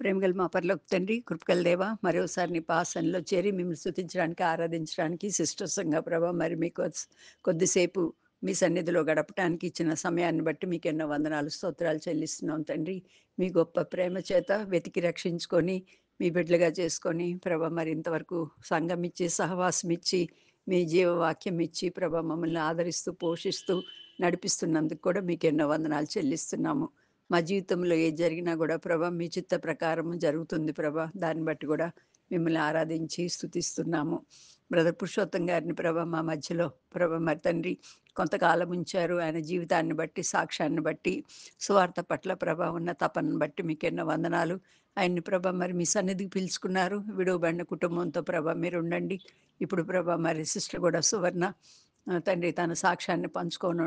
ప్రేమగల మా పరలోక తండ్రి, కృపగల దేవ, మరోసారి నీ పాసనలో చేరి మిమ్మల్ని స్తుతించడానికి, ఆరాధించడానికి సిస్టర్సంగా ప్రభా మరి మీకు కొద్దిసేపు మీ సన్నిధిలో గడపటానికి ఇచ్చిన సమయాన్ని బట్టి మీకు ఎన్నో వందనాలు స్తోత్రాలు చెల్లిస్తున్నాం తండ్రి. మీ గొప్ప ప్రేమ చేత వెతికి రక్షించుకొని మీ బిడ్డలుగా చేసుకొని ప్రభా మరి ఇంతవరకు సంఘం ఇచ్చి సహవాసం ఇచ్చి మీ జీవవాక్యం ఇచ్చి ప్రభా మమ్మల్ని ఆదరిస్తూ పోషిస్తూ నడిపిస్తున్నందుకు కూడా మీకు ఎన్నో వందనాలు చెల్లిస్తున్నాము. మా జీవితంలో ఏది జరిగినా కూడా ప్రభా మీ చిత్త ప్రకారం జరుగుతుంది ప్రభా. దాన్ని బట్టి కూడా మిమ్మల్ని ఆరాధించి స్తుతిస్తున్నాము. బ్రదర్ పురుషోత్తం గారిని ప్రభా మా మధ్యలో ప్రభా మరి తండ్రి కొంతకాలం ఉంచారు. ఆయన జీవితాన్ని బట్టి, సాక్ష్యాన్ని బట్టి, సువార్త పట్ల ప్రభా ఉన్న తపనను బట్టి మీకు ఎన్నో వందనాలు. ఆయన్ని ప్రభా మరి మీ సన్నిధికి పిలుచుకున్నారు. విడువబడిన కుటుంబంతో ప్రభా మీరు ఉండండి. ఇప్పుడు ప్రభా మరి సిస్టర్ కూడా సువర్ణ తండ్రి తన సాక్ష్యాన్ని పంచుకొని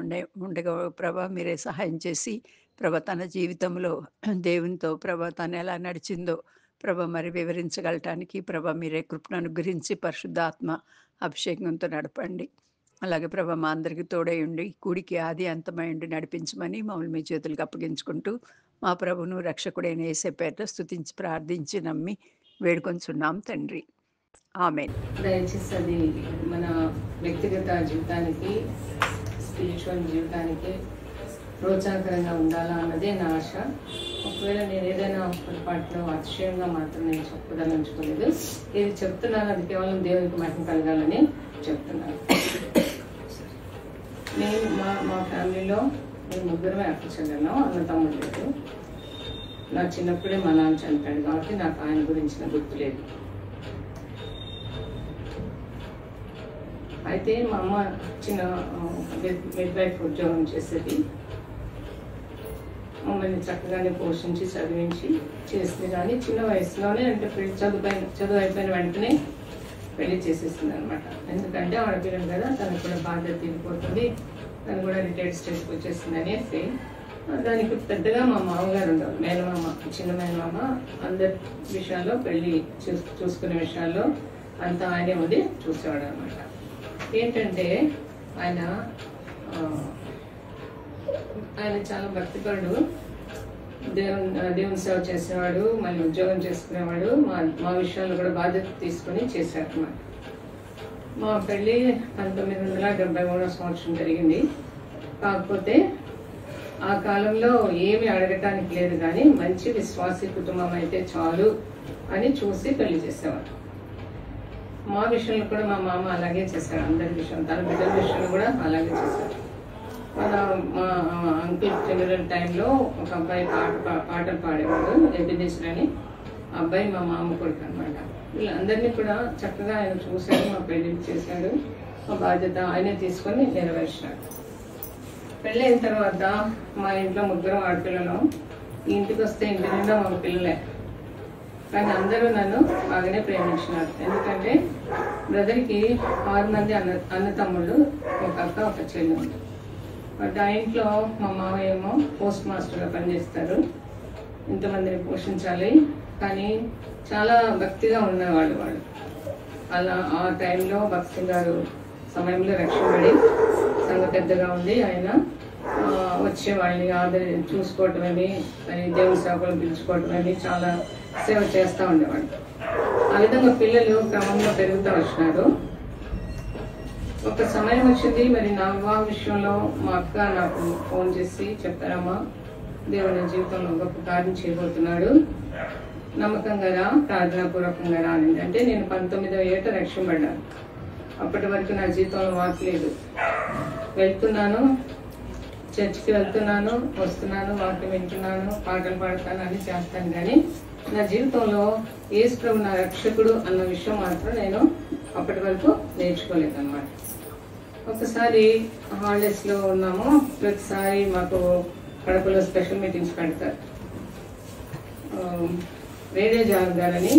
ఉండగా ప్రభా మీరే సహాయం చేసి ప్రభ తన జీవితంలో దేవునితో ప్రభ తను ఎలా నడిచిందో ప్రభ మరి వివరించగలటానికి ప్రభ మీరే కృపను అనుగ్రహించి పరిశుద్ధాత్మ అభిషేకంతో నడపండి. అలాగే ప్రభ మా అందరికీ తోడై ఉండి కూడికి ఆది అంతమై ఉండి నడిపించమని మమ్మల్ని మీ చేతులకు అప్పగించుకుంటూ మా ప్రభును రక్షకుడైన యేసే పేరిట స్తుతించి ప్రార్థించి నమ్మి వేడుకొంచున్నాం తండ్రి. ఆమేన్. దయచేసి అది మన వ్యక్తిగత జీవితానికి, స్పిరిచువల్ జీవితానికి ప్రోత్సాహకరంగా ఉండాలా అన్నదే నా ఆశ. ఒకవేళ నేను ఏదైనా పొరపాటులో అతిశయంగా మాత్రం నేను చెప్పదలుచుకోలేదు. ఇది చెప్తున్నాను, అది కేవలం దేవునికి మహిమ కలగాలని చెప్తున్నాను. నేను మా ఫ్యామిలీలో మేము ముగ్గురమే అక్కచెల్లెళ్ళం, అన్న తమ్ముడు లేదు. నా చిన్నప్పుడే మా నాన్న చనిపోయాడు కాబట్టి నాకు ఆయన గురించిన గుర్తు లేదు. అయితే మా అమ్మ చిన్న మిడ్ వైఫ్ ఉద్యోగం చేసేది. మమ్మల్ని చక్కగానే పోషించి చదివించి చేసింది. కానీ చిన్న వయసులోనే అంటే చదువు అయిపోయిన వెంటనే పెళ్లి చేసేసింది అనమాట. ఎందుకంటే ఆడపిల్లలు కదా, తనకు కూడా బాధ్యత తీరిపోతుంది, తను కూడా రిటైర్డ్ స్టేజ్కి వచ్చేసింది అనేసి దానికి పెద్దగా మా మామగారు ఉండవు. మేనమామ, చిన్న మేనమామ అందరి విషయాల్లో పెళ్లి చూసుకునే విషయాల్లో అంతా ఆయనే ఉండి చూసేవాడు అనమాట. ఏంటంటే ఆయన చాలా భక్తిపరుడు, దేవుని సేవ చేసేవాడు, మళ్ళీ ఉద్యోగం చేసుకునేవాడు. మా విషయాల్లో కూడా బాధ్యత తీసుకొని చేశారు అన్నమాట. మా పెళ్ళి 1973 సంవత్సరం జరిగింది. కాకపోతే ఆ కాలంలో ఏమి అడగటానికి లేదు, కానీ మంచి విశ్వాసీ కుటుంబం అయితే చాలు అని చూసి పెళ్లి చేసేవాడు. మా విషయంలో కూడా మా మామ అలాగే చేశాడు. అందరి విషయం, తన బిడ్డల విషయంలో కూడా అలాగే చేశాడు. మా అంకుల్ ఫెడరల్ టైంలో ఒక అబ్బాయి పాటలు పాడేవాడు, ఎబినేశ్వర్ అని. అబ్బాయి మా మామ కొడుకు అనమాట. వీళ్ళందరినీ కూడా చక్కగా ఆయన చూశాడు, మా పెళ్లి చేశాడు. మా బాధ్యత ఆయనే తీసుకొని నెరవేర్చాడు. పెళ్ళైన తర్వాత మా ఇంట్లో ముగ్గురం ఆడపిల్లలు. ఇంటికి వస్తే ఇంటి నిండా మా పిల్లలే. కానీ అందరూ నన్ను బాగానే ప్రేమించినారు. ఎందుకంటే బ్రదర్కి 6 మంది అన్న తమ్ముళ్ళు, ఒక అక్క, ఒక చెల్లి ఉంది. బట్ ఆ ఇంట్లో మా మామయ్య ఏమో పోస్ట్ మాస్టర్గా పనిచేస్తారు. ఇంతమందిని పోషించాలి, కానీ చాలా భక్తిగా ఉన్నవాళ్ళు వాళ్ళు. అలా ఆ టైంలో భక్తి గారు సమయంలో రక్షణపడి సంఘ పెద్దగా ఉంది. ఆయన వచ్చే వాళ్ళని చూసుకోవటమేమి, దేవుని సేవకులను పిలుచుకోవటమేమి చాలా సేవ చేస్తూ ఉండేవాడు. ఆ విధంగా పిల్లలు క్రమంలో పెరుగుతూ వచ్చినారు. ఒక సమయం వచ్చింది, మరి నా వివాహ విషయంలో మా అక్క నాకు ఫోన్ చేసి చెప్పారమ్మా, దేవుని జీవితంలో గొప్ప కార్యం చేయబోతున్నాడు, నమ్మకంగా రా, ప్రార్థనాపూర్వకంగా రా అని. అంటే నేను 19వ ఏట రక్షింపడ్డాను. అప్పటి వరకు నా జీవితంలో వాక్ లేదు. వెళ్తున్నాను, చర్చికి వెళ్తున్నాను, వస్తున్నాను, వాక్యం వింటున్నాను, పాటలు పాడతాను, అన్ని చేస్తాను. కానీ నా జీవితంలో యేసు ప్రభు నా రక్షకుడు అన్న విషయం మాత్రం నేను అప్పటి వరకు నేర్చుకోలేదు అన్నమాట. ఒకసారి హాలిడేస్లో ఉన్నాము. ప్రతిసారి మాకు కడపలో స్పెషల్ మీటింగ్స్ పెడతారు. రేడియో జాన్ గారని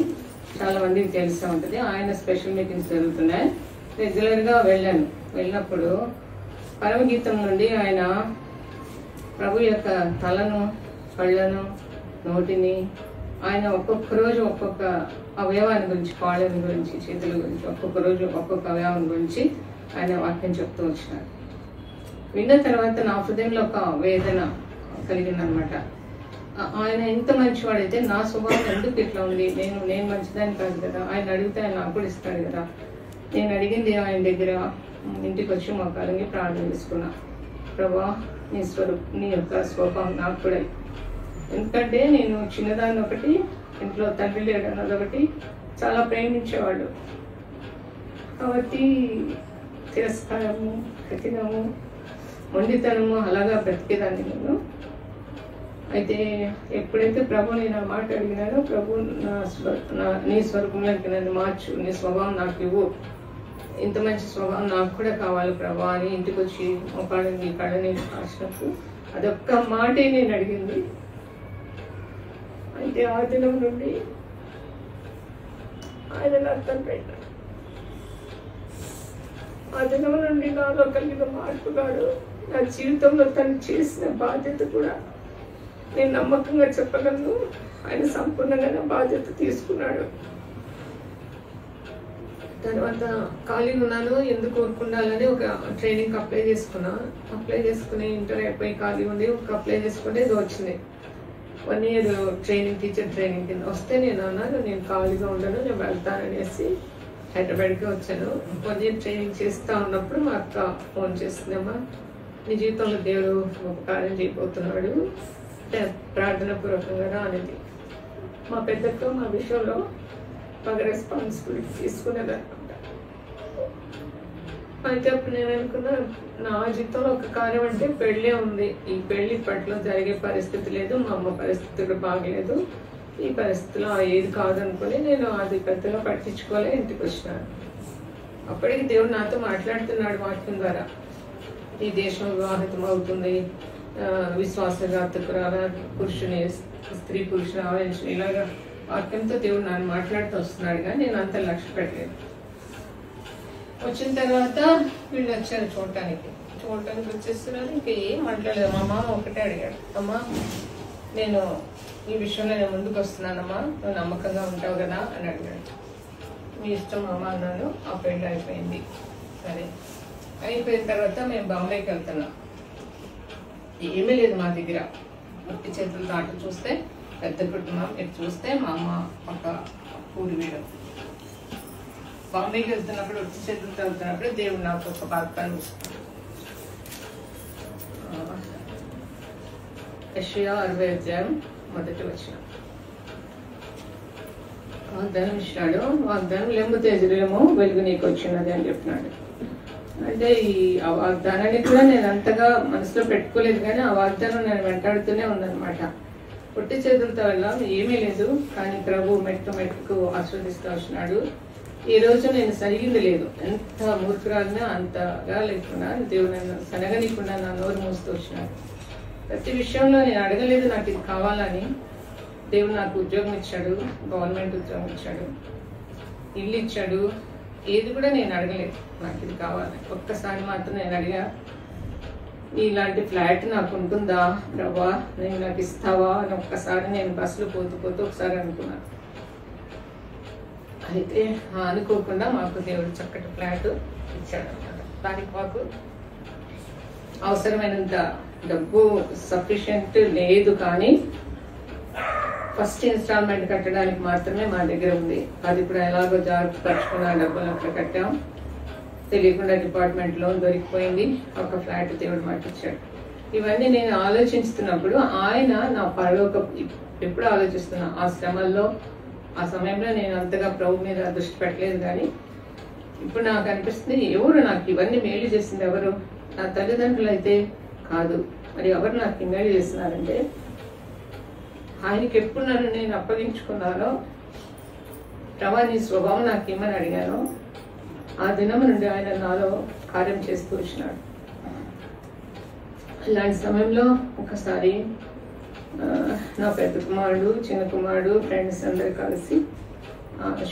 చాలా మందికి తెలుస్తూ ఉంటుంది. ఆయన స్పెషల్ మీటింగ్స్ జరుగుతున్నాయి. రెగ్యులర్గా వెళ్ళినప్పుడు పరమగీతం నుండి ఆయన ప్రభు యొక్క తలను, కళ్ళను, నోటిని, ఆయన ఒక్కొక్క రోజు ఒక్కొక్క అవయవాన్ని గురించి, కాళ్ళని గురించి, చేతుల గురించి, ఒక్కొక్క రోజు ఒక్కొక్క అవయవం గురించి ఆయన వాక్యం చెప్తూ వచ్చినారు. విన్న తర్వాత నా హృదయంలో ఒక వేదన కలిగిందనమాట. ఆయన ఎంత మంచివాడైతే నా స్వభావం ఎందుకు ఇట్లా ఉంది, నేను మంచిదాన్ని కాదు కదా, ఆయన అడిగితే ఆయన నాకు కూడా ఇస్తాడు కదా. నేను అడిగింది ఆయన దగ్గర ఇంటికి వచ్చి మోకాళ్ళకి ప్రార్థన చేసుకున్నా, ప్రభా నీ యొక్క స్వభావం నాకు కూడా. ఎందుకంటే నేను చిన్నదాన్ని ఒకటి, ఇంట్లో తండ్రి లేడు అన్నది ఒకటి, చాలా ప్రేమించేవాడు. కాబట్టి తిరస్కారము, కఠినము, మొండితనము అలాగా బ్రతికేదాన్ని నేను. అయితే ఎప్పుడైతే ప్రభు నేను ఆ మాట అడిగినానో, ప్రభు నీ స్వరూపంలోకి నన్ను మార్చు, నీ స్వభావం నాకు ఇవ్వు, ఇంత మంచి స్వభావం నాకు కూడా కావాలి ప్రభా అని ఇంటికి వచ్చి ఒకళ్ళని కళ్ళని రాసినప్పుడు అదొక్క మాటే నేను అడిగింది. అయితే ఆ దినం నుండి ఆయన నాకు తండ్రి. ఆ దినం నుండి నాలో కలిగిన మార్పు కాదు, నా జీవితంలో తను చేసిన బాధ్యత కూడా నేను నమ్మకంగా చెప్పగలను. ఆయన సంపూర్ణంగా నా బాధ్యత తీసుకున్నాడు. తర్వాత ఖాళీగా ఉన్నాను, ఎందుకు కోరుకుండాలని ఒక ట్రైనింగ్ అప్లై చేసుకుని ఇంటర్ అయిపోయి ఖాళీ ఉండి ఒక అప్లై చేసుకుంటే ఇది వచ్చింది 1 year ట్రైనింగ్, టీచర్ ట్రైనింగ్ కింద వస్తే నేను అన్నాను నేను ఖాళీగా ఉండను, నేను వెళ్తాననేసి హైదరాబాద్కి వచ్చాను. 1 year ట్రైనింగ్ చేస్తూ ఉన్నప్పుడు మా అక్క ఫోన్ చేస్తుందమ్మా, నీ జీవితంలో దేవుడు ఒక కార్యం చేయబోతున్నాడు, ప్రార్థన పూర్వకంగా అనేది. మా పెద్దక్క మా విషయంలో బాగా రెస్పాన్సిబిలిటీ తీసుకునేదన్నమాట. అయితే అప్పుడు నేను అనుకున్నా, నా జీవితంలో ఒక కార్యం అంటే పెళ్ళే ఉంది, ఈ పెళ్లి ఇప్పట్లో జరిగే పరిస్థితి లేదు, మా అమ్మ పరిస్థితి కూడా బాగలేదు, ఈ పరిస్థితిలో ఏది కాదనుకుని నేను అది పెద్దగా పట్టించుకోలే ఇంటికి వచ్చినాను. అప్పటికి దేవుడు నాతో మాట్లాడుతున్నాడు వాక్యం ద్వారా, ఈ దేశం వివాహితం అవుతుంది, విశ్వాసఘాతకురాల పురుషుని స్త్రీ పురుషుని ఆవరించిన ఇలాగా వాక్యంతో దేవుడు నన్ను మాట్లాడుతూ వస్తున్నాడు. కానీ నేను అంత లక్ష్య పెట్టలేదు. వచ్చిన తర్వాత వీళ్ళు వచ్చారు చూడటానికి వచ్చేస్తున్నారు. ఇంకా ఏం మాట్లాడలేదు. మా మామ ఒకటే అడిగాడు, అమ్మా నేను ఈ విషయంలో నేను ముందుకు వస్తున్నానమ్మా, నువ్వు నమ్మకంగా ఉంటావు కదా అని అడిగాడు. మీ ఇష్టం మామ అన్నాను. ఆ పెళ్ళి అయిపోయింది. సరే అయిపోయిన తర్వాత మేము బాంబేకి వెళ్తున్నాం. ఏమీ లేదు మా దగ్గర, ఒట్టి చేతులు దాటి చూస్తే పెద్ద కుటుంబం, ఇటు చూస్తే మా అమ్మ ఒక ఊరి వీడు. బాంబేకి వెళ్తున్నప్పుడు ఒట్టి చేతులతో వెళ్తున్నప్పుడు దేవుడు నాకు ఒక వాగ్దానం, యెషయా 60:1 వాగ్దానం ఇచ్చినాడు. వాగ్దానం లెమ్ము తేజరేమో వెలుగు నీకు వచ్చినది అని చెప్పినాడు. అంటే ఆ వాగ్దానాన్ని కూడా నేను అంతగా మనసులో పెట్టుకోలేదు, కానీ ఆ వాగ్దానం నేను వెంటాడుతూనే ఉందన్నమాట. పొట్టి చేతులతో వెళ్ళాం, ఏమీ లేదు, కానీ ప్రభు మెట్టుకు ఆస్వాదిస్తూ వచ్చినాడు. ఈ రోజు నేను సరిగింది లేదు, ఎంత మూర్ఖురాలినా అంతగా లేకుండా దేవుడు నన్ను సనగనీయకుండా నా నోరు మూస్తూ వచ్చినాడు. ప్రతి విషయంలో నేను అడగలేదు నాకు ఇది కావాలని. దేవుడు నాకు ఉద్యోగం ఇచ్చాడు, గవర్నమెంట్ ఉద్యోగం ఇచ్చాడు, ఇల్లు ఇచ్చాడు, ఏది కూడా నేను అడగలేదు నాకు ఇది కావాలి. ఒక్కసారి మాత్రం నేను అడిగా, ఇలాంటి ఫ్లాట్ నాకు ఉంటుందా ప్రభా, నేను నాకు ఇస్తావా అని ఒక్కసారి నేను బస్సులో పోతూ ఒకసారి అనుకున్నాను. అయితే అనుకోకుండా మాకు దేవుడు చక్కటి ఫ్లాట్ ఇచ్చాడు అన్నమాట. దానికి మాకు అవసరమైనంత డబ్బు సఫిషియెంట్ లేదు, కానీ ఫస్ట్ ఇన్స్టాల్మెంట్ కట్టడానికి మాత్రమే మా దగ్గర ఉంది. అది ఇప్పుడు ఎలాగో జాగ్రత్తపరుచుకున్న డబ్బులు అక్కడ కట్టాం. తెలియకుండా డిపార్ట్మెంట్ లోన్ దొరికిపోయింది, ఒక ఫ్లాట్ దేవుడు మాకు ఇచ్చాడు. ఇవన్నీ నేను ఆలోచిస్తున్నప్పుడు ఆయన నా పరలోక, ఎప్పుడు ఆలోచిస్తున్నా ఆ శ్రమల్లో, ఆ సమయంలో నేను అంతగా ప్రభు మీద దృష్టి పెట్టలేదు. కానీ ఇప్పుడు నాకు అనిపిస్తుంది, ఎవరు నాకు ఇవన్నీ మేలు చేసింది ఎవరు? నా తల్లిదండ్రులు అయితే కాదు, మరి ఎవరు నాకు మేలు చేస్తున్నారంటే ఆయనకి ఎప్పుడు నన్ను నేను అప్పగించుకున్నానో, ప్రభా నీ స్వభావం నాకు ఏమని అడిగానో, ఆ దినం నుండి ఆయన నాలో కార్యం చేస్తూ వచ్చినాడు. ఇలాంటి సమయంలో ఒకసారి నా పెద్ద కుమారుడు, చిన్న కుమారుడు, ఫ్రెండ్స్ అందరు కలిసి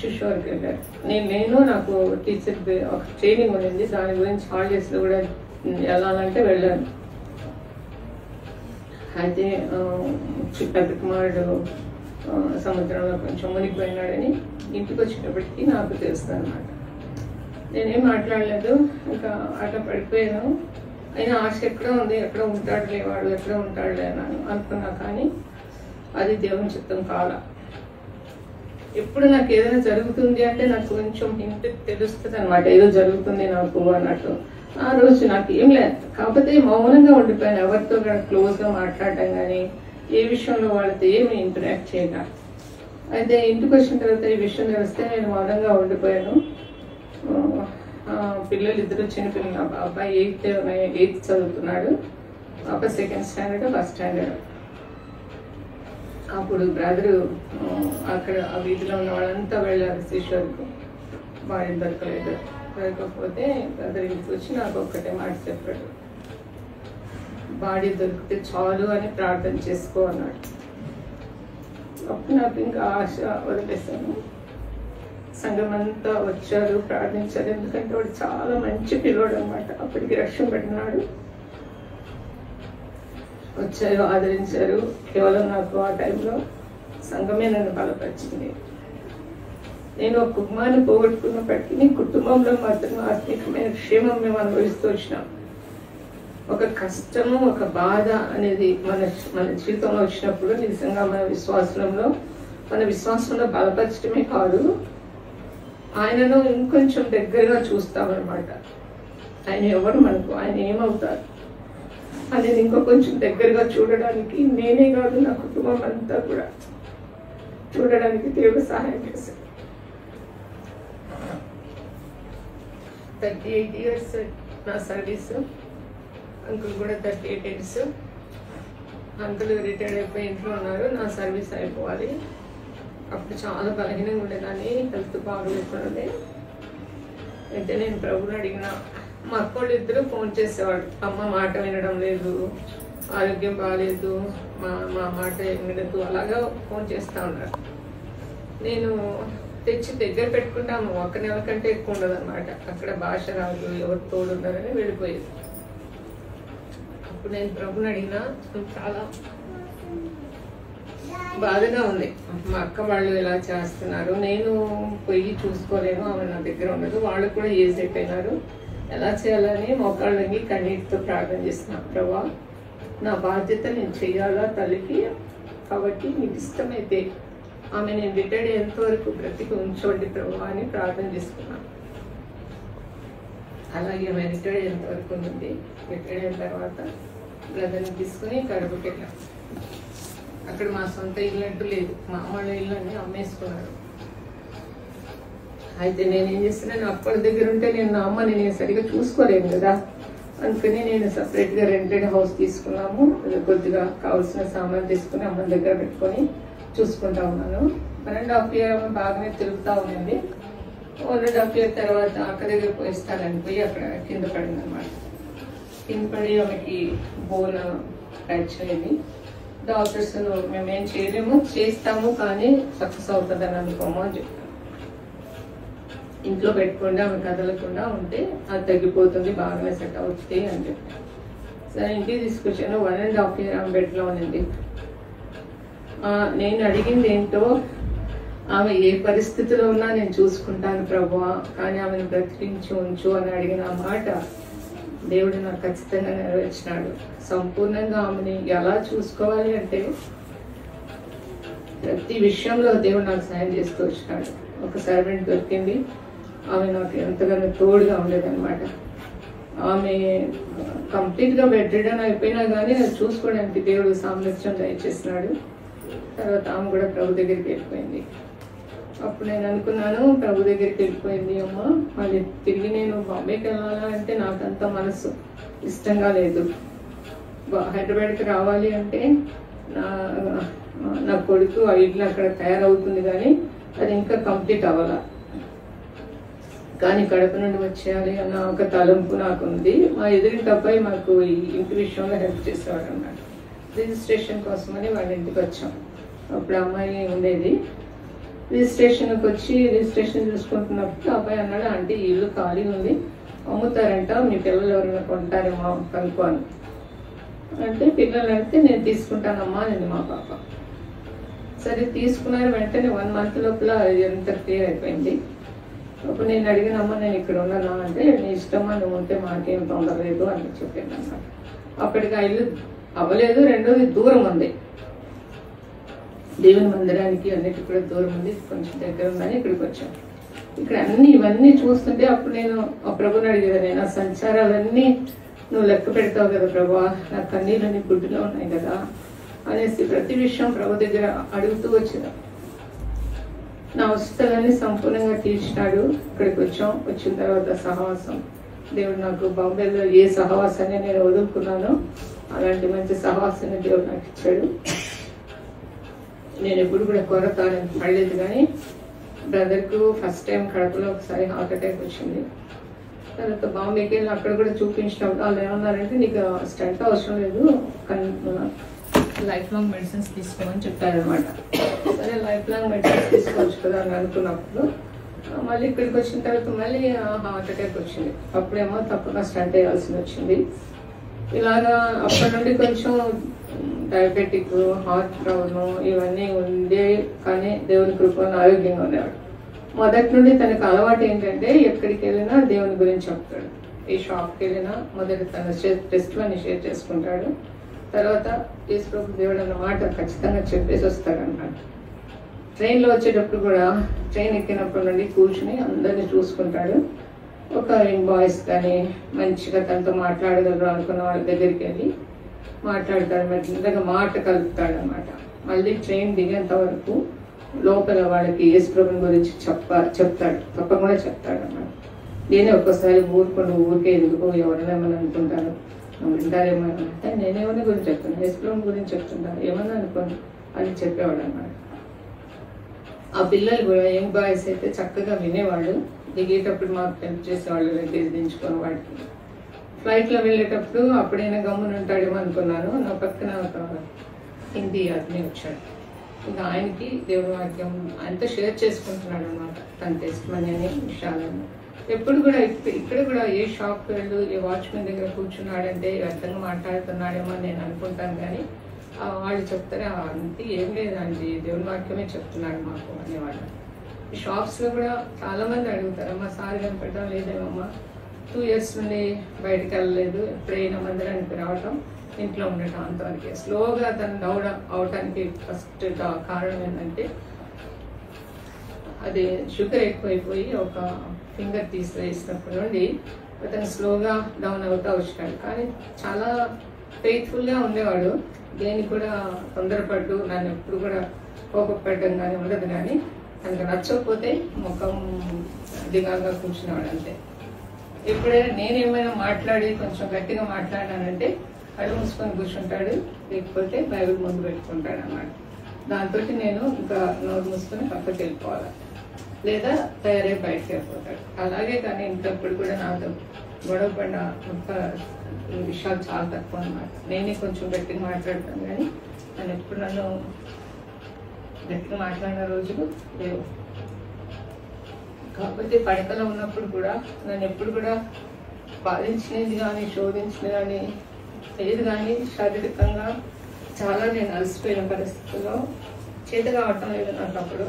శిష్యువర్కి వెళ్ళారు. నేను నాకు టీచర్ ఒక ట్రైనింగ్ ఉండింది, దాని గురించి హాలిడేస్లో కూడా వెళ్ళాలంటే వెళ్ళాను. అయితే పెద్ద కుమారుడు సముద్రంలో కొంచెం మునిగిపోయినాడని ఇంటికి వచ్చేటప్పటికి నాకు తెలుస్తుంది అన్నమాట. నేనేం మాట్లాడలేదు, ఇంకా అట్లా పడిపోయాను. అయినా ఆశ ఎక్కడో ఉంది, ఎక్కడ ఉంటాడులే వాడు, ఎక్కడ ఉంటాడులే అని అనుకున్నా. కానీ అది దేవుని చిత్తం కావాలా. ఎప్పుడు నాకు ఏదైనా జరుగుతుంది అంటే నాకు కొంచెం హింట్ తెలుస్తుంది అనమాట, ఏదో జరుగుతుంది నాకు అన్నట్టు. ఆ రోజు నాకు ఏం లేదు, కాకపోతే మౌనంగా ఉండిపోయాను. ఎవరితో క్లోజ్గా మాట్లాడటం కానీ ఏ విషయంలో వాళ్ళతో ఏమి ఇంటరాక్ట్ చేయగా. అయితే ఇంటికి వచ్చిన తర్వాత ఈ విషయం తెలిస్తే నేను మౌనంగా ఉండిపోయాను. పిల్లలు ఇద్దరు చిన్నపిల్లలు, అబ్బాయి ఎయిత్ చదువుతున్నాడు, పాప సెకండ్ స్టాండర్డ్, ఫస్ట్ స్టాండర్డ్. అప్పుడు బ్రదరు అక్కడ ఆ వీధిలో ఉన్న వాళ్ళంతా వెళ్ళారు శిష్యులకు, బాడీ దొరకలేదు. దొరకకపోతే బ్రదర్ ఇంటికి వచ్చి నాకు ఒక్కటే మాట చెప్పాడు, బాడీ దొరికితే చాలు అని ప్రార్థన చేసుకో అన్నాడు. అప్పుడు నాకు ఇంకా ఆశ వదిలేశాను. సంఘం అంతా వచ్చారు, ప్రార్థించారు. ఎందుకంటే వాడు చాలా మంచి పిల్లోడు అనమాట, అప్పటికి రక్షణ పెట్టినాడు. వచ్చారు, ఆదరించారు. కేవలం నాకు ఆ టైంలో సంఘమే నన్ను బలపరిచింది. నేను ఒక కుటుంబాన్ని పోగొట్టుకున్నప్పటికీ కుటుంబంలో మాత్రం ఆత్మికమైన క్షేమం మేము అనుభవిస్తూ వచ్చినాం. ఒక కష్టము, ఒక బాధ అనేది మన జీవితంలో వచ్చినప్పుడు నిజంగా మన విశ్వాసంలో బలపరచడమే కాదు, ఆయనను ఇంకొంచెం దగ్గరగా చూస్తామన్నమాట. ఆయన ఎవరు మనకు, ఆయన ఏమవుతారు అనేది ఇంకో కొంచెం దగ్గరగా చూడడానికి నేనే కాదు నా కుటుంబం అంతా కూడా చూడడానికి దేవుడు సహాయం చేశాడు. 38 years నా సర్వీస్. అంకుల్ కూడా 38 years. అంకుల్ రిటైర్డ్ అయిపోయి ఇంట్లో ఉన్నారు, నా సర్వీస్ అయిపోవాలి. అప్పుడు చాలా బలహీనంగా ఉండేదాన్ని, హెల్త్ బాగలేకుండే. అయితే నేను ప్రభుని అడిగిన, మా అక్కోళ్ళు ఇద్దరు ఫోన్ చేసేవాడు, అమ్మ మాట వినడం లేదు, ఆరోగ్యం బాగాలేదు, మా మాట వినదు, అలాగా ఫోన్ చేస్తూ ఉన్నారు. నేను తెచ్చి దగ్గర పెట్టుకుంటాము, 1 నెల కంటే ఎక్కువ ఉండదు అనమాట. అక్కడ భాష రాదు, ఎవరు తోడున్నారని వెళ్ళిపోయేది. అప్పుడు నేను ప్రభుని అడిగినా, చాలా బాధగా ఉంది. మా అక్క వాళ్ళు ఎలా చేస్తున్నారు, నేను పోయి చూసుకోలేను, ఆమె నా దగ్గర ఉండదు, వాళ్ళు కూడా ఏజ్ అయిపోయినారు, ఎలా చేయాలని మోకాళ్ళ వంగి కన్నీటితో ప్రార్థన చేస్తున్నాను. ప్రభా, నా బాధ్యత నేను చెయ్యాలా తల్లికి, కాబట్టి నీకు ఇష్టమైతే ఆమె నేను రిటైర్డ్ అయ్యేంత వరకు బ్రతికి ఉంచోండి ప్రభా అని ప్రార్థన చేసుకున్నాను. అలాగే ఆమె రిటైర్డ్ అయ్యేంత వరకు ఉంది. రిటైర్డ్ అయిన తర్వాత బ్రదర్ని తీసుకుని కడపకి వెళ్ళాం. అక్కడ మా సొంత ఇల్లు అంటూ లేదు, మా వాళ్ళ ఇల్లు అన్నీ అమ్మేసుకున్నారు. అయితే నేనేం చేస్తున్నాను, అప్పటి దగ్గర ఉంటే నేను నా అమ్మని నేను సరిగా చూసుకోలేను కదా, అందుకని నేను సపరేట్గా రెంటెడ్ హౌస్ తీసుకున్నాము. కొద్దిగా కావాల్సిన సామాన్ తీసుకుని అమ్మ దగ్గర పెట్టుకొని చూసుకుంటా ఉన్నాను. 1.5 year బాగానే తిరుగుతూ ఉంది. 1.5 year తర్వాత అక్క దగ్గర పోయిస్తానని పోయి అక్కడ కింద పడింది అనమాట. కింద పడి ఆమెకి బోన్ ఫ్రాక్చర్ అయింది. డాక్టర్స్ మేమేం చేయలేము, చేస్తాము కానీ సక్సెస్ అవుతుందని అనుకోము అని చెప్పారు. ఇంట్లో పెట్టుకుండా ఆమె కదలకుండా ఉంటే అది తగ్గిపోతుంది, బాగానే సెట్ అవుతుంది అని చెప్పారు. సరే ఇంటికి తీసుకొచ్చాను. 1.5 year ఆమె బెడ్లో ఉండింది. నేను అడిగింది ఏంటో, ఆమె ఏ పరిస్థితిలో ఉన్నా నేను చూసుకుంటాను ప్రభువా, కానీ ఆమెను బ్రతికించి ఉంచు అని అడిగిన మాట దేవుడు నాకు ఖచ్చితంగా నెరవేర్చినాడు. సంపూర్ణంగా ఆమెని ఎలా చూసుకోవాలి అంటే ప్రతి విషయంలో దేవుడు నాకు సాయం చేస్తూ వచ్చినాడు. ఒక సర్వెంట్ దొరికింది, ఆమె నాకు ఎంతగానో తోడుగా ఉండేదన్నమాట. ఆమె కంప్లీట్గా బెడ్ రిడన్ అయిపోయినా కానీ అది చూసుకోవడానికి దేవుడు సామర్థ్యం దయచేసినాడు. తర్వాత ఆమె కూడా ప్రభు దగ్గరికి వెళ్ళిపోయింది. అప్పుడు నేను అనుకున్నాను, ప్రభు దగ్గరికి వెళ్ళిపోయింది అమ్మ, మళ్ళీ తిరిగి నేను బాంబేకి వెళ్ళాలా అంటే నాకంత మనసు ఇష్టంగా లేదు. హైదరాబాద్కి రావాలి అంటే నా కొడుకు ఆ ఇల్లు అక్కడ తయారవుతుంది కానీ అది ఇంకా కంప్లీట్ అవ్వాల, కానీ కడప నుండి వచ్చేయాలి అన్న ఒక తలంపు నాకు ఉంది. మా ఎదురింటి అబ్బాయి మాకు ఈ ఇంటి విషయంలో హెల్ప్ చేసేవాడు అన్నాడు. రిజిస్ట్రేషన్ కోసమని వాళ్ళ ఇంటికి వచ్చాం. అప్పుడు అమ్మాయి ఉండేది. రిజిస్ట్రేషన్కి వచ్చి రిజిస్ట్రేషన్ చూసుకుంటున్నప్పుడు అబ్బాయి అన్నాడు, ఆంటీ ఇల్లు ఖాళీ ఉంది, అమ్ముతారంట, మీ పిల్లలు ఎవరైనా కొంటారేమో కనుక్కోను అంటే, పిల్లలు అడిగితే నేను తీసుకుంటానమ్మా అని మా పాప. సరే తీసుకున్నారు. వెంటనే 1 month లోపల ఎంత క్లియర్ అయిపోయింది. అప్పుడు నేను అడిగినమ్మా నేను ఇక్కడ ఉన్నానా అంటే, నీ ఇష్టమా, నువ్వు ఉంటే మాకేం తొందర లేదు అని చెప్పాను అన్నమాట. అప్పటికి ఆ ఇల్లు అవ్వలేదు. రెండోది దూరం ఉంది. దేవుని మందిరానికి అన్నిటి కూడా దూరం ఉంది, కొంచెం దగ్గర ఉందని ఇక్కడికి వచ్చాం. ఇక్కడ ఇవన్నీ చూస్తుంటే అప్పుడు నేను ఆ ప్రభుని అడిగేదాన్ని, నా సంచారాలన్నీ నువ్వు లెక్క పెడతావు కదా ప్రభా, నా కన్నీళ్ళని గుడ్డులో ఉన్నాయి కదా అనేసి ప్రతి విషయం ప్రభు దగ్గర అడుగుతూ వచ్చిన. నా అవసరాలన్నీ సంపూర్ణంగా తీర్చినాడు. ఇక్కడికి వచ్చిన తర్వాత సహవాసం, దేవుడు నాకు బాంబేలో ఏ సహవాసాన్ని నేను వదులుకున్నానో అలాంటి మంచి సహవాసాన్ని దేవుడు నాకు ఇచ్చాడు. నేను ఎప్పుడు కూడా కొరత పడలేదు. కానీ బ్రదర్కు ఫస్ట్ టైం కడపలో ఒకసారి హార్ట్ అటాక్ వచ్చింది. తర్వాత బాంబేకి వెళ్ళి అక్కడ కూడా చూపించినప్పుడు వాళ్ళు ఏమన్నారంటే, నీకు స్టంట్ అవసరం లేదు, లైఫ్ లాంగ్ మెడిసిన్స్ తీసుకోమని చెప్పారనమాట. సరే లైఫ్ లాంగ్ మెడిసిన్స్ తీసుకోవచ్చు కదా అని అనుకున్నప్పుడు మళ్ళీ ఇక్కడికి వచ్చిన తర్వాత మళ్ళీ హార్ట్ అటాక్ వచ్చింది. అప్పుడేమో తప్పగా స్టంట్ వేయాల్సి వచ్చింది. ఇలాగా అప్పటి నుండి కొంచెం డయాబెటిక్, హార్ట్ ప్రాబ్లం ఇవన్నీ ఉండే, కానీ దేవుని కృపను ఆరోగ్యంగా ఉండేవాడు. మొదటి నుండి తనకు అలవాటు ఏంటంటే ఎక్కడికి వెళ్ళినా దేవుని గురించి చెప్తాడు. ఏ షాప్కి వెళ్ళినా మొదట తన టెస్ట్ అని షేర్ చేసుకుంటాడు. తర్వాత యేసు ప్రభు దేవుడు అన్న మాట ఖచ్చితంగా చెప్పేసి వస్తాడన్నమాట. ట్రైన్లో వచ్చేటప్పుడు కూడా ట్రైన్ ఎక్కినప్పటి నుండి కూర్చుని అందరినీ చూసుకుంటాడు. ఒక బాయ్స్ కానీ మంచిగా తనతో మాట్లాడగలరు అనుకున్న వాళ్ళ దగ్గరికి వెళ్ళి మాట్లాడతాడు, మెల్లగా మాట కలుపుతాడు అనమాట. మళ్ళీ ట్రైన్ దిగేంత వరకు లోపల వాళ్ళకి యేసు ప్రభుని గురించి చెప్తాడు, తప్పకుండా చెప్తాడు అన్నమాట. నేనే ఒక్కసారి ఊరికే ఎందుకో ఎవరైనా ఏమని అనుకుంటాను, వింటారేమో అంటే నేనేమన్నా గురించి చెప్తాను, యేసు ప్రభుని గురించి చెప్తుంటాను, ఏమన్నా అనుకోను అని చెప్పేవాడు అన్నమాట. ఆ పిల్లలు కూడా యంగ్ బాయ్స్ అయితే చక్కగా వినేవాళ్ళు. దిగేటప్పుడు మాకు హెల్ప్ చేసేవాళ్ళు, లగేజ్ దించుకొని వాటికి. ఫ్లైట్లో వెళ్ళేటప్పుడు అప్పుడైనా గమ్మున ఉంటాడేమో అనుకున్నాను. నా పక్కన ఒక హిందీ అతనే వచ్చాడు. ఇంకా ఆయనకి దేవుడి వాక్యం ఆయనతో షేర్ చేసుకుంటున్నాడు అనమాట, తన టెస్ట్ మనీ అనే విషయాలను. ఎప్పుడు కూడా ఇక్కడ కూడా ఏ షాప్కి వెళ్ళు, ఏ వాచ్మెన్ దగ్గర కూర్చున్నాడంటే అర్థంగా మాట్లాడుతున్నాడేమో అని నేను అనుకుంటాను. కానీ వాళ్ళు చెప్తారు అంతే, ఏం లేదండి దేవుని వాక్యమే చెప్తున్నాడు మాకు అనేవాళ్ళు. ఈ షాప్స్లో కూడా చాలా మంది అడుగుతారు, అమ్మ సార్ కనిపెట్టడం లేదేమమ్మా, 2 years నుండి బయటకు వెళ్ళలేదు, ఎప్పుడైనా మందిరానికి రావటం, ఇంట్లో ఉండటం అంతవరకే. స్లోగా తను డౌన్ అవటానికి ఫస్ట్ కారణం ఏంటంటే అది షుగర్ ఎక్కువైపోయి ఒక ఫింగర్ తీసినప్పటి నుండి అతను స్లోగా డౌన్ అవుతా వచ్చాడు. కానీ చాలా ఫెయిత్ఫుల్గా ఉండేవాడు, దేనికి కూడా తొందరపడ్డు, నన్ను ఎప్పుడు కూడా కోపపడ్డం కానీ ఉండదు. కానీ తనకు నచ్చకపోతే ముఖం దిగాగా కూర్చునేవాడు అంతే. ఎప్పుడైనా నేనేమైనా మాట్లాడి కొంచెం గట్టిగా మాట్లాడానంటే కళ్ళు మూసుకొని కూర్చుంటాడు, లేకపోతే బైబిల్ ముందు పెట్టుకుంటాడు అన్నమాట. దాంతో నేను ఇంకా నోరు మూసుకొని పక్కకి వెళ్ళిపోవాలి, లేదా తయారై బయటకు వెళ్ళిపోతాడు. అలాగే కానీ ఇంతప్పుడు కూడా నాతో గొడవ పడిన విషయాలు చాలా తక్కువ అన్నమాట. నేనే కొంచెం గట్టిగా మాట్లాడతాను, కానీ నన్ను ఎప్పుడు నన్ను గట్టిగా మాట్లాడిన రోజులు లేవు. కాకపోతే పడకలో ఉన్నప్పుడు కూడా నన్ను ఎప్పుడు కూడా బాధించినది కానీ శోధించినది కానీ లేదు. కానీ శారీరకంగా చాలా నేను అలసిపోయిన పరిస్థితుల్లో చేత కావటం లేదు నాకు. అప్పుడు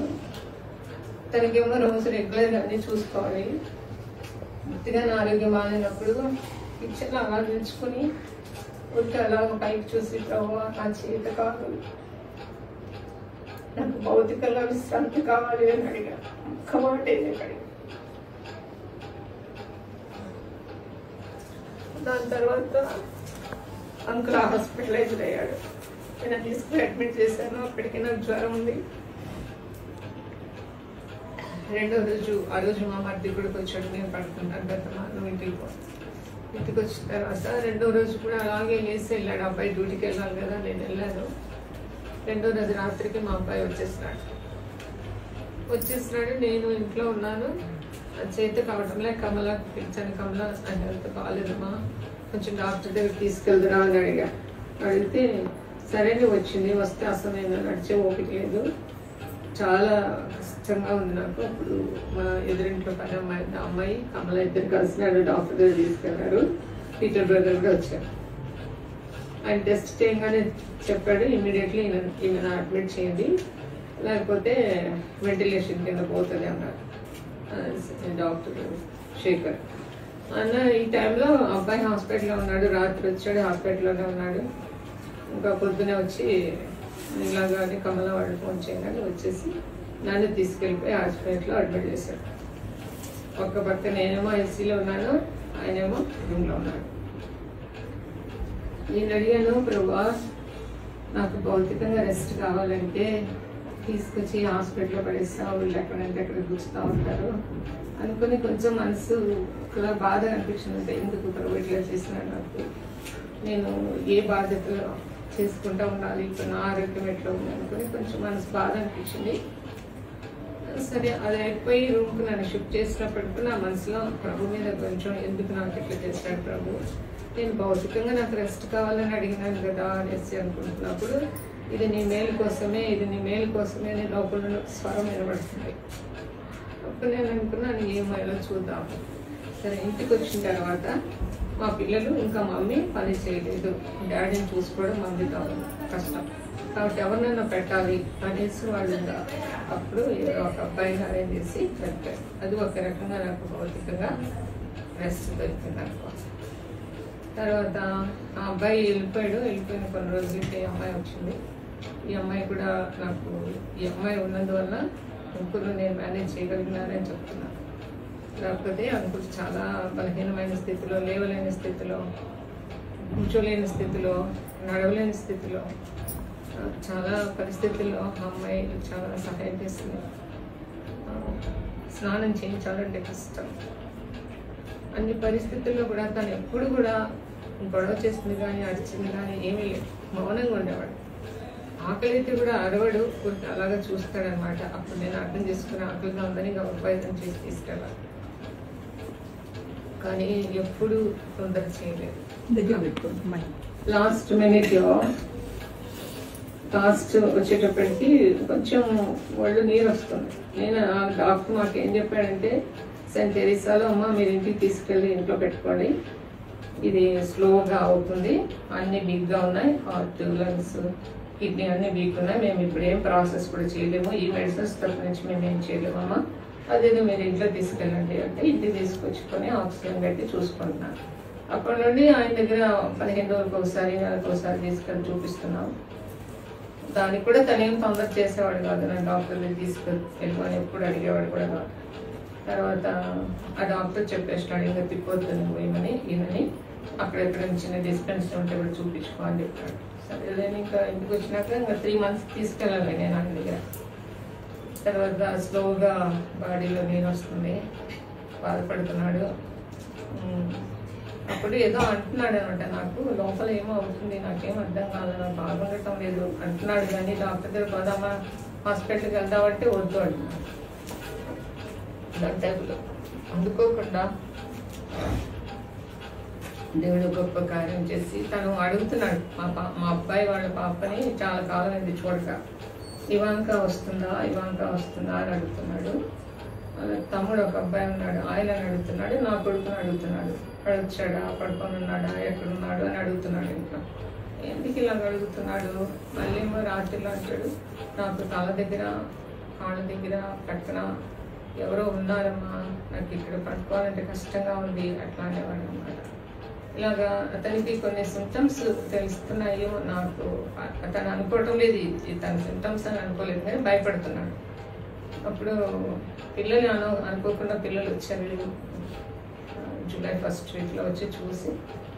తనకేమో రోజు రెగ్యులర్గా అన్నీ చూసుకోవాలి. పూర్తిగా నా ఆరోగ్యం బాగాలేనప్పుడు కిచెన్లో అలా నిల్చుకుని ఊరికి అలా పైకి చూసి ప్రభు నా చేత కాదు, నాకు భౌతికంగా విశ్రాంతి కావాలి అని అడిగా. ఒక్క మాట అడిగా. దాని తర్వాత అంకుల్ హాస్పిటలైజ్డ్ అయ్యాడు. నేను తీసుకుని అడ్మిట్ చేశాను. అప్పటికి నాకు జ్వరం ఉంది. రెండో రోజు ఆ రోజు మా మధ్య కూడా వచ్చాడు, నేను పడుకుంటాను కదా నువ్వు ఇంటికి పో. ఇంటికి వచ్చిన తర్వాత రెండో రోజు కూడా అలాగే లేసి వెళ్ళాడు. అబ్బాయి డ్యూటీకి వెళ్ళాలి కదా, నేను వెళ్ళాను. రెండో రోజు రాత్రికి మా అబ్బాయి వచ్చేసినాడు. నేను ఇంట్లో ఉన్నాను. చేతి కావటంలో కమల పిలిచాను, కమల నా హెల్త్ బాగాలేదమ్మా, కొంచెం డాక్టర్ దగ్గర తీసుకెళ్దురా అని అడిగా. అడిగితే సరేనే వచ్చింది. వస్తే అసలు నేను నడిచే ఓపిక లేదు, చాలా కష్టంగా ఉంది నాకు. అప్పుడు మా ఎదురింట్లో పని అమ్మాయి కమల ఇద్దరు కలిసి నన్ను డాక్టర్ దగ్గర తీసుకెళ్లారు. పీటర్ బ్రదర్ కూడా వచ్చారు. ఆయన టెస్ట్ చేయగానే చెప్పాడు, ఇమ్మీడియట్లీ ఈమెను అడ్మిట్ చేయండి, లేకపోతే వెంటిలేషన్ కింద పోతుంది అన్నారు డాక్టర్ శేఖర్ అన్న. ఈ టైంలో అబ్బాయి హాస్పిటల్లో ఉన్నాడు. రాత్రి వచ్చాడు, హాస్పిటల్లోనే ఉన్నాడు. ఇంకా పొద్దునే వచ్చి ఇలాగానే కమల వాళ్ళు ఫోన్ చేయగానే వచ్చేసి నన్ను తీసుకెళ్ళిపోయి హాస్పిటల్లో అడ్మిట్ చేశాడు. ఒక్క పక్క నేనేమో ఐసీలో ఉన్నాను, ఆయనేమో రూమ్లో ఉన్నాడు. నేను అడిగాను, ప్రభువా నాకు భౌతికంగా రెస్ట్ కావాలంటే తీసుకొచ్చి హాస్పిటల్లో పడేస్తావు, వీళ్ళు ఎక్కడంటే ఎక్కడ కూర్చుతూ ఉంటారు అనుకుని కొంచెం మనసు ఒకలా బాధ అనిపించింది. ఎందుకు ప్రభు ఇట్లా చేసినాడు, నాకు నేను ఏ బాధ్యతలు చేసుకుంటూ ఉండాలి, ఇప్పుడు నా ఆరోగ్యం ఎట్లా ఉంది అనుకుని కొంచెం మనసు బాధ అనిపించింది. సరే అది అయిపోయి రూమ్కి నన్ను షిఫ్ట్ చేసినప్పటికీ నా మనసులో ప్రభు మీద కొంచెం ఎందుకు నాకు ఇట్లా చేస్తాడు ప్రభు, నేను భౌతికంగా నాకు రెస్ట్ కావాలని అడిగినాను కదా అనేసి అనుకుంటున్నప్పుడు ఇది నీ మేలు కోసమే, ఇది నీ మేలు కోసమే అని లోపల స్వరం వినబడుతుంది. అప్పుడు నేను అనుకున్నాను ఏమైనా చూద్దాము. సరే ఇంటికి వచ్చిన తర్వాత మా పిల్లలు ఇంకా మమ్మీ పని చేయలేదు, డాడీని చూసుకోవడం మమ్మీ కావాలి కష్టం కాబట్టి ఎవరినైనా పెట్టాలి అనేసి వాళ్ళు అప్పుడు ఒక అబ్బాయిని అరేంజ్ చేసి పెట్టారు. అది ఒక రకంగా నాకు భౌతికంగా రెస్ట్ దొరికింది అనుకో. తర్వాత ఆ అబ్బాయి వెళ్ళిపోయిన కొన్ని రోజులకి ఈ అమ్మాయి వచ్చింది. ఈ అమ్మాయి కూడా నాకు ఈ అమ్మాయి ఉన్నందువల్ల అంకుల్ నేను మేనేజ్ చేయగలిగినానని చెప్తున్నాను. లేకపోతే అంకుల్ చాలా బలహీనమైన స్థితిలో, లేవలేని స్థితిలో, కూర్చోలేని స్థితిలో, నడవలేని స్థితిలో, చాలా పరిస్థితుల్లో ఆ అమ్మాయి చాలా సహాయం చేస్తుంది. స్నానం చేయించాలంటే కష్టం. అన్ని పరిస్థితుల్లో కూడా తను ఎప్పుడు కూడా గొడవ చేసింది కానీ అరిచింది కానీ ఏమీ లేదు, మౌనంగా ఉండేవాడు. ఆకలి అయితే కూడా అరవడు, అలాగా చూస్తాడనమాట. అప్పుడు నేను అర్థం చేసుకుని ఆకలిగా ఉందని ఉపయోగం చేసి తీసుకెళ్ళాలి, కానీ ఎప్పుడు తొందర చేయలేదు. లాస్ట్ వచ్చేటప్పటికి కొంచెం ఒళ్ళు నీరు వస్తుంది. నేను డాక్టర్ మాకు ఏం చెప్పాడంటే, సెయింట్ తెరీసాలో అమ్మ మీరు ఇంటికి తీసుకెళ్ళి ఇంట్లో పెట్టుకోండి, ఇది స్లోగా అవుతుంది, అన్ని వీక్గా ఉన్నాయి, హార్ట్, లంగ్స్, కిడ్నీ అన్ని వీక్ ఉన్నాయి, మేము ఇప్పుడు ఏం ప్రాసెస్ కూడా చేయలేము, ఈ మెడిసిన్స్ తరఫు నుంచి మేము ఏం చేయలేమమ్మా, అదేదో మీరు ఇంట్లో తీసుకెళ్ళండి అంటే ఇంటికి తీసుకొచ్చుకొని ఆక్సిజన్ పెట్టి చూసుకుంటున్నాను. అప్పటి నుండి ఆయన దగ్గర 15 రోజులకు ఒకసారి, నెలకు ఒకసారి తీసుకెళ్ళి చూపిస్తున్నాం. దానికి కూడా తనేం తొందర చేసేవాడు కాదు, నేను డాక్టర్ దగ్గర తీసుకెళ్ళమని ఎప్పుడు అడిగేవాడు కూడా కాదు. తర్వాత ఆ డాక్టర్ చెప్పేసినాడు, ఇంకా తిప్పొద్దు నువ్వు ఏమని ఈయనని, అక్కడెక్కడ చిన్న డిస్టెన్స్ ఉంటే కూడా చూపించుకో అని చెప్పాడు. సరే నేను ఇంకా ఇంటికి వచ్చినాక ఇంకా 3 months తీసుకెళ్ళాలి నేను ఆయన దగ్గర. తర్వాత స్లోగా బాడీలో నీరు వస్తుంది, బాధపడుతున్నాడు. అప్పుడు ఏదో అంటున్నాడు అనమాట, నాకు లోపల ఏమో అవుతుంది, నాకేం అర్థం కాదు, నాకు బాగుండటం లేదు అంటున్నాడు. కానీ డాక్టర్ దగ్గర పోదామా, హాస్పిటల్కి వెళ్దామంటే వద్దు అంటున్నాడు. టైపులో అందుకోకుండా దేవుడు గొప్ప కార్యం చేసి తను అడుగుతున్నాడు. మా అబ్బాయి వాళ్ళ పాపని చాలా కాలం ఇది చూడక, ఇవాంక వస్తుందా అని అడుగుతున్నాడు. వాళ్ళ తమ్ముడు ఒక అబ్బాయి ఉన్నాడు, ఆయన అడుగుతున్నాడు, నా కొడుకుని అడుగుతున్నాడు, వచ్చాడా, పడుకొని ఉన్నాడా, ఎక్కడున్నాడు అని అడుగుతున్నాడు. ఇంట్లో ఎందుకు ఇలాగ అడుగుతున్నాడు, మళ్ళీ ఏమో రాత్రిలో అంటాడు, నాకు తల దగ్గర, కాళ్ళ దగ్గర, పక్కన ఎవరో ఉన్నారమ్మా, నాకు ఇక్కడ పడుకోవాలంటే కష్టంగా ఉంది అట్లా అనేవాడు అన్నమాట. ఇలాగా అతనికి కొన్ని సిమ్టమ్స్ తెలుస్తున్నాయో, నాకు అతను అనుకోవటం లేదు తన సిమ్టమ్స్ అని అనుకోలేదు, కానీ భయపడుతున్నాడు. అప్పుడు పిల్లలు అనుకోకుండా పిల్లలు వచ్చారు, July 1st వీక్లో వచ్చి చూసి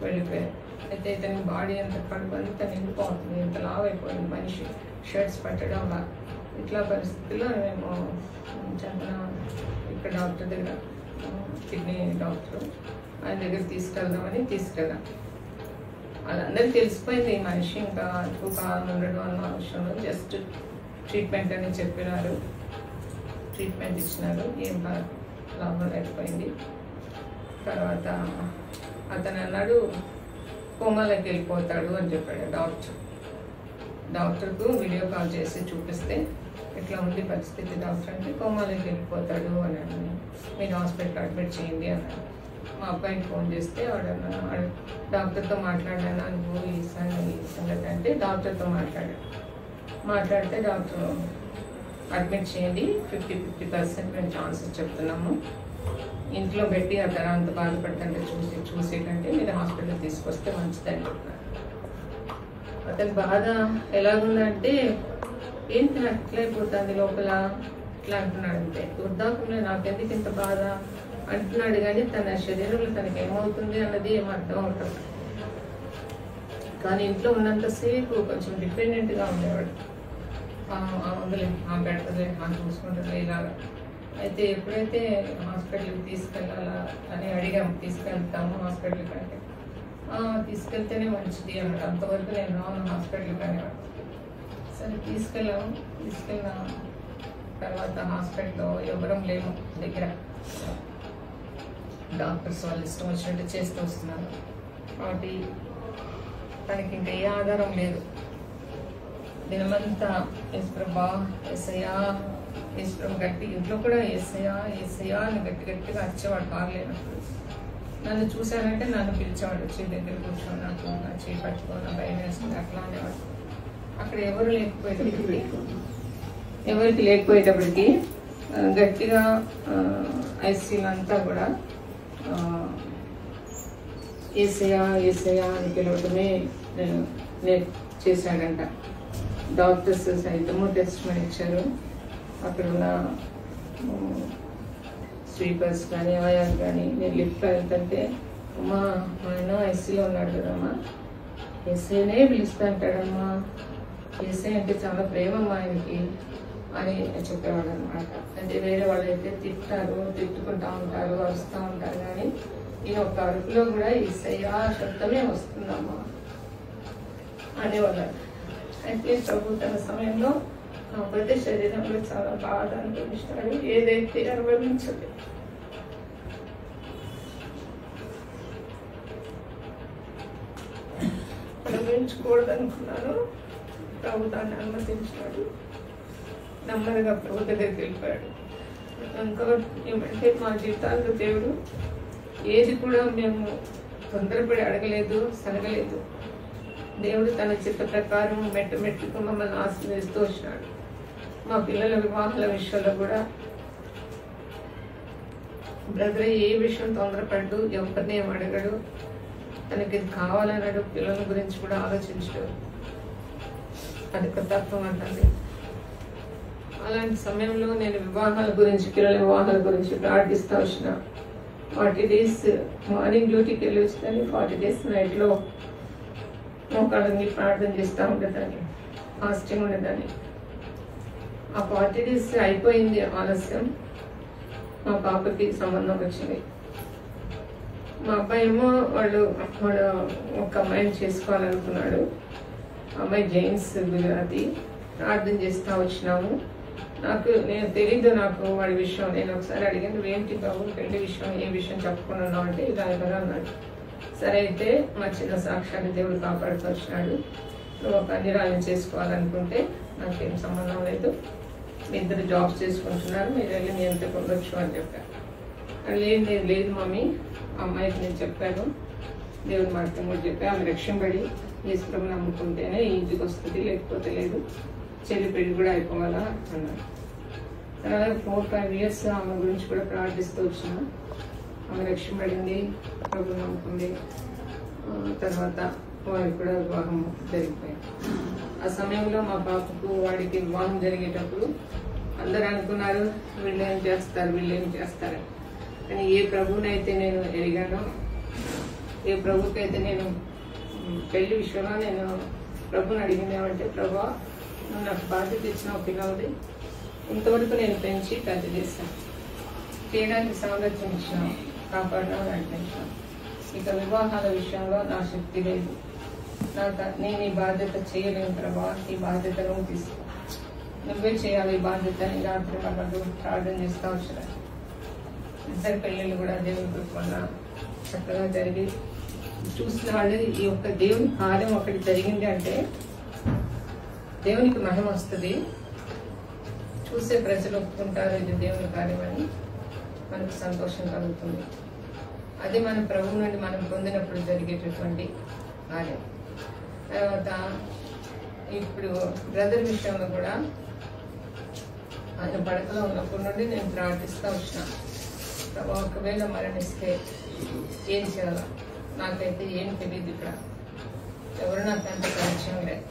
వెళ్ళిపోయారు. అయితే ఇతని బాడీ అంత పడుకొని తను నిండిపోతుంది, ఇంత లావ్ అయిపోయింది మనిషి, షర్ట్స్ పట్టడం అలా. ఇట్లా పరిస్థితుల్లో మేము చందన ఇక్కడ డాక్టర్ దగ్గర, కిడ్నీ డాక్టర్, ఆయన దగ్గర తీసుకెళ్దామని తీసుకెళ్ళాం. వాళ్ళందరికీ తెలిసిపోయింది ఈ మనిషి ఇంకా ఎక్కువ కాలం ఉండడం అన్న అవసరంలో, జస్ట్ ట్రీట్మెంట్ అని చెప్పినారు, ట్రీట్మెంట్ ఇచ్చినారు, ఏం లాభం లేకపోయింది. తర్వాత అతను అన్నాడు కోమాలోకి వెళ్ళిపోతాడు అని చెప్పాడు డాక్టర్. డాక్టర్కు వీడియో కాల్ చేసి చూపిస్తే ఇట్లా ఉంది పరిస్థితి డాక్టర్ అంటే, కోమాలోకి వెళ్ళిపోతాడు అని అన్నాడు, మీరు హాస్పిటల్ అడ్మిట్ చేయండి అన్నాడు. మా అబ్బాయికి ఫోన్ చేస్తే వాడు డాక్టర్తో మాట్లాడాను, నువ్వు ఈ సంగతి అంటే డాక్టర్తో మాట్లాడితే డాక్టర్ అడ్మిట్ చేయండి, 50% మేము ఛాన్సెస్ చెప్తున్నాము, ఇంట్లో పెట్టి అతను అంత బాధపడుతుంటే చూసేటంటే మీరు హాస్పిటల్ తీసుకొస్తే మంచిదని చెప్తున్నారు. అతని బాధ ఎలాగుందంటే ఏంటి నాకు ఇట్లా అయిపోతుంది లోపల ఇట్లా అంటున్నాడు. అంతే వృద్ధాపంలో నాకెందుకు ఇంత బాధ అంటున్నాడు, కానీ తన శరీరంలో తనకి ఏమవుతుంది అన్నది ఏం అర్థం అవుతుంది. కానీ ఇంట్లో ఉన్నంతసేపు కొంచెం డిపెండెంట్గా ఉండేవాడు. అందులో పెడతలే చూసుకుంటుంది ఇలాగా. అయితే ఎప్పుడైతే హాస్పిటల్కి తీసుకెళ్ళాలా అని అడిగాము, తీసుకెళ్తాము హాస్పిటల్కి అంటే తీసుకెళ్తేనే మంచిది అన్నాడు. అంతవరకు నేను రాను హాస్పిటల్కి అనేవాడు. సరే తీసుకెళ్ళాము. తీసుకెళ్ళిన తర్వాత హాస్పిటల్లో ఎవరం లేము దగ్గర, డాక్టర్స్ వాళ్ళు ఇష్టం వచ్చినట్టు చేస్తూ వస్తున్నారు కాబట్టి తనకి ఇంకా ఏ ఆధారం లేదు. దినమంతా ఎస్ప్రభా ఎస్ఐయా ఎస్ప్రభ గట్టి, ఇంట్లో కూడా ఎస్ఐయా ఎస్ఐయా అని గట్టిగా వచ్చేవాడు బాగలేనప్పుడు. నన్ను చూశానంటే నన్ను పిలిచేవాడు, వచ్చి దగ్గర కూర్చొని నాకు నా చేయి పట్టుకో, నా భయం వేస్తుంది అట్లా అనేవాడు. అక్కడ ఎవరికి లేకపోయేటప్పటికి గట్టిగా ఐసీలో అంతా కూడా ఏసయా ఏసయా అని పిలవటమే చేశాడంట. డాక్టర్స్ సైతము టెస్ట్ ఇచ్చారు. అక్కడ ఉన్న స్వీపర్స్ కానీ ఆయాలు కానీ నేను లిఫ్ట్లో వెళ్తుంటే అమ్మా ఆయన ఐసీలో ఉన్నాడు కదమ్మా, ఎస్ఐనే పిలుస్తూ అంటాడమ్మా, ఎస్ఐ అంటే చాలా ప్రేమమ్మా ఆయనకి అని చెప్పేవాడు అనమాట. అంటే వేరే వాళ్ళు అయితే తిట్టుకుంటూ ఉంటారు, అరుస్తూ ఉంటారు, కానీ ఈయన ఒక అరుపులో కూడా ఎస్ఐయా శబ్దమే వస్తుందమ్మా అనేవాళ్ళు. అయితే ప్రభు తన సమయంలో కాకపోతే శరీరంలో చాలా బాధ అనిపిస్తాడు, ఏదైతే అనుభవించదు. అనుభవించకూడదు అనుకున్నాను, ప్రభు దాన్ని అనుమతించాడు. నెమ్మదిగా ప్రభు దగ్గరికి వెళ్ళిపోయాడు. ఇంకా ఏమంటే మా జీవితాల్లో దేవుడు ఏది కూడా మేము తొందరపడి అడగలేదు, సనగలేదు. దేవుడు తన చిత్త ప్రకారం మెట్టుకు మమ్మల్ని ఆశీర్వదిస్తూ వచ్చినాడు. మా పిల్లల వివాహాల విషయంలో కూడా బ్రదర్ ఏ విషయం తొందరపడ్డు, ఎవరిని ఏం అడగడు, తనకి ఇది కావాలన్నాడు. పిల్లల గురించి కూడా ఆలోచించడు, అది తత్వం అంటుంది. అలాంటి సమయంలో నేను వివాహాల గురించి, పిల్లల వివాహాల గురించి ప్రార్థిస్తూ వచ్చిన. 40 days మార్నింగ్ డ్యూటీకి వెళ్ళి వచ్చేదాన్ని, 40 days నైట్లో మోకాళ్ళని ప్రార్థన చేస్తూ ఉండేదాన్ని, ఫాస్టింగ్ ఉండేదాన్ని. ఆ 40 days అయిపోయింది ఆలస్యం. మా పాపకి సంబంధం వచ్చింది. మా అబ్బాయి ఏమో వాడు ఒక అమ్మాయిని చేసుకోవాలనుకున్నాడు. అమ్మాయి జైన్స్ గుజరాతీ. ప్రార్థన చేస్తూ వచ్చినాము. నేను తెలీదు నాకు వాడి విషయం. నేను ఒకసారి అడిగాను, ఏంటి బాబు పెళ్లి విషయం, ఏ విషయం చెప్పుకున్నావు అంటే ఇలా కదా అన్నాడు. సరే అయితే మా చిన్న సాక్ష్యాన్ని దేవుడు కాపాడుతూ వచ్చినాడు. నువ్వు ఒక అన్నిరాలను చేసుకోవాలనుకుంటే నాకేం సంబంధం లేదు, మీ ఇద్దరు జాబ్స్ చేసుకుంటున్నారు, మీరు వెళ్ళి మీ ఎంత పొందొచ్చు అని చెప్పాను. లేదు మమ్మీ, అమ్మాయికి నేను చెప్పాను, దేవుడి మాట కూడా చెప్పాను, ఆమె రక్షణపడి యేసుప్రభుని నమ్ముకుంటేనే ఇంటికి వస్తుంది, లేకపోతే లేదు, చెల్లి పెళ్లి కూడా అయిపోవాలా అన్నాడు. తర్వాత 4-5 years ఆమె గురించి కూడా ప్రార్థిస్తూ వచ్చిన. ఆమె రక్షణపడింది, ప్రభుని నమ్ముకుంది. తర్వాత వారికి కూడా వివాహం జరిగిపోయింది. ఆ సమయంలో మా పాపకు వాడికి వివాహం జరిగేటప్పుడు అందరూ అనుకున్నారు వీళ్ళేం చేస్తారు. కానీ ఏ ప్రభువునైతే నేను ఎరిగానో, ఏ ప్రభుకైతే నేను పెళ్లి విషయంలో నేను ప్రభుని అడిగినామంటే, ప్రభా నువ్వు నాకు బాధ్యత ఇచ్చిన పిల్లలది ఇంతవరకు నేను పెంచి పెద్ద చేశాను, చేయడానికి సామర్థ్యం ఇచ్చినావు, కాపాడినా నడిపించాను. ఇక వివాహాల విషయంలో నా శక్తి లేదు, నేను ఈ బాధ్యత చేయలేను ప్రభా, ఈ బాధ్యత నువ్వు తీసుకో, నువ్వే చేయాలి ఈ బాధ్యతని రాత్రి మళ్ళీ ప్రార్థన చేస్తూ వచ్చాను. ఇద్దరు పెళ్ళిళ్ళు కూడా దేవుని కృప చక్కగా జరిగి చూసిన వాళ్ళు ఈ యొక్క దేవుని కార్యం ఒకటి జరిగింది అంటే దేవునికి మహిమ వస్తుంది, చూసే ప్రజలు ఒప్పుకుంటారు ఇది దేవుని కార్యం అని మనకు సంతోషం కలుగుతుంది. అది మన ప్రభువు నుండి మనం పొందినప్పుడు జరిగేటటువంటి కార్యం. తర్వాత ఇప్పుడు బ్రదర్ విషయంలో కూడా ఆయన పడకలో ఉన్నప్పటి నుండి నేను ప్రార్థిస్తూ వచ్చిన, ఒకవేళ మరణిస్తే ఏం చేయాలా, నాకైతే ఏం తెలియదు. ఇక్కడ ఎవరు నాకు అంత పరిచయం లేదు,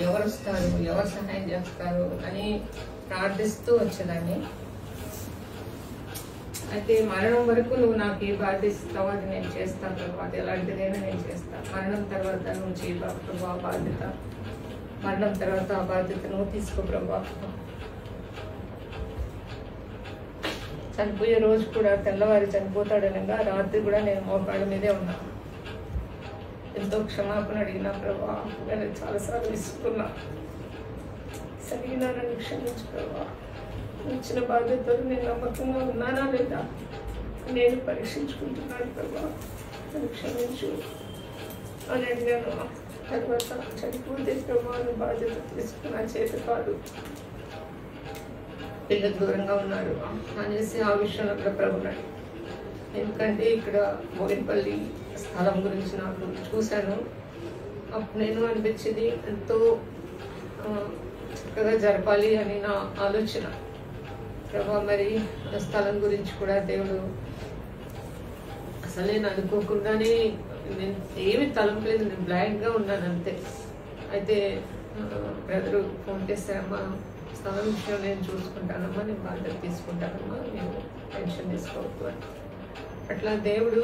ఎవరు వస్తారు, ఎవరు సహాయం చేస్తారు అని ప్రార్థిస్తూ వచ్చేదాన్ని. అయితే మరణం వరకు నువ్వు నాకు ఏ బాధ్యత ఇస్తావో అది నేను చేస్తాను ప్రభా, అది ఎలాంటిదైనా నేను చేస్తాను. మరణం తర్వాత నువ్వు చేయ ప్రభా బాధ్యత, మరణం తర్వాత ఆ బాధ్యత నువ్వు తీసుకో ప్రభా. చనిపోయే రోజు కూడా తెల్లవారి చనిపోతాడనగా రాత్రి కూడా నేను మోకాళ్ళ మీదే ఉన్నాను. ఎంతో క్షమాపణ అడిగినా ప్రభా, నేను చాలాసార్లు విసుకున్నా. సరిగినా నన్ను క్షమించు ప్రభా, ఇచ్చిన బాధ్యతలు నేను నమ్మకంగా ఉన్నానా లేదా నేను పరీక్షించుకుంటున్నాను ప్రభా, నన్ను క్షమించు అని అడిగాను. తర్వాత చనిపోతే ప్రభా బాధ్యత తీసుకున్నా చేత కాదు, పిల్లలు దూరంగా ఉన్నారు అనేసి ఆ విషయంలో కూడా ప్రభున్నాడు. ఎందుకంటే ఇక్కడ మోగినపల్లి స్థలం గురించి నాకు చూశాను. అప్పుడు నేను అనిపించింది ఎంతో చక్కగా జరపాలి అని నా ఆలోచన. ప్రభా మరి స్థలం గురించి కూడా దేవుడు అసలు నేను అనుకోకుండానే, నేను ఏమి తలంపలేదు, నేను బ్లాంక్గా ఉన్నాను అంతే. అయితే బ్రదరు ఫోన్ చేశారమ్మా, స్థలం విషయం నేను చూసుకుంటానమ్మా, నేను బాధ్యత తీసుకుంటానమ్మా, నేను టెన్షన్ తీసుకోవద్దు అని. అట్లా దేవుడు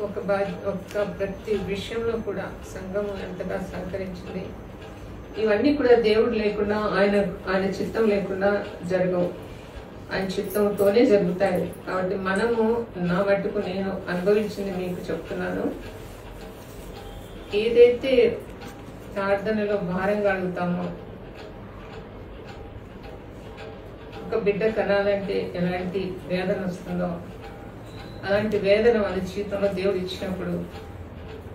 ఒక ప్రతి విషయంలో కూడా సంఘము ఎంతగా సహకరించింది. ఇవన్నీ కూడా దేవుడు లేకుండా, ఆయన చిత్తం లేకుండా జరగవు, ఆయన చిత్తంతోనే జరుగుతాయి. కాబట్టి మనము నా మట్టుకు నేను అనుభవించింది మీకు చెప్తున్నాను. ఏదైతే ప్రార్థనలో భారంగా అడుగుతామో, ఒక బిడ్డ కనాలంటే ఎలాంటి వేదన వస్తుందో అలాంటి వేదన మన జీవితంలో దేవుడు ఇచ్చినప్పుడు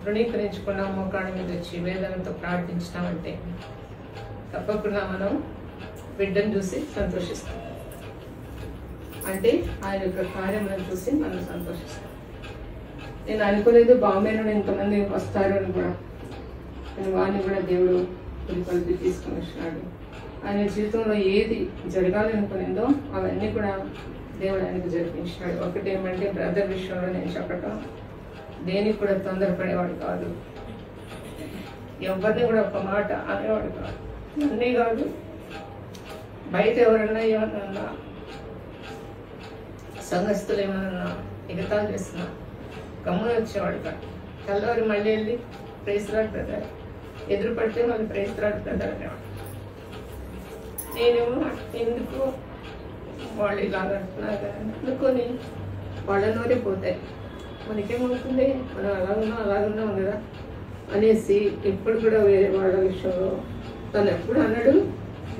తృణీకరించకుండా మోకాళ్ళ మీద వచ్చి వేదనతో ప్రార్థించినామంటే తప్పకుండా మనం బిడ్డను చూసి సంతోషిస్తాం. అంటే ఆయన యొక్క కార్యములను చూసి మనం సంతోషిస్తాం. నేను అనుకోలేదు బాంబే నుండి ఇంతమంది వస్తారు అని కూడా. నేను వాడిని కూడా దేవుడు కలిపి తీసుకుని వచ్చినాడు. ఆయన జీవితంలో ఏది జరగాలనుకునిందో అవన్నీ కూడా దేవుడు ఆయనకు జరిపించినాడు. ఒకటేమంటే బ్రదర్ విషయంలో నేను చెప్పటం, దేనికి కూడా తొందరపడేవాడు కాదు, ఎవరిని కూడా ఒక మాట అనేవాడు కాదు. అన్నీ కాదు, బయట ఎవరన్నా ఏమన్నా సంఘస్థులు ఏమన్నా ఎగతాలు చేస్తున్నా గమ్మున వచ్చేవాడు కాదు. తెల్లవారి మళ్ళీ వెళ్ళి ప్రైజ్లాడ్ బ్రదర్, ఎదురు పడితే మళ్ళీ ప్రైజ్లాడ్ బ్రదర్ అనేవాడు. నేనేమో ఎందుకు వాళ్ళు ఇలాగ అంటున్నారు కదా అనుకొని వాళ్ళ నోరే పోతాయి, మనకేమవుతుంది, మనం అలాగున్నాం కదా అనేసి ఎప్పుడు కూడా వేరే వాళ్ళ విషయంలో తను ఎప్పుడు అన్నాడు.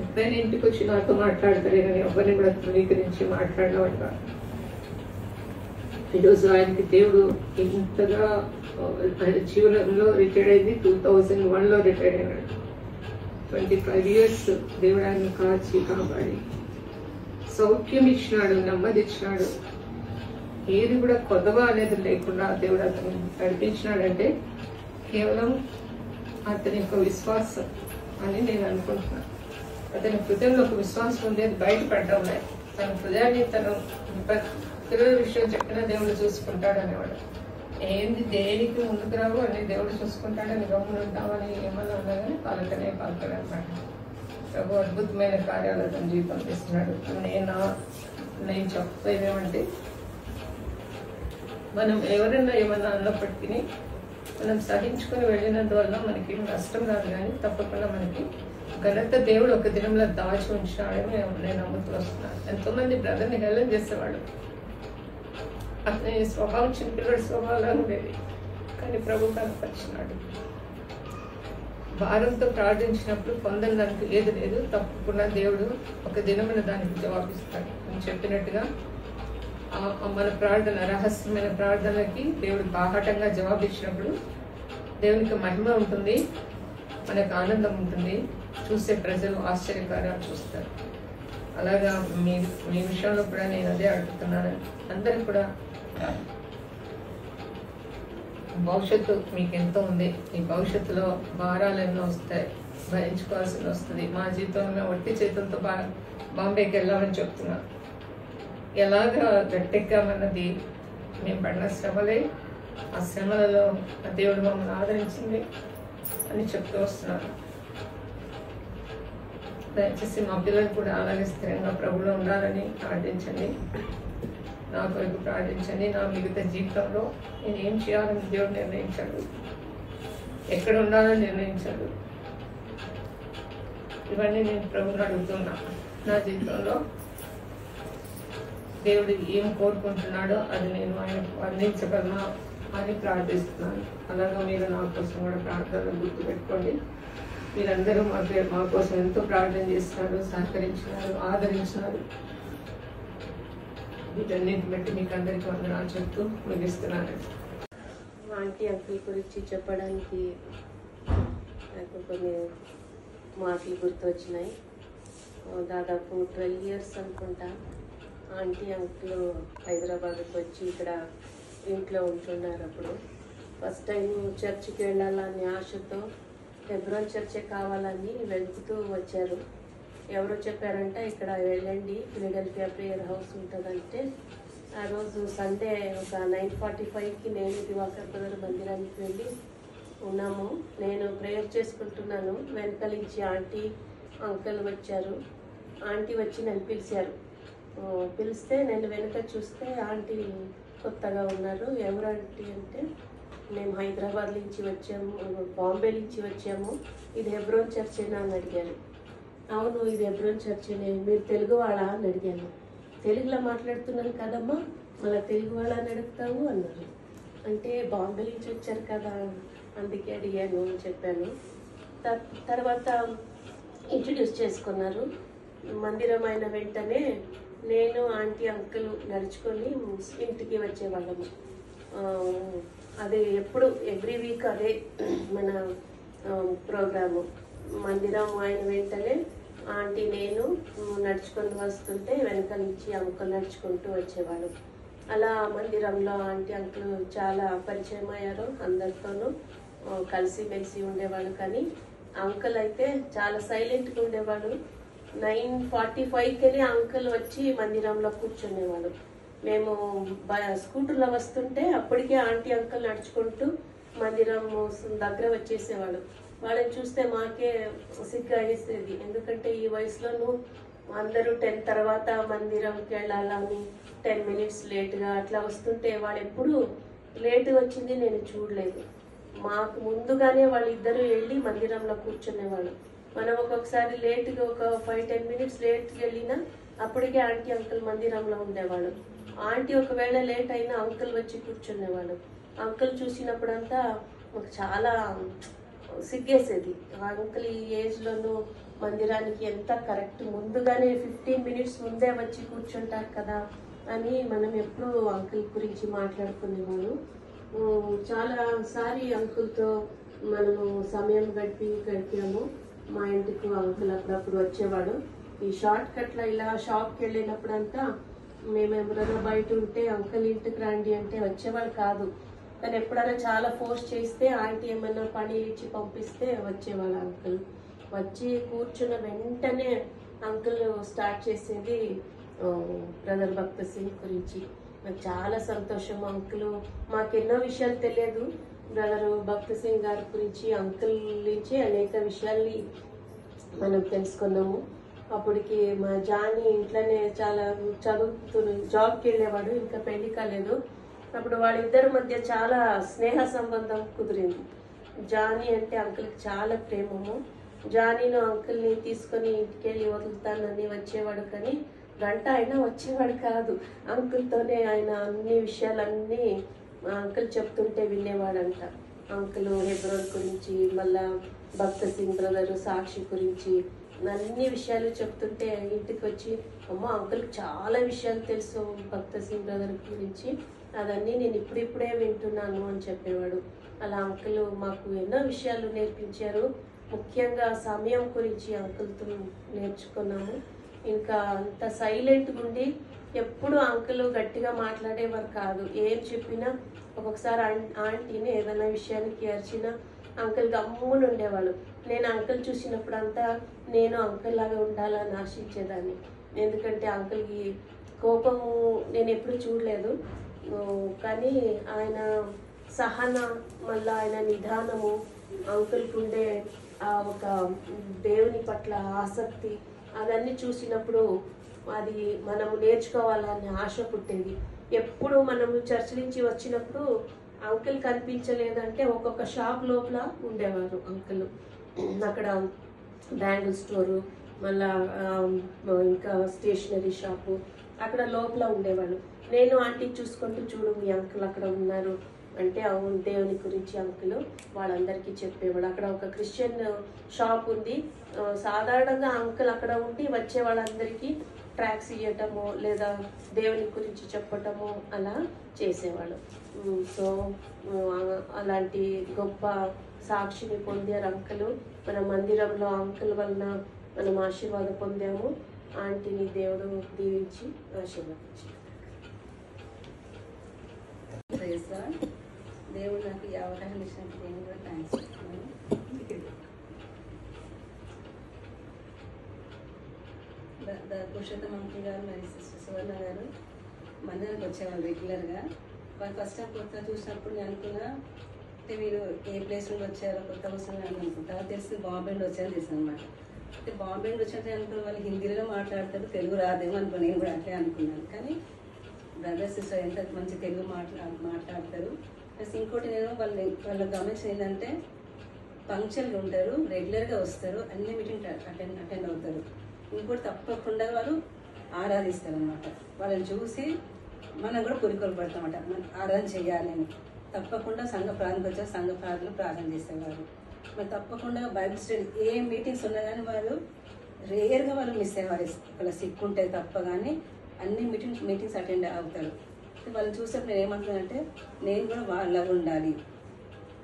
ఎప్పుడైనా ఇంటికి వచ్చి నాతో మాట్లాడతారే కానీ ఎవరిని కూడా ధృవీకరించి మాట్లాడినవాడు కాదు. ఈరోజు ఆయనకి దేవుడు ఇంతగా ఆయన జీవనంలో రిటైర్డ్ అయింది. 2001లో రిటైర్డ్ అయినాడు. 25 years దేవుడు ఆయన కాచి కాపాడి సౌఖ్యం ఇచ్చినాడు, నెమ్మది ఇచ్చినాడు. ఏది కూడా కొదవ అనేది లేకుండా దేవుడు అతను నడిపించినాడంటే కేవలం అతని యొక్క విశ్వాసం అని నేను అనుకుంటున్నాను. అతని హృదయంలో ఒక విశ్వాసం ఉంది, అది బయటపడడం లేదు. తన హృదయాన్ని తను పిల్లల విషయం చెప్పిన దేవుడు చూసుకుంటాడు అనేవాడు. ఏంది దేనికి ముందుకు రావు అని దేవుడు చూసుకుంటాడని గమ్మున ఉంటామని ఏమన్నా ఉన్నా కానీ పలకనే అనమాట. ప్రభు అద్భుతమైన కార్యాలు అతని జీవితం చేస్తున్నాడు. నేను చెప్పేదేమంటే, మనం ఎవరైనా ఏమన్నా అన్నప్పటికీ మనం సహించుకుని వెళ్ళినందువల్ల మనకి నష్టం రాదు, కానీ తప్పకుండా మనకి ఘనత దేవుడు ఒక దినంలో దాచి ఉంచినాడని నేను నమ్ముతూ వస్తున్నాను. ఎంతోమంది బ్రదర్ని హేళన చేసేవాడు. అతని స్వభావం చిన్నపిల్లడి స్వభావంలా ఉండేది, కానీ ప్రభు కనపరిచినాడు. భారంతో ప్రార్థించినప్పుడు పొందని దానికి ఏది లేదు, తప్పకుండా దేవుడు ఒక దినమున దానికి జవాబిస్తాడు. నేను చెప్పినట్టుగా మన ప్రార్థన, రహస్యమైన ప్రార్థనలకి దేవుడు బాహాటంగా జవాబిచ్చినప్పుడు దేవునికి మహిమ ఉంటుంది, మనకు ఆనందం ఉంటుంది, చూసే ప్రజలు ఆశ్చర్యకారాలు చూస్తారు. అలాగా మీ విషయంలో కూడా నేను అదే అడుగుతున్నాను. అందరూ కూడా భవిష్యత్తు మీకు ఎంతో ఉంది. ఈ భవిష్యత్తులో భారాలు ఎన్నో వస్తాయి, భరించుకోవాల్సి వస్తుంది. మా జీవితంలో మేము ఒట్టి చేతులతో బాంబేకి వెళ్ళామని చెప్తున్నా. ఎలాగా గట్టెక్కామన్నది మేము పడిన శ్రమలే. ఆ శ్రమలలో దేవుడు మమ్మల్ని ఆదరించింది. అని చెప్తూ వస్తున్నారు. దయచేసి మా పిల్లలు కూడా అలాగే స్థిరంగా ప్రభులో ఉండాలని ప్రార్థించండి. నా కొరకు ప్రార్థించండి. నా మిగతా జీవితంలో నేను ఏం చేయాలని దేవుడు నిర్ణయించాడు, ఎక్కడ ఉండాలని నిర్ణయించాడు, ఇవన్నీ నేను ప్రభుని అడుగుతున్నా. నా జీవితంలో దేవుడు ఏం కోరుకుంటున్నాడో అది నేను ఆయన అందించగలనా అని ప్రార్థిస్తున్నాను. అలాగే మీరు నా కోసం కూడా ప్రార్థనలు గుర్తుపెట్టుకోండి. మీరందరూ మా కోసం ఎంతో ప్రార్థన చేస్తున్నారు, సహకరించినారు, ఆదరించినారు. వీటన్నిటిని బట్టి మీకు అందరికీ వందనాలు చెప్తూ ముగిస్తున్నాను. ఆంటీ అంకుల్ గురించి చెప్పడానికి నాకు కొన్ని మాటలు గుర్తొచ్చినాయి. దాదాపు 12 years అనుకుంటా ఆంటీ అంకుల్ హైదరాబాద్కి వచ్చి ఇక్కడ ఇంట్లో ఉంటున్నారు. అప్పుడు ఫస్ట్ టైం చర్చికి వెళ్ళాలని ఆశతో హెబ్రోన్ చర్చే కావాలని వెతుకుతూ వచ్చారు. ఎవరో చెప్పారంటే ఇక్కడ వెళ్ళండి, ఫిలడెల్ఫియా ప్రేయర్ హౌస్ ఉంటుందంటే ఆ రోజు సండే ఒక 9:45కి నేను దివాకర్ బ్రదర్ మందిరానికి వెళ్ళి ఉన్నాము. నేను ప్రేయర్ చేసుకుంటున్నాను. వెనకలించి ఆంటీ అంకుల్ వచ్చారు. ఆంటీ వచ్చి నన్ను పిలిచారు. పిలిస్తే నేను వెనుక చూస్తే ఆంటీ కొత్తగా ఉన్నారు. ఎవరు ఆంటీ అంటే, మేము హైదరాబాద్ నుంచి వచ్చాము, బాంబే నుంచి వచ్చాము, ఇది హెబ్రోన్ చర్చేనా అని అడిగారు. అవును, ఇది హెబ్రోన్ చర్చేనే, మీరు తెలుగు వాళ్ళా అని అడిగాను. తెలుగులో మాట్లాడుతున్నాను కదమ్మా, మళ్ళీ తెలుగు వాళ్ళ అని అడుగుతావు అన్నారు. అంటే బాంబే నుంచి వచ్చారు కదా అందుకే అడిగాను అని చెప్పాను. తర్వాత ఇంట్రడ్యూస్ చేసుకున్నారు. మందిరం అయిన వెంటనే నేను ఆంటీ అంకుల్ నడుచుకొని ఇంటికి వచ్చేవాళ్ళము. అదే ఎప్పుడు ఎవ్రీ వీక్ అదే మన ప్రోగ్రాము. మందిరం అయిన వెంటనే ఆంటీ నేను నడుచుకొని వస్తుంటే వెనక నుంచి అంకుల్ నడుచుకుంటూ వచ్చేవాళ్ళు. అలా మందిరంలో ఆంటీ అంకుల్ చాలా పరిచయం అయ్యారు. అందరితోనూ కలిసిమెలిసి ఉండేవాళ్ళు. కానీ అంకుల్ అయితే చాలా సైలెంట్గా ఉండేవాళ్ళు. 9:45కి అంకుల్ వచ్చి మందిరంలో కూర్చునేవాళ్ళు. మేము స్కూటర్లో వస్తుంటే అప్పటికే ఆంటీ అంకుల్ నడుచుకుంటూ మందిరం దగ్గర వచ్చేసేవాళ్ళు. వాళ్ళని చూస్తే మాకే సిగ్గు వేసేది. ఎందుకంటే ఈ వయసులోనూ అందరూ 10 తర్వాత మందిరంకి వెళ్ళాలని 10 minutes లేట్గా అట్లా వస్తుంటే వాళ్ళు ఎప్పుడు లేట్ వచ్చింది నేను చూడలేదు. మాకు ముందుగానే వాళ్ళిద్దరూ వెళ్ళి మందిరంలో కూర్చునేవాళ్ళు. మనం ఒక్కొక్కసారి లేట్గా ఒక 5-10 minutes లేట్గా వెళ్ళినా అప్పటికే ఆంటీ అంకుల్ మందిరంలో ఉండేవాళ్ళు. ఆంటీ ఒకవేళ లేట్ అయినా అంకుల్ వచ్చి కూర్చునేవాళ్ళు. అంకుల్ చూసినప్పుడంతా మాకు చాలా సిగ్గేసేది. అంకుల్ ఈ ఏజ్లోనూ మందిరానికి ఎంత కరెక్ట్ ముందుగానే 15 minutes ముందే వచ్చి కూర్చుంటారు కదా అని మనం ఎప్పుడూ అంకుల్ గురించి మాట్లాడుకునేవాళ్ళు. చాలా సారి అంకుల్తో మనము సమయం గడిపాము. మా ఇంటికి అంకుల్ అప్పుడప్పుడు వచ్చేవాడు. ఈ షార్ట్ కట్లో ఇలా షాప్కి వెళ్ళినప్పుడంతా మేము ఎవరైనా బయట ఉంటే అంకుల్ ఇంటికి రండి అంటే వచ్చేవాళ్ళు కాదు. కానీ ఎప్పుడైనా చాలా ఫోర్స్ చేస్తే ఆంటీ ఏమన్నా పని ఇచ్చి పంపిస్తే వచ్చేవాళ్ళు అంకుల్. వచ్చి కూర్చున్న వెంటనే అంకుల్ స్టార్ట్ చేసేది బ్రదర్ భక్త సింగ్ గురించి. నాకు చాలా సంతోషం. అంకుల్ మాకెన్నో విషయాలు తెలియదు. బ్రదర్ భక్త సింగ్ గారి గురించి అంకుల్ నుంచి అనేక విషయాల్ని మనం తెలుసుకున్నాము. అప్పటికి మా జానీ ఇంట్లోనే చాలా జాబ్కి వెళ్ళేవాడు, ఇంకా పెళ్లి కాలేదు. అప్పుడు వాళ్ళిద్దరి మధ్య చాలా స్నేహ సంబంధం కుదిరింది. జానీ అంటే అంకుల్కి చాలా ప్రేమము. జానీను అంకుల్ని తీసుకొని ఇంటికి వెళ్ళి వదులుతానని వచ్చేవాడు. కానీ గంట అయినా వచ్చేవాడు కాదు. అంకుల్తోనే ఆయన అన్ని విషయాలన్నీ అంకుల్ చెప్తుంటే వినేవాడంట. అంకుల్ హెబ్రోన్ గురించి, మళ్ళా భక్త సింగ్ బ్రదర్ సాక్షి గురించి అన్ని విషయాలు చెప్తుంటే ఇంటికి వచ్చి అమ్మ అంకుల్కి చాలా విషయాలు తెలుసు భక్త సింగ్ బ్రదర్ గురించి, అదన్నీ నేను ఇప్పుడిప్పుడే వింటున్నాను అని చెప్పేవాడు. అలా అంకుల్ మాకు ఎన్నో విషయాలు నేర్పించారు. ముఖ్యంగా సమయం గురించి అంకుల్తో నేర్చుకున్నాము. ఇంకా అంత సైలెంట్గా ఉండి ఎప్పుడు అంకుల్ గట్టిగా మాట్లాడేవారు కాదు. ఏం చెప్పినా ఒక్కొక్కసారి ఆంటీని ఏదైనా విషయానికి అరిచినా అంకుల్ గమ్మున ఉండేవాళ్ళు. నేను అంకుల్ చూసినప్పుడంతా నేను అంకుల్ లాగా ఉండాలని ఆశించేదాన్ని. ఎందుకంటే అంకుల్కి కోపము నేను ఎప్పుడు చూడలేదు. కానీ ఆయన సహన, మళ్ళీ ఆయన నిదానము, అంకుల్కి ఉండే ఆ ఒక దేవుని పట్ల ఆసక్తి అవన్నీ చూసినప్పుడు అది మనము నేర్చుకోవాలనే ఆశ పుట్టేది. ఎప్పుడు మనము చర్చ్ నుంచి వచ్చినప్పుడు అంకుల్ కనిపించలేదంటే ఒక్కొక్క షాప్ లోపల ఉండేవారు అంకుల్. అక్కడ బ్యాంగిల్ స్టోరు, మళ్ళా ఇంకా స్టేషనరీ షాపు అక్కడ లోపల ఉండేవాళ్ళు. నేను ఆంటీ చూసుకుంటూ, చూడు మీ అంకుల్ అక్కడ ఉన్నారు అంటే, అవును దేవుని గురించి అంకుల్ వాళ్ళందరికీ చెప్పేవాడు. అక్కడ ఒక క్రిస్టియన్ షాప్ ఉంది. సాధారణంగా అంకుల్ అక్కడ ఉండి వచ్చే వాళ్ళందరికీ ట్రాక్స్ ఇవ్వటము లేదా దేవుని గురించి చెప్పటము అలా చేసేవాళ్ళు. సో అలాంటి గొప్ప సాక్షిని పొందారు అంకుల్. మన మందిరంలో అంకుల్ వలన మనం ఆశీర్వాదం పొందాము. ఆంటీని దేవుడు దీవించి ఆశీర్వదించారు. దేవుడు నాకు ఈ అవకాశం ఇచ్చినప్పుడు నేను కూడా థ్యాంక్స్ చెప్తున్నాను. పురుషోత్తమ అంకుల్ గారు మరి సిస్టర్ సువర్ణ గారు మందిరానికి వచ్చేవాళ్ళు రెగ్యులర్గా. వాళ్ళు ఫస్ట్ టైం కొత్త చూసినప్పుడు నేను అనుకున్నా, అంటే మీరు ఏ ప్లేస్ నుండి వచ్చారో కొత్త వస్తున్నారు అని అనుకుంటా. తెలిసి బాంబే నుండి వచ్చారని తెలిసింది అనమాట. అంటే బాంబే నుండి వచ్చినట్టే అనుకున్న వాళ్ళు హిందీలో మాట్లాడతారు, తెలుగు రాదేమో అనుకో, నేను కూడా అట్లే అనుకున్నాను. కానీ బ్రదర్ సిస్టర్ ఎంత మంచి తెలుగు మాట్లాడతారు. ప్లస్ ఇంకోటి నేను వాళ్ళ గమనించిన ఏంటంటే పంక్చువల్గా ఉంటారు, రెగ్యులర్గా వస్తారు, అన్ని మీటింగ్ అటెండ్ అవుతారు. ఇంకోటి తప్పకుండా వాళ్ళు ఆరాధిస్తారు అనమాట. వాళ్ళని చూసి మనం కూడా కోరికలు పడతామట, ఆరాధన చేయాలి అని. తప్పకుండా సంఘ ప్రార్థనకు వచ్చా సంఘ ప్రార్థన చేసేవారు. మరి తప్పకుండా బైబిల్ స్టడీ ఏ మీటింగ్స్ ఉన్నా కానీ వాళ్ళు రేర్గా వాళ్ళు మిస్ అయ్యేవారు. వాళ్ళ సిక్ ఉంటే తప్ప కానీ అన్ని మీటింగ్స్ అటెండ్ అవుతారు. వాళ్ళని చూసినప్పుడు నేను ఏమంటున్నానంటే, నేను కూడా వాళ్ళగా ఉండాలి,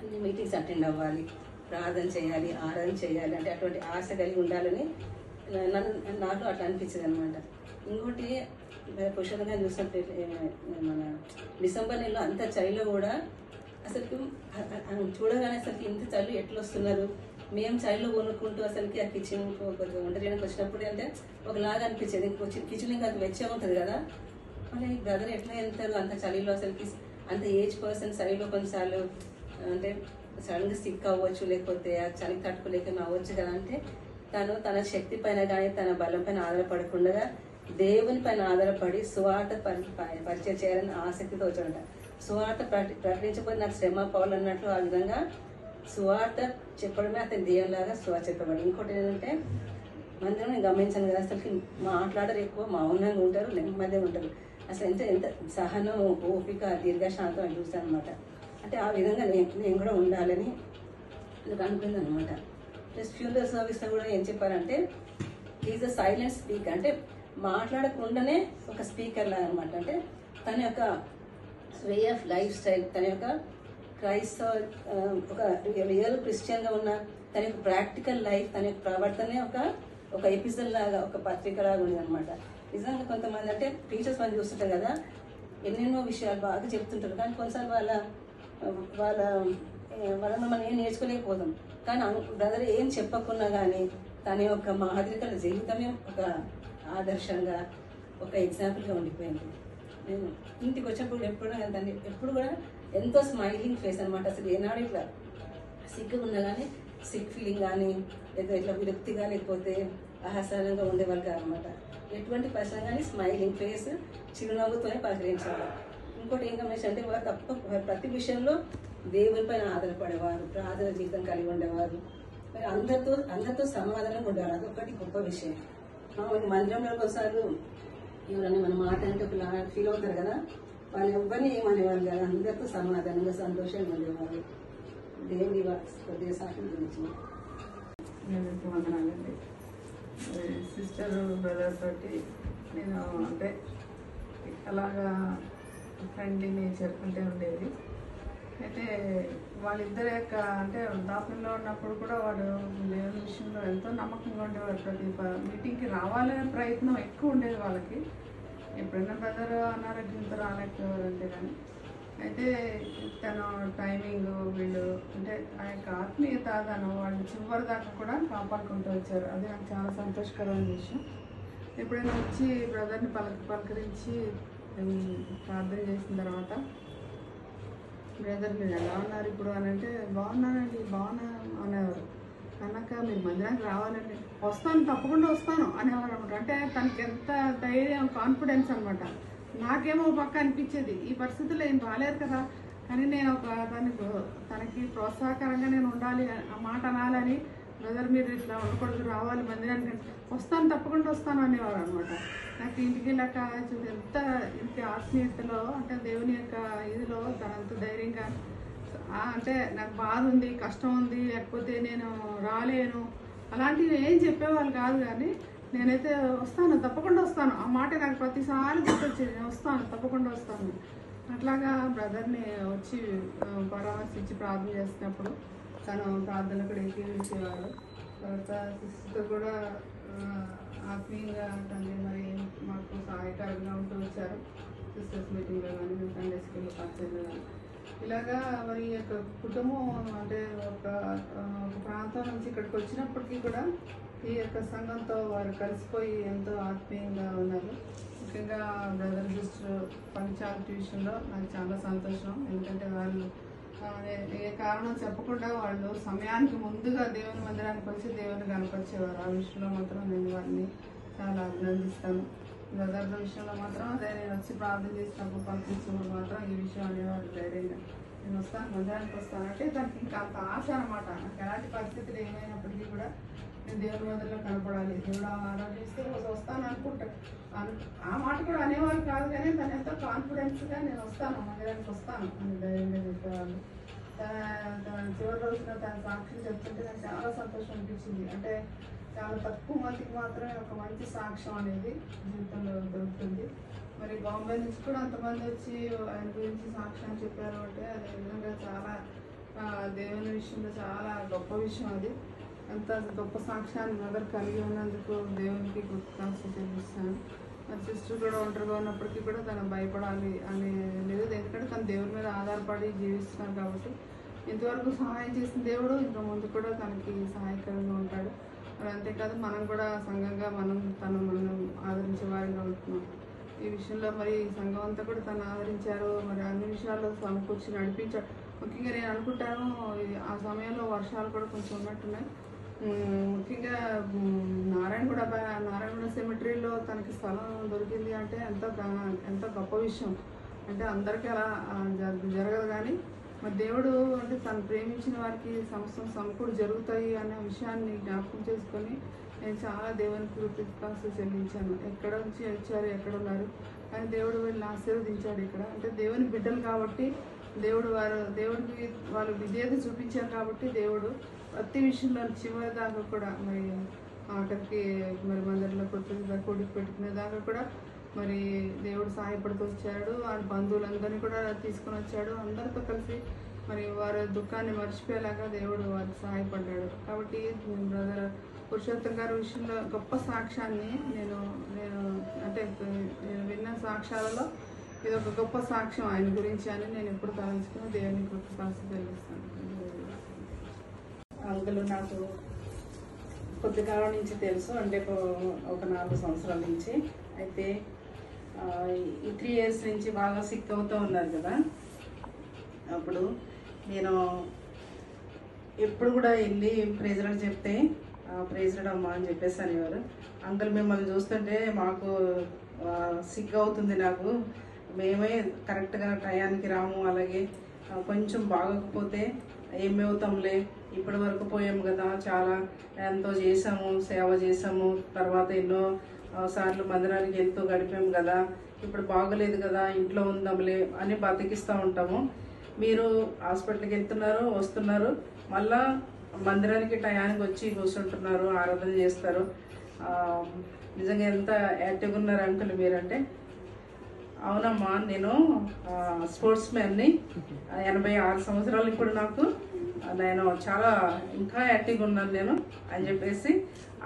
అన్ని మీటింగ్స్ అటెండ్ అవ్వాలి, ప్రార్థన చేయాలి, ఆరాధన చేయాలి అంటే అటువంటి ఆశ కలిగి ఉండాలని నాకు అట్లా అనిపించింది అనమాట. ఇంకోటి పురుషోత్తంగా చూసినప్పుడు మన డిసెంబర్ నెలలో అంత చలిలో కూడా అసలుకి చూడగానే అసలుకి ఇంత చలి ఎట్లా వస్తున్నారు, మేము చలిలో కొనుక్కుంటూ అసలుకి ఆ కిచెన్ వంట చేయడానికి వచ్చినప్పుడు అంటే ఒకలాగా అనిపించేది. కిచెన్ ఇంకా వెచ్చగా ఉంటుంది కదా, మళ్ళీ బ్రదర్ ఎట్లా వెళ్తారు అంత చలిలో, అసలుకి అంత ఏజ్ పర్సన్ చలిలో కొన్నిసార్లు అంటే సడన్గా సిక్ అవ్వచ్చు, లేకపోతే ఆ చలికి తట్టుకోలేక అవ్వచ్చు కదా. అంటే తను తన శక్తి పైన కానీ తన బలం పైన ఆధారపడకుండా దేవుని పైన ఆధారపడి సువార్త పరిచయం చేయాలని ఆసక్తితో వచ్చాడట. సువార్త ప్రకటించకపోతే నాకు శ్రమ పౌలు అన్నట్లు ఆ విధంగా సువార్త చెప్పడమే అతని దేవునిలాగా సువార్త చెప్పబడి. ఇంకోటి ఏంటంటే మందిరం నేను గమనించాను కదా, అసలుకి మాట్లాడరు, ఎక్కువ మౌనంగా ఉంటారు, నెమ్మదిగా ఉంటారు. అసలు ఎంత సహనం, ఓపిక, దీర్ఘశాంతం అని చూస్తాను అనమాట. అంటే ఆ విధంగా నేను కూడా ఉండాలని నాకు అనుకుంది అనమాట. ప్లస్ ఫ్యూనరల్ సర్వీస్లో కూడా ఏం చెప్పారంటే, ఈజ్ అ సైలెంట్ స్పీకర్, అంటే మాట్లాడకుండానే ఒక స్పీకర్ లాగా అనమాట. అంటే తన యొక్క వే ఆఫ్ లైఫ్ స్టైల్, తన యొక్క క్రైస్తవ ఒక రియల్ క్రిస్టియన్గా ఉన్న తన యొక్క ప్రాక్టికల్ లైఫ్, తన యొక్క ప్రవర్తనే ఒక ఎపిసోడ్ లాగా, ఒక పత్రిక లాగా ఉంది అనమాట. నిజంగా కొంతమంది అంటే టీచర్స్ మనం చూస్తుంటారు కదా, ఎన్నెన్నో విషయాలు బాగా చెప్తుంటారు, కానీ కొన్నిసార్లు వాళ్ళని మనం ఏం నేర్చుకోలేకపోతాం. కానీ బ్రదర్ ఏం చెప్పకున్నా కానీ తన యొక్క మాదిరికల జీవితమే ఒక ఆదర్శంగా, ఒక ఎగ్జాంపుల్గా ఉండిపోయింది. నేను ఇంటికి వచ్చినప్పుడు ఎప్పుడు కూడా ఎంతో స్మైలింగ్ ఫేస్ అనమాట. అసలు ఏనాడు ఇట్లా సిగ్గుగా ఉన్నా కానీ సిక్ ఫీలింగ్ కానీ లేదా ఇట్లా విరక్తిగా లేకపోతే అహసానంగా ఉండేవాళ్ళు కాదనమాట. ఎటువంటి పర్సన్ కానీ స్మైలింగ్ ఫేస్, చిరునవ్వుతోనే పలకరించేవారు. ఇంకోటి ఏం గమనించి అంటే వారు ప్రతి విషయంలో దేవుని పైన ఆధారపడేవారు, ప్రార్థన జీవితం కలిగి ఉండేవారు, మరి అందరితో సమాధానం ఉండేవారు. అదొకటి గొప్ప విషయం. మందిరంలో ఒకసారి ఎవరైనా మన మాట అంటే ఒకలా ఫీల్ అవుతారు కదా, వాళ్ళు ఎవరిని ఏమనేవాళ్ళు కదా, అందరితో సమాధానంగా సంతోషంగా ఉండేవారు. దేవుని కొద్దిగా సాక్షి గురించి వందనాలండి. సిస్టర్ బ్రదర్ తోటి నేను అంటే అలాగా ఫ్రెండ్లీ నేచర్ అంటే ఉండేది. అయితే వాళ్ళిద్దరి యొక్క అంటే వృద్ధాప్యంలో ఉన్నప్పుడు కూడా వాడు దేవుని విషయంలో ఎంతో నమ్మకంగా ఉండేవారు. ప్రతి మీటింగ్కి రావాలనే ప్రయత్నం ఎక్కువ ఉండేది వాళ్ళకి. ఎప్పుడైనా బ్రదర్ అనారోగ్యంతో రాలేకపోవారంటే కానీ, అయితే తను టైమింగ్ వీళ్ళు అంటే ఆ యొక్క ఆత్మీయత తను వాళ్ళు చివరి దాకా కూడా కాపాడుకుంటూ వచ్చారు. అది నాకు చాలా సంతోషకరమైన విషయం. ఎప్పుడైనా వచ్చి బ్రదర్ని పలకరించి ప్రార్థన చేసిన తర్వాత బ్రదర్ మీరు ఎలా ఉన్నారు ఇప్పుడు అని అంటే బాగున్నానండి బాగున్నా అనేవారు. అన్నాక మీరు మందిరానికి రావాలండి, వస్తాను తప్పకుండా వస్తాను అనేవారు అనమాట. అంటే తనకి ఎంత ధైర్యం కాన్ఫిడెన్స్ అనమాట. నాకేమో పక్క అనిపించేది ఈ పరిస్థితుల్లో ఏం బాగాలేదు కదా, కానీ నేను ఒక తనకి ప్రోత్సాహకరంగా నేను ఉండాలి, ఆ మాట అనాలని, బ్రదర్ మీరు ఇట్లా ఉండకూడదు రావాలి మందిరానికి, వస్తాను తప్పకుండా వస్తాను అనేవారు అనమాట. నాకు ఇంటికి వెళ్ళాక చూడు ఇంత ఆత్మీయతలో అంటే దేవుని యొక్క ఇదిలో తనంత ధైర్యంగా అంటే నాకు బాధ ఉంది కష్టం ఉంది లేకపోతే నేను రాలేను అలాంటివి ఏం చెప్పేవాళ్ళు కాదు. కానీ నేనైతే వస్తాను తప్పకుండా వస్తాను, ఆ మాట నాకు ప్రతిసారి గుర్తొచ్చేది, నేను వస్తాను తప్పకుండా వస్తాను. అట్లాగా బ్రదర్ని వచ్చి పరామర్శించి ప్రార్థన చేసినప్పుడు తను ప్రార్థన కూడా ఏకీవించేవాడు. తర్వాత సిస్టర్ కూడా ఆత్మీయంగా తండ్రి మరి మాకు సహాయకరంగా ఉంటూ వచ్చారు. సిస్టర్స్ మీటింగ్లో కానీ సండే స్కూల్లో పాఠశాలలో కానీ ఇలాగా మరి యొక్క కుటుంబం అంటే ఒక ప్రాంతం నుంచి ఇక్కడికి వచ్చినప్పటికీ కూడా ఈ యొక్క సంఘంతో వారు కలిసిపోయి ఎంతో ఆత్మీయంగా ఉన్నారు. ముఖ్యంగా బ్రదర్ సిస్టర్ పంచాయతీ విషయంలో నాకు చాలా సంతోషం. ఎందుకంటే వాళ్ళు ఏ కారణం చెప్పకుండా వాళ్ళు సమయానికి ముందుగా దేవుని మందిరానికి వచ్చి దేవుని కనపరిచేవారు. ఆ విషయంలో మాత్రం నేను వారిని చాలా అభినందిస్తాను. బ్రదర్ విషయంలో మాత్రం అదే నేను వచ్చి ప్రార్థన చేసినప్పుడు పంపించినప్పుడు మాత్రం ఈ విషయం అనేవారు ధైర్యంగా నేను వస్తాను మందిరానికి వస్తానంటే దానికి ఇంకా అంత ఆశ అనమాట. నాకు ఎలాంటి పరిస్థితులు ఏమైనప్పటికీ కూడా నేను దేవుని మందిరంలో కనపడాలి, దేవుడు ఆరాధిస్తే వస్తాను అనుకుంటాను. ఆ మాట కూడా అనేవాళ్ళు కాదు, కానీ తను ఎంతో కాన్ఫిడెన్స్గా నేను వస్తాను మందిరానికి వస్తాను అని ధైర్యంగా చెప్పేవాళ్ళు. తన చివరి రోజున తన సాక్షి చెప్తుంటే నాకు చాలా సంతోషం అనిపించింది. అంటే చాలా తక్కువ మందికి మాత్రమే ఒక మంచి సాక్ష్యం అనేది జీవితంలో దొరుకుతుంది. మరి బాంబే నుంచి కూడా అంతమంది వచ్చి ఆయన గురించి సాక్ష్యం చెప్పారు అంటే అది నిజంగా చాలా దేవుని విషయంలో చాలా గొప్ప విషయం. అది అంత గొప్ప సాక్ష్యాన్ని మదర్ కలిగి ఉన్నందుకు దేవునికి కృతజ్ఞతలు చెల్లిస్తాను. మరి సిస్టర్ కూడా ఒంటరిగా ఉన్నప్పటికీ కూడా తను భయపడాలి అని లేదు, ఎందుకంటే తను దేవుని మీద ఆధారపడి జీవిస్తున్నాను కాబట్టి ఇంతవరకు సహాయం చేసిన దేవుడు ఇంకా ముందు కూడా తనకి సహాయకరంగా ఉంటాడు. మరి అంతేకాదు మనం కూడా సంఘంగా మనం ఆదరించే వారిగా ఉంటున్నాం. ఈ విషయంలో మరి సంఘం అంతా కూడా తను ఆదరించారు. మరి అన్ని విషయాల్లో సమకూర్చి నడిపించారు. ముఖ్యంగా నేను అనుకుంటాను ఆ సమయంలో వర్షాలు కూడా కొంచెం ఉన్నట్టున్నాయి. ముఖ్యంగా నారాయణగూడ సెమిటరీలో తనకి స్థలం దొరికింది అంటే ఎంత గొప్ప విషయం. అంటే అందరికీ అలా జరగదు, కానీ మరి దేవుడు అంటే తను ప్రేమించిన వారికి సమకూడు జరుగుతాయి అనే విషయాన్ని జ్ఞాపకం చేసుకొని నేను చాలా దేవునికి కృతజ్ఞతలు చెల్లించాను. ఎక్కడ నుంచి వచ్చారు, ఎక్కడ ఉన్నారు, కానీ దేవుడు వీళ్ళని ఆశీర్వదించాడు. ఇక్కడ అంటే దేవుని బిడ్డలు కాబట్టి దేవుడికి వాళ్ళు విధేయత చూపించారు కాబట్టి దేవుడు ప్రతి విషయంలో చివరి దాకా కూడా మరి ఆఖరికి మరి మందిరంలో కొడుకు పెట్టుకునే దాకా కూడా మరి దేవుడు సహాయపడుతూ వచ్చాడు. వాళ్ళ బంధువులందరినీ కూడా తీసుకొని వచ్చాడు. అందరితో కలిసి మరి వారి దుఃఖాన్ని మర్చిపోయేలాగా దేవుడు వారికి సహాయపడ్డాడు. కాబట్టి బ్రదర్ పురుషోత్తం గారి విషయంలో గొప్ప సాక్ష్యాన్ని నేను విన్న సాక్ష్యాలలో ఇది ఒక గొప్ప సాక్ష్యం ఆయన గురించి అని నేను ఎప్పుడు తలంచుకుని దేవుని కృతజ్ఞతలు చెల్లిస్తాను. అంకులు నాకు కొద్ది కాలం నుంచి తెలుసు, అంటే ఒక 4 సంవత్సరాల నుంచి. అయితే ఈ 3 years నుంచి బాగా సిక్ అవుతూ ఉన్నారు కదా. అప్పుడు నేను ఎప్పుడు కూడా వెళ్ళి ప్రేజరాడు చెప్తే ప్రేజరాడు అమ్మా అని చెప్పేసి అనేవారు. అంకుల్ మిమ్మల్ని చూస్తుంటే మాకు సిక్ అవుతుంది, నాకు మేమే కరెక్ట్గా టయానికి రాము, అలాగే కొంచెం బాగోకపోతే ఏమవుతాంలే, ఇప్పటి వరకు పోయాము కదా, చాలా ఎంతో చేసాము, సేవ చేసాము, తర్వాత ఎన్నో సార్లు మందిరానికి ఎంతో గడిపాము కదా, ఇప్పుడు బాగోలేదు కదా, ఇంట్లో ఉందాంలే అని బతికిస్తూ ఉంటాము. మీరు హాస్పిటల్కి వెళ్తున్నారు, వస్తున్నారు, మళ్ళా మందిరానికి టయానికి వచ్చి కూర్చుంటున్నారు, ఆరాధన చేస్తారు. నిజంగా ఎంత యాక్టివ్గా ఉన్నారు అంకుల్ మీరంటే. అవునమ్మా, నేను స్పోర్ట్స్ మ్యాన్ని, 86 సంవత్సరాలు ఇప్పుడు నాకు, నేను చాలా ఇంకా యాక్టివ్గా ఉన్నాను నేను అని చెప్పేసి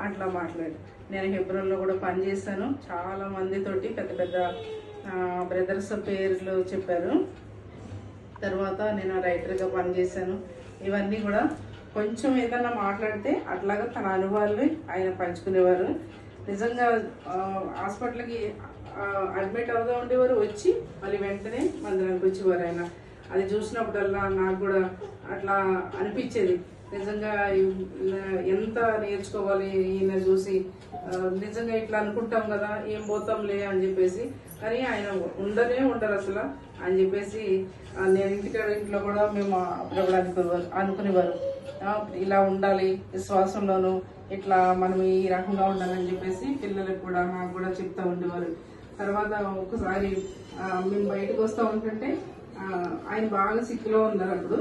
అట్లా మాట్లాడి. నేను హెబ్రోన్లో కూడా పనిచేశాను, చాలా మందితోటి పెద్ద పెద్ద బ్రదర్స్ పేర్లు చెప్పారు. తర్వాత నేను రైటర్గా పనిచేశాను. ఇవన్నీ కూడా కొంచెం ఏదన్నా మాట్లాడితే అట్లాగా తన అనుభవాలు ఆయన పంచుకునేవారు. నిజంగా హాస్పిటల్కి అడ్మిట్ అవుతూ ఉండేవారు, వచ్చి మళ్ళీ వెంటనే మందిరానికి వచ్చేవారు ఆయన. అది చూసినప్పుడల్లా నాకు కూడా అట్లా అనిపించేది. నిజంగా ఎంత నేర్చుకోవాలి ఈయన చూసి, నిజంగా ఇట్లా అనుకుంటాం కదా ఏం పోతాంలే అని చెప్పేసి, కానీ ఆయన ఉండనే ఉండరు అసలు అని చెప్పేసి నేను ఇంట్లో కూడా మేము అప్పుడప్పుడు అనుకునేవారు, ఇలా ఉండాలి విశ్వాసంలోనూ, ఇట్లా మనం ఈ రకంగా ఉండాలని చెప్పేసి పిల్లలకు కూడా నాకు కూడా చెప్తా ఉండేవారు. తర్వాత ఒకసారి మేము బయటకు వస్తూ ఉంటుంటే ఆయన బాగా సిక్కులో ఉన్నారు. అప్పుడు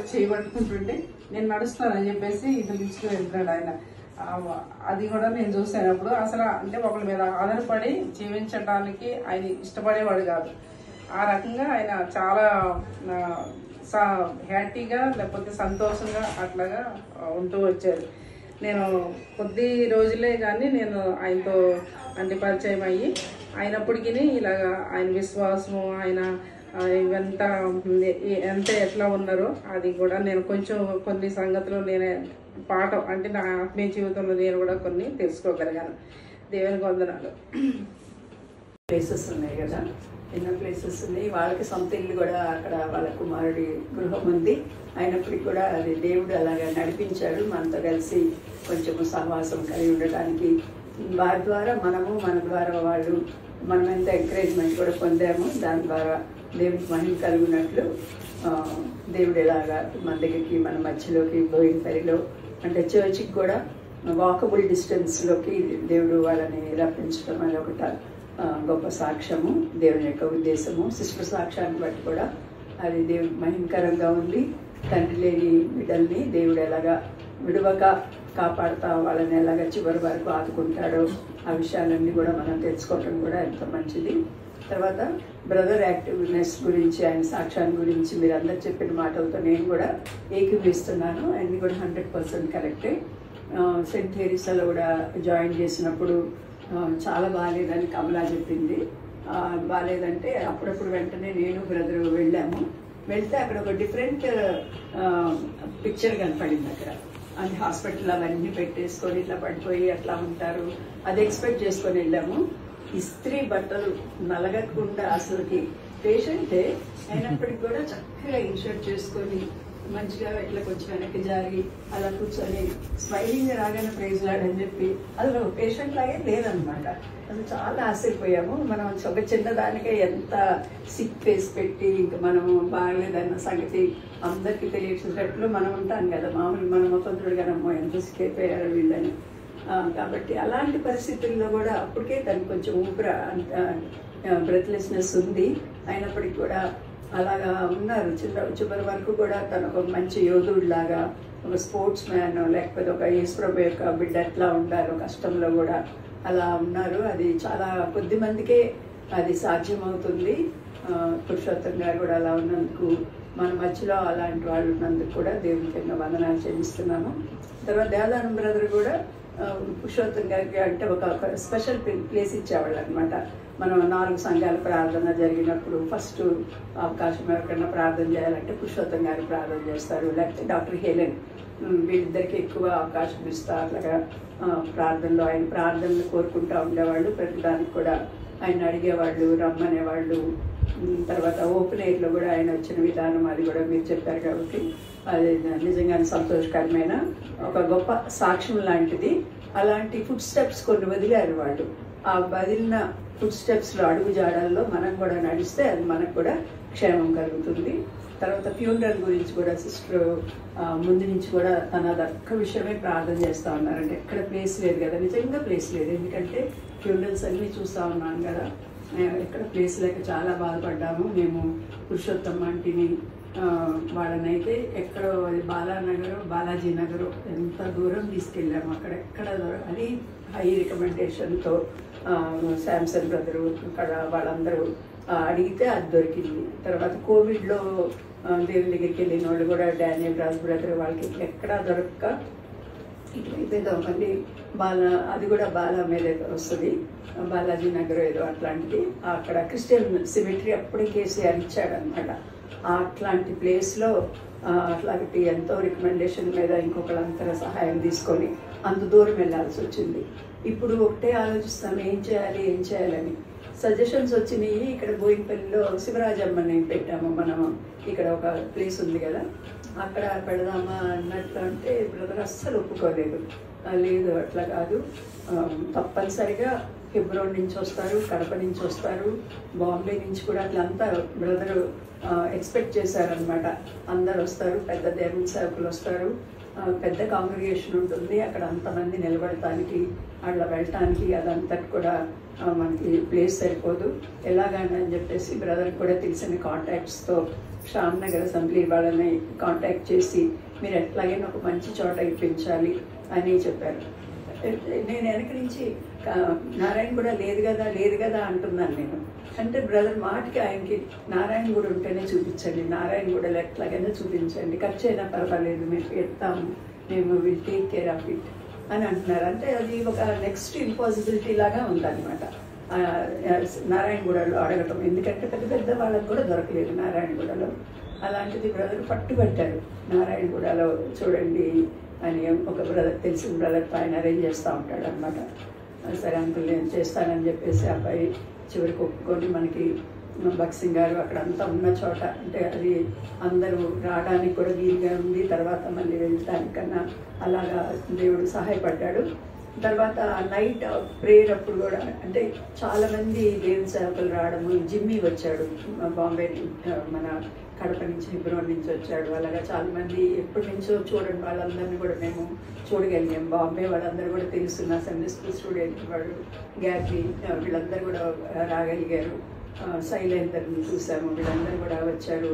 చేయబట్టుకుంటుంటే నేను నడుస్తానని చెప్పేసి ఇట్లా తీసుకుని వెళ్తున్నాడు ఆయన. అది కూడా నేను చూసాను. అప్పుడు అసలు అంటే ఒకరి మీద ఆధారపడి జీవించడానికి ఆయన ఇష్టపడేవాడు కాదు. ఆ రకంగా ఆయన చాలా హ్యాపీగా లేకపోతే సంతోషంగా అట్లాగా ఉంటూ వచ్చారు. నేను కొద్ది రోజులే కానీ నేను ఆయనతో అంటే పరిచయం అయ్యి అయినప్పటికీ ఇలాగా ఆయన విశ్వాసము, ఆయన ఇవంతా ఎంత ఎట్లా ఉన్నారో అది కూడా నేను కొంచెం కొన్ని సంగతులు నేనే పాఠం అంటే నా ఆత్మీయ జీవితంలో నేను కూడా కొన్ని తెలుసుకోగలిగాను. దేవునికి వందనాలు. ప్లేసెస్ ఉన్నాయి కదా, ఎన్నో ప్లేసెస్ ఉన్నాయి. వాళ్ళకి సొంత ఇల్లు కూడా అక్కడ వాళ్ళ కుమారుడి గృహం ఉంది. అయినప్పటికీ కూడా అది దేవుడు అలాగా నడిపించాడు. మనతో కలిసి కొంచెము సహవాసం కలిగి ఉండటానికి వారి ద్వారా మనము, మన ద్వారా వాళ్ళు, మనం ఎంత ఎంకరేజ్మెంట్ కూడా పొందాము. దాని ద్వారా దేవుడికి మహిమ కలిగినట్లు దేవుడు ఎలాగా మన దగ్గరికి, మన మధ్యలోకి బోయినపల్లిలో అంటే చర్చికి కూడా వాకబుల్ డిస్టెన్స్లోకి దేవుడు వాళ్ళని రప్పించడం అనేది ఒకట గొప్ప సాక్ష్యము, దేవుని యొక్క ఉద్దేశము. సిస్టర్ సాక్ష్యాన్ని బట్టి కూడా అది దేవుడు మహిమకరంగా ఉంది. తండ్రి లేని బిడ్డల్ని దేవుడు ఎలాగా విడువక కాపాడుతా వాళ్ళని ఎలాగ చివరి వరకు ఆదుకుంటాడో ఆ విషయాలన్నీ కూడా మనం తెలుసుకోవటం కూడా ఎంతో మంచిది. తర్వాత బ్రదర్ యాక్టివ్నెస్ గురించి, ఆయన సాక్ష్యాన్ని గురించి మీరు అందరు చెప్పిన మాటలతో నేను కూడా ఏకీభవిస్తున్నాను. అన్నీ కూడా 100% కరెక్టే. సెయింట్ థెరిసాలో కూడా జాయిన్ చేసినప్పుడు చాలా బాగాలేదని కమలా చెప్పింది. బాగాలేదంటే అప్పుడప్పుడు వెంటనే నేను బ్రదర్ వెళ్ళాము. వెళ్తే అక్కడ ఒక డిఫరెంట్ పిక్చర్ కనపడింది. అక్కడ అన్ని హాస్పిటల్ అవన్నీ పెట్టేసుకొని ఇట్లా పడిపోయి అట్లా ఉంటారు, అది ఎక్స్పెక్ట్ చేసుకొని వెళ్ళాము. ఇస్త్రీ బట్టలు నలగకుండా అసలుకి పేషెంటే అయినప్పటికి కూడా చక్కగా ఇన్షర్ట్ చేసుకొని మంచిగా ఇట్లా కొంచెం వెనక్కి జారి అలా కూర్చొని స్మైలింగ్ రాగానే ప్రైజ్ లాడని చెప్పి అసలు పేషెంట్ లాగే లేదనమాట. అసలు చాలా ఆశ్చర్యపోయాము. మనం ఒక చిన్నదానికే ఎంత సిక్ ఫేస్ పెట్టి ఇంకా మనము బాగలేదన్న సంగతి అందరికీ తెలియచేటట్లు మనం ఉంటాం కదా. మామూలు మన మొత్తంతుడు కనమ్మో ఎంత సిక్ అయిపోయారు వీళ్ళని. కాబట్టి అలాంటి పరిస్థితుల్లో కూడా అప్పటికే తనకు కొంచెం బ్రెత్లెస్నెస్ ఉంది. అయినప్పటికీ కూడా అలాగా ఉన్నారు. చివరి వరకు కూడా తను ఒక మంచి యోధుడిలాగా, ఒక స్పోర్ట్స్ మ్యాన్, లేకపోతే ఒక యేసుప్రభు యొక్క బిడ్డ ఎట్లా ఉండాలో కష్టంలో కూడా అలా ఉన్నారు. అది చాలా కొద్ది మందికే అది సాధ్యమవుతుంది. పురుషోత్తం గారు కూడా అలా ఉన్నందుకు, మన మధ్యలో అలాంటి వాళ్ళు ఉన్నందుకు కూడా దేవునికి ఎన్నో వందనాలు చెల్లిస్తున్నాను. తర్వాత దేవదానం బ్రదర్ కూడా పురుషోత్తం గారికి అంటే ఒక స్పెషల్ ప్లేస్ ఇచ్చేవాళ్ళు అనమాట. మనం 4 సంఘాల ప్రార్థన జరిగినప్పుడు ఫస్ట్ అవకాశం ఎవరికైనా ప్రార్థన చేయాలంటే పురుషోత్తం గారు ప్రార్థన చేస్తారు, లేకపోతే డాక్టర్ హెలెన్, వీళ్ళిద్దరికి ఎక్కువ అవకాశం ఇస్తారు. అట్లాగా ప్రార్థనలో ఆయన ప్రార్థనలు కోరుకుంటూ ఉండేవాళ్ళు. ప్రతిదానికి కూడా ఆయన అడిగేవాళ్ళు, రమ్మనేవాళ్ళు. తర్వాత ఓపెన్ ఎయిర్లో కూడా ఆయన వచ్చిన విధానం అది కూడా మీరు చెప్పారు కాబట్టి అది నిజంగానే సంతోషకరమైన ఒక గొప్ప సాక్ష్యం లాంటిది. అలాంటి ఫుడ్ స్టెప్స్ కొన్ని వదిలారు వాళ్ళు. ఆ వదిలిన ఫుడ్ స్టెప్స్లో, అడుగు జాడల్లో మనం కూడా నడిస్తే అది మనకు కూడా క్షేమం కలుగుతుంది. తర్వాత ఫ్యూనరల్ గురించి కూడా సిస్టర్ ముందు నుంచి కూడా తన ఒక్క విషయమే ప్రార్థన చేస్తూ ఉన్నారంటే ఎక్కడ ప్లేస్ లేదు కదా, నిజంగా ప్లేస్ లేదు. ఎందుకంటే ఫ్యూనరల్స్ అన్నీ చూస్తూ ఉన్నాను కదా, ఎక్కడ ప్లేస్ లేక చాలా బాధపడ్డాము. మేము పురుషోత్తం ఆంటీని వాళ్ళనైతే ఎక్కడో బాలానగర్, బాలాజీ నగర్ ఎంత దూరం తీసుకెళ్ళాము. అక్కడ ఎక్కడ అది హై రికమెండేషన్తో శాంసన్ బ్రదరు అక్కడ వాళ్ళందరూ అడిగితే అది దొరికింది. తర్వాత కోవిడ్లో దేవుని దగ్గరికి వెళ్ళిన వాళ్ళు కూడా డానియల్ రాజ్ బ్రదర్ వాళ్ళకి ఎక్కడా దొరక్క ఇట్లయితే మళ్ళీ అది కూడా బాలా మీద వస్తుంది, బాలాజీ నగర్ ఏదో అట్లాంటిది. అక్కడ క్రిస్టియన్ సిమెట్రీ అప్పుడే కేసీఆర్ ఇచ్చాడనమాట. అట్లాంటి ప్లేస్లో అట్లాంటి ఎంతో రికమెండేషన్ మీద ఇంకొకళ్ళంతా సహాయం తీసుకొని అంత దూరం వెళ్ళాల్సి వచ్చింది. ఇప్పుడు ఒకటే ఆలోచిస్తాం ఏం చేయాలని. సజెషన్స్ వచ్చినాయి. ఇక్కడ బోయినపల్లిలో శివరాజమ్మని పెట్టాము మనం. ఇక్కడ ఒక ప్లేస్ ఉంది కదా, అక్కడ పెడదామా అన్నట్లు అంటే బ్రదర్ అస్సలు ఒప్పుకోలేదు. లేదు అట్లా కాదు, తప్పనిసరిగా హెబ్రోన్ నుంచి వస్తారు, కడప నుంచి వస్తారు, బాంబే నుంచి కూడా అట్లా అంతా బ్రదరు ఎక్స్పెక్ట్ చేశారనమాట. అందరు వస్తారు, పెద్ద దేవుని సేవకులు వస్తారు, పెద్ద కాంగ్రిగేషన్ ఉంటుంది, అక్కడ అంతమంది నిలబడటానికి అట్లా వెళ్ళటానికి అదంతా కూడా మనకి ప్లేస్ సరిపోదు, ఎలాగని అని చెప్పేసి బ్రదర్కి కూడా తెలిసిన కాంటాక్ట్స్తో శ్యామ్నగర్ అసెంబ్లీ వాళ్ళని కాంటాక్ట్ చేసి మీరు ఎట్లాగైనా ఒక మంచి చోట ఇప్పించాలి అని చెప్పారు. నేను వెనక నుంచి నారాయణ కూడా లేదు కదా అంటున్నాను నేను. అంటే బ్రదర్ మాటకి ఆయనకి నారాయణ కూడా ఉంటేనే చూపించండి, నారాయణ కూడా ఎట్లాగైనా చూపించండి, ఖర్చు అయినా పర్వాలేదు, మేము పెడతాము, మేము will take care of it అని అంటున్నారు. అంటే అది ఒక నెక్స్ట్ ఇంపాసిబిలిటీ లాగా ఉందన్నమాట నారాయణగూడలో అడగటం. ఎందుకంటే పెద్ద వాళ్ళకి కూడా దొరకలేదు నారాయణగూడలో. అలాంటిది బ్రదర్ పట్టుబట్టారు, నారాయణగూడలో చూడండి అని. ఒక బ్రదర్ తెలిసిన బ్రదర్ ఆయన అరేంజ్ చేస్తూ ఉంటాడు అనమాట. సరే అంకుల్ నేను చేస్తానని చెప్పేసి అబ్బాయి చివరికి ఒప్పుకొని మనకి భక్సింగ్ గారు అక్కడ అంతా ఉన్న చోట, అంటే అది అందరూ రావడానికి కూడా వీలుగా ఉంది, తర్వాత మళ్ళీ వెళ్ళటానికన్నా అలాగా దేవుడు సహాయపడ్డాడు. తర్వాత నైట్ ప్రేయర్ అప్పుడు కూడా అంటే చాలామంది దేవుని సేవకులు రావడము, జిమ్మీ వచ్చాడు బాంబే మన కడప నుంచి హెబ్రోన్ నుంచి వచ్చాడు. అలాగా చాలామంది ఎప్పటి నుంచో చూడండి వాళ్ళందరినీ కూడా మేము చూడగలిగాం. బాంబే వాళ్ళందరూ కూడా తెలుసు, నా సండే స్కూల్ స్టూడెంట్ వాడు గ్యాపీ వీళ్ళందరూ కూడా రాగలిగారు. శైలేందర్ని చూసాము, వీళ్ళందరూ కూడా వచ్చారు.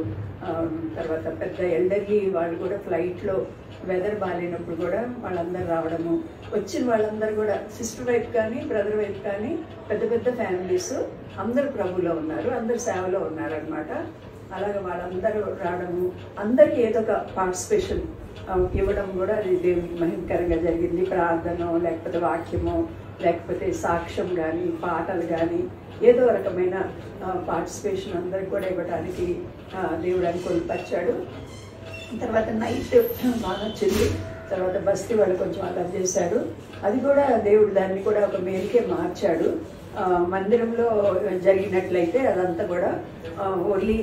తర్వాత పెద్ద ఎల్డర్లీ వాళ్ళు కూడా ఫ్లైట్లో వెదర్ బాగాలేనప్పుడు కూడా వాళ్ళందరూ రావడము, వచ్చిన వాళ్ళందరూ కూడా సిస్టర్ వైపు కానీ బ్రదర్ వైపు కానీ పెద్ద ఫ్యామిలీస్ అందరూ ప్రభులో ఉన్నారు, అందరు సేవలో ఉన్నారనమాట. అలాగే వాళ్ళందరూ రావడము, అందరికీ ఏదో ఒక పార్టిసిపేషన్ ఇవ్వడం కూడా అది దేవునికి మహిమకరంగా జరిగింది. ప్రార్థన లేకపోతే వాక్యము లేకపోతే సాక్ష్యం కానీ పాటలు కానీ ఏదో రకమైన పార్టిసిపేషన్ అందరికి కూడా ఇవ్వడానికి దేవుడు అనుకూలపరిచాడు. తర్వాత నైట్ బాగా వచ్చింది. తర్వాత బస్తీ వాళ్ళు కొంచెం అలా చేశాడు, అది కూడా దేవుడు దాన్ని కూడా ఒక మేలుకే మార్చాడు. మందిరంలో జరిగినట్లయితే అదంతా కూడా ఓన్లీ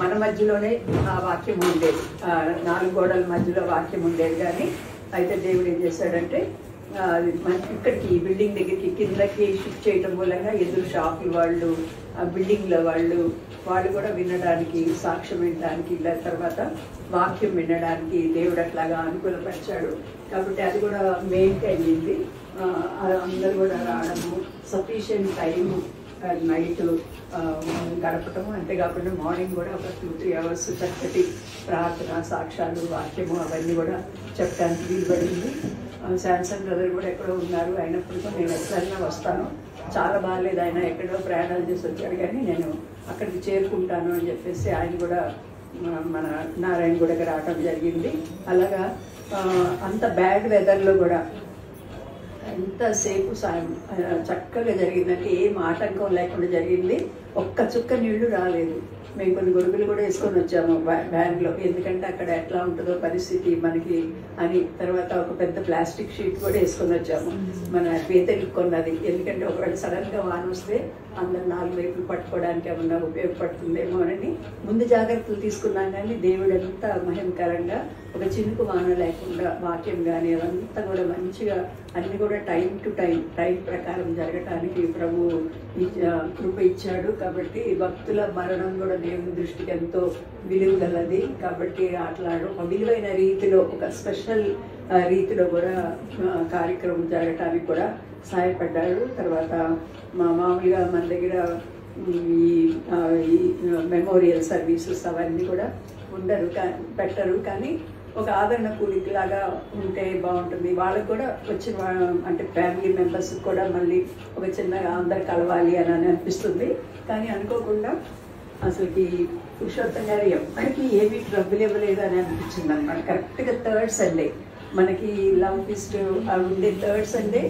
మన మధ్యలోనే ఆ వాక్యం ఉండేది, 4 గోడల మధ్యలో వాక్యం ఉండేది. కానీ అయితే దేవుడు ఏం చేశాడంటే ఇక్కడికి బిల్డింగ్ దగ్గరికి కిందకి షిఫ్ట్ చేయడం మూలంగా ఎదురు షాపుల వాళ్ళు, బిల్డింగ్ల వాళ్ళు కూడా వినడానికి, సాక్ష్యం వినడానికి, తర్వాత వాక్యం వినడానికి దేవుడు అట్లాగా అనుకూలపరిచాడు. కాబట్టి అది కూడా మెయిన్గా అయ్యింది. అందరూ కూడా రావడము, సఫిషియెంట్ టైము నైట్ గడపటము, అంతేకాకుండా మార్నింగ్ కూడా ఒక 2-3 అవర్స్ చక్కటి ప్రార్థన, సాక్ష్యాలు, వాక్యము అవన్నీ కూడా చెప్పడానికి వీలుపడింది. శాంసంగ్ బ్రదర్ కూడా ఎక్కడో ఉన్నారు, అయినప్పటికీ నేను ఎక్కడైనా వస్తాను, చాలా బాగాలేదు, ఆయన ఎక్కడో ప్రయాణాలు చేసి వచ్చాడు కానీ నేను అక్కడికి చేరుకుంటాను అని చెప్పేసి ఆయన కూడా మన నారాయణగూడకి రావడం జరిగింది. అలాగా అంత బ్యాడ్ వెదర్లో కూడా ఎంతసేపు చక్కగా జరిగిందంటే ఏం ఆటంకం లేకుండా జరిగింది. ఒక్క చుక్క నీళ్లు రాలేదు. మేము కొన్ని గొడుగులు కూడా వేసుకొని వచ్చాము వ్యాన్లో, ఎందుకంటే అక్కడ ఎట్లా ఉంటుందో పరిస్థితి మనకి అని. తర్వాత ఒక పెద్ద ప్లాస్టిక్ షీట్ కూడా వేసుకొని వచ్చాము, మన పీతలికి కొన్నది, ఎందుకంటే ఒకవేళ సడన్గా వాన వస్తే అందరు 4 వైపులు పట్టుకోవడానికి ఏమన్నా ఉపయోగపడుతుందేమో అని ముందు జాగ్రత్తలు తీసుకున్నాం. కానీ దేవుడు అంతా మహిమకరంగా ఒక చినుకు వాన లేకుండా వాక్యం కానీ అదంతా కూడా మంచిగా అన్ని కూడా టైం టు టైం ప్రకారం జరగటానికి ప్రభు కృప ఇచ్చాడు. కాబట్టి భక్తుల మరణం కూడా దేవుని దృష్టికి ఎంతో విలువ గలది. కాబట్టి అట్లా ఒక విలువైన రీతిలో, ఒక స్పెషల్ రీతిలో కూడా కార్యక్రమం జరగటానికి కూడా సహాయపడ్డాడు. తర్వాత మామూలుగా మన దగ్గర ఈ మెమోరియల్ సర్వీసెస్ అవన్నీ కూడా పెట్టరు, కానీ ఒక ఆదరణ కూలికలాగా ఉంటే బాగుంటుంది. వాళ్ళకు కూడా వచ్చిన అంటే ఫ్యామిలీ మెంబర్స్కి కూడా మళ్ళీ ఒక చిన్నగా అందరు కలవాలి అని అనిపిస్తుంది. కానీ అనుకోకుండా అసలుకి పురుషోత్తం గారు ఎప్పటికీ ఏమీ డబ్బులు ఇవ్వలేదు అని అనిపించింది అనమాట. కరెక్ట్గా 3rd సండే మనకి లవ్ ఫీస్ట్ ఉండే థర్డ్ సండే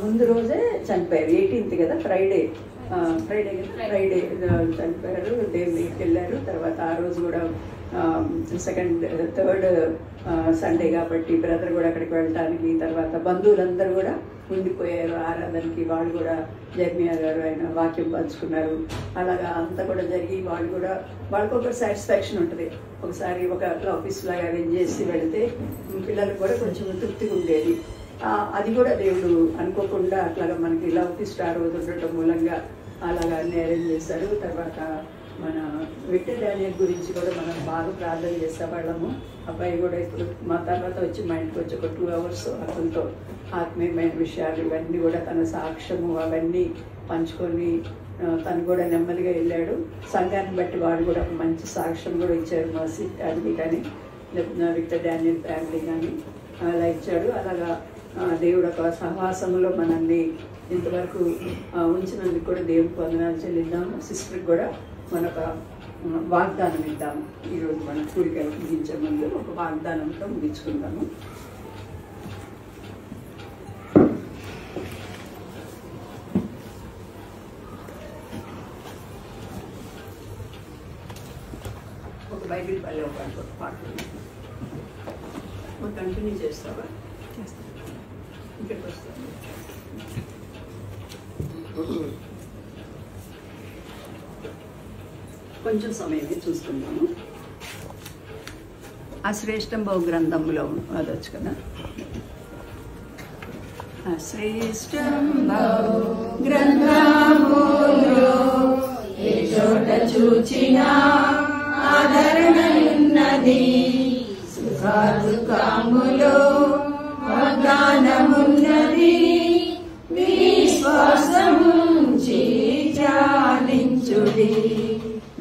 ముందు రోజే చనిపోయారు. 18th కదా, ఫ్రైడే చనిపోయారు. దేవుని దగ్గరికి వెళ్ళారు. తర్వాత ఆ రోజు కూడా థర్డ్ సండే కాబట్టి బ్రదర్ కూడా అక్కడికి వెళ్ళటానికి, తర్వాత బంధువులందరూ కూడా ఉండిపోయారు ఆరాధనకి. వాళ్ళు కూడా జర్మియా గారు ఆయన వాక్యం పంచుకున్నారు. అలాగా అంతా కూడా జరిగి వాళ్ళకు ఒక సాటిస్ఫాక్షన్ ఉంటుంది. ఒకసారి ఒక ఆఫీస్ లాగా అరేంజ్ చేసి వెళితే పిల్లలకు కూడా కొంచెం తృప్తిగా ఉండేది. అది కూడా దేవుడు అనుకోకుండా అట్లాగా మనకి లవ్ ఫీస్ట్ ఆ రోజు ఉండటం మూలంగా అలాగా అన్ని అరేంజ్ చేశారు. తర్వాత మన విక్టర్ డానియల్ గురించి కూడా మనం బాగా ప్రార్థన చేసేవాళ్ళము. అబ్బాయి కూడా ఇప్పుడు మా తర్వాత వచ్చి మా ఇంటికి వచ్చి ఒక 2 hours అతనితో ఆత్మీయమైన విషయాలు ఇవన్నీ కూడా తన సాక్ష్యము అవన్నీ పంచుకొని తను కూడా నెమ్మదిగా వెళ్ళాడు. సంఘాన్ని బట్టి వాడు కూడా ఒక మంచి సాక్ష్యం కూడా ఇచ్చారు. మా ఫ్యామిలీ కానీ విక్టర్ డానియల్ ఫ్యామిలీ కానీ అలా ఇచ్చాడు. అలాగా దేవుడు ఒక సహవాసంలో మనల్ని ఇంతవరకు ఉంచినందుకు కూడా దేవుడికి వందనాలు చెల్లిద్దాము. సిస్టర్కి కూడా మనొక వాగ్దానం ఇద్దాము. ఈరోజు మన కూడికలు ముగించే ముందు ఒక వాగ్దానంతో ముగించుకుందాము. ఒక బైబిల్ పల్లె ఒక పాటలు కంటిన్యూ చేస్తావా? ఇక్కడికి వస్తాను. కొంచెం సమయమే చూసుకుందాము. అశ్రేష్టం బహు గ్రంథంలో అదొచ్చు కదా. అశ్రేష్టం బహు గ్రంథములో ఏ చోట చూచినా ఆదరణయున్నది, సుఖాదుఖములో వాగ్దానమున్నది, విశ్వాసముంచి చాలించుడి.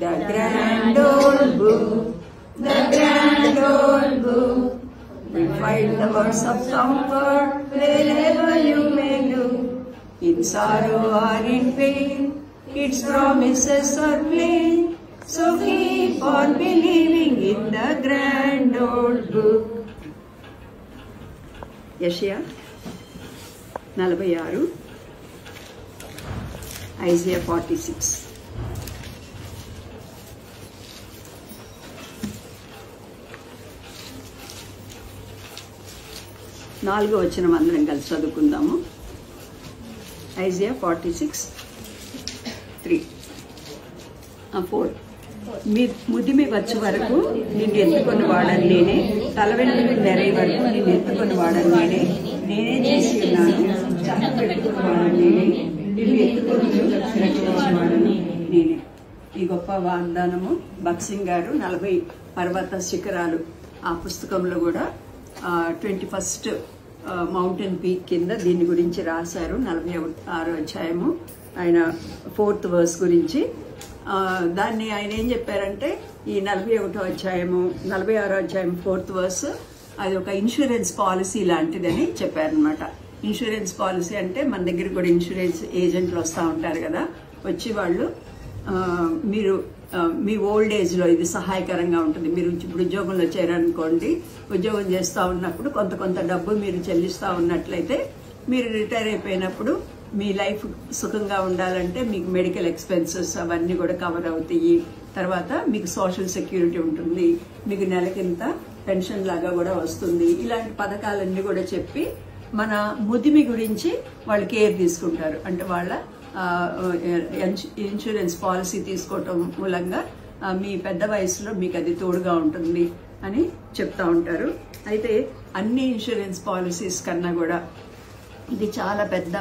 The grand old book, the grand old book, will find the words of comfort wherever you may look. In sorrow or in pain, its promises are plain, so keep on believing in the grand old book. యెషయా 46, Isaiah 46. నాలుగో వచనం అందరం కలిసి చదువుకుందాము. Isaiah 46:3-4. మీ ముదిమి వచ్చే వరకు నిన్ను ఎత్తుకొని వాడని నేనే, తల వెంట్రుకలు నెరయ వరకు నిన్ను ఎత్తుకొని వాడని నేనే చేసి ఉన్నాను. చక్క పెట్టుకుని వాడని నేనే, నిన్ను ఎత్తుకొని రక్షించిన వాడని నేనే. ఈ గొప్ప వాగ్దానము భక్సింగ్ గారు 40 పర్వత శిఖరాలు ఆ పుస్తకంలో కూడా 21st మౌంటైన్ పీక్ కింద దీని గురించి రాశారు. 46వ అధ్యాయము ఆయన 4th verse గురించి. దాన్ని ఆయన ఏం చెప్పారంటే ఈ 41వ అధ్యాయము 46వ అధ్యాయం 4th verse అది ఒక ఇన్సూరెన్స్ పాలసీ లాంటిదని చెప్పారనమాట. ఇన్సూరెన్స్ పాలసీ అంటే మన దగ్గర కూడా ఇన్సూరెన్స్ ఏజెంట్లు వస్తూ ఉంటారు కదా, వచ్చి వాళ్ళు మీరు మీ ఓల్డ్ ఏజ్లో ఇది సహాయకరంగా ఉంటుంది. మీరు ఇప్పుడు ఉద్యోగంలో చేరారనుకోండి, ఉద్యోగం చేస్తూ ఉన్నప్పుడు కొంత డబ్బు మీరు చెల్లిస్తూ ఉన్నట్లయితే మీరు రిటైర్ అయిపోయినప్పుడు మీ లైఫ్ సుఖంగా ఉండాలంటే మీకు మెడికల్ ఎక్స్పెన్సెస్ అవన్నీ కూడా కవర్ అవుతాయి. తర్వాత మీకు సోషల్ సెక్యూరిటీ ఉంటుంది, మీకు నెలకింత పెన్షన్ లాగా కూడా వస్తుంది. ఇలాంటి పథకాలన్నీ కూడా చెప్పి మన ముదిమి గురించి వాళ్ళు కేర్ తీసుకుంటారు. అంటే వాళ్ళ ఇన్సూరెన్స్ పాలసీ తీసుకోవటం మూలంగా మీ పెద్ద వయసులో మీకు అది తోడుగా ఉంటుంది అని చెప్తా ఉంటారు. అయితే అన్ని ఇన్సూరెన్స్ పాలసీస్ కన్నా కూడా ఇది చాలా పెద్ద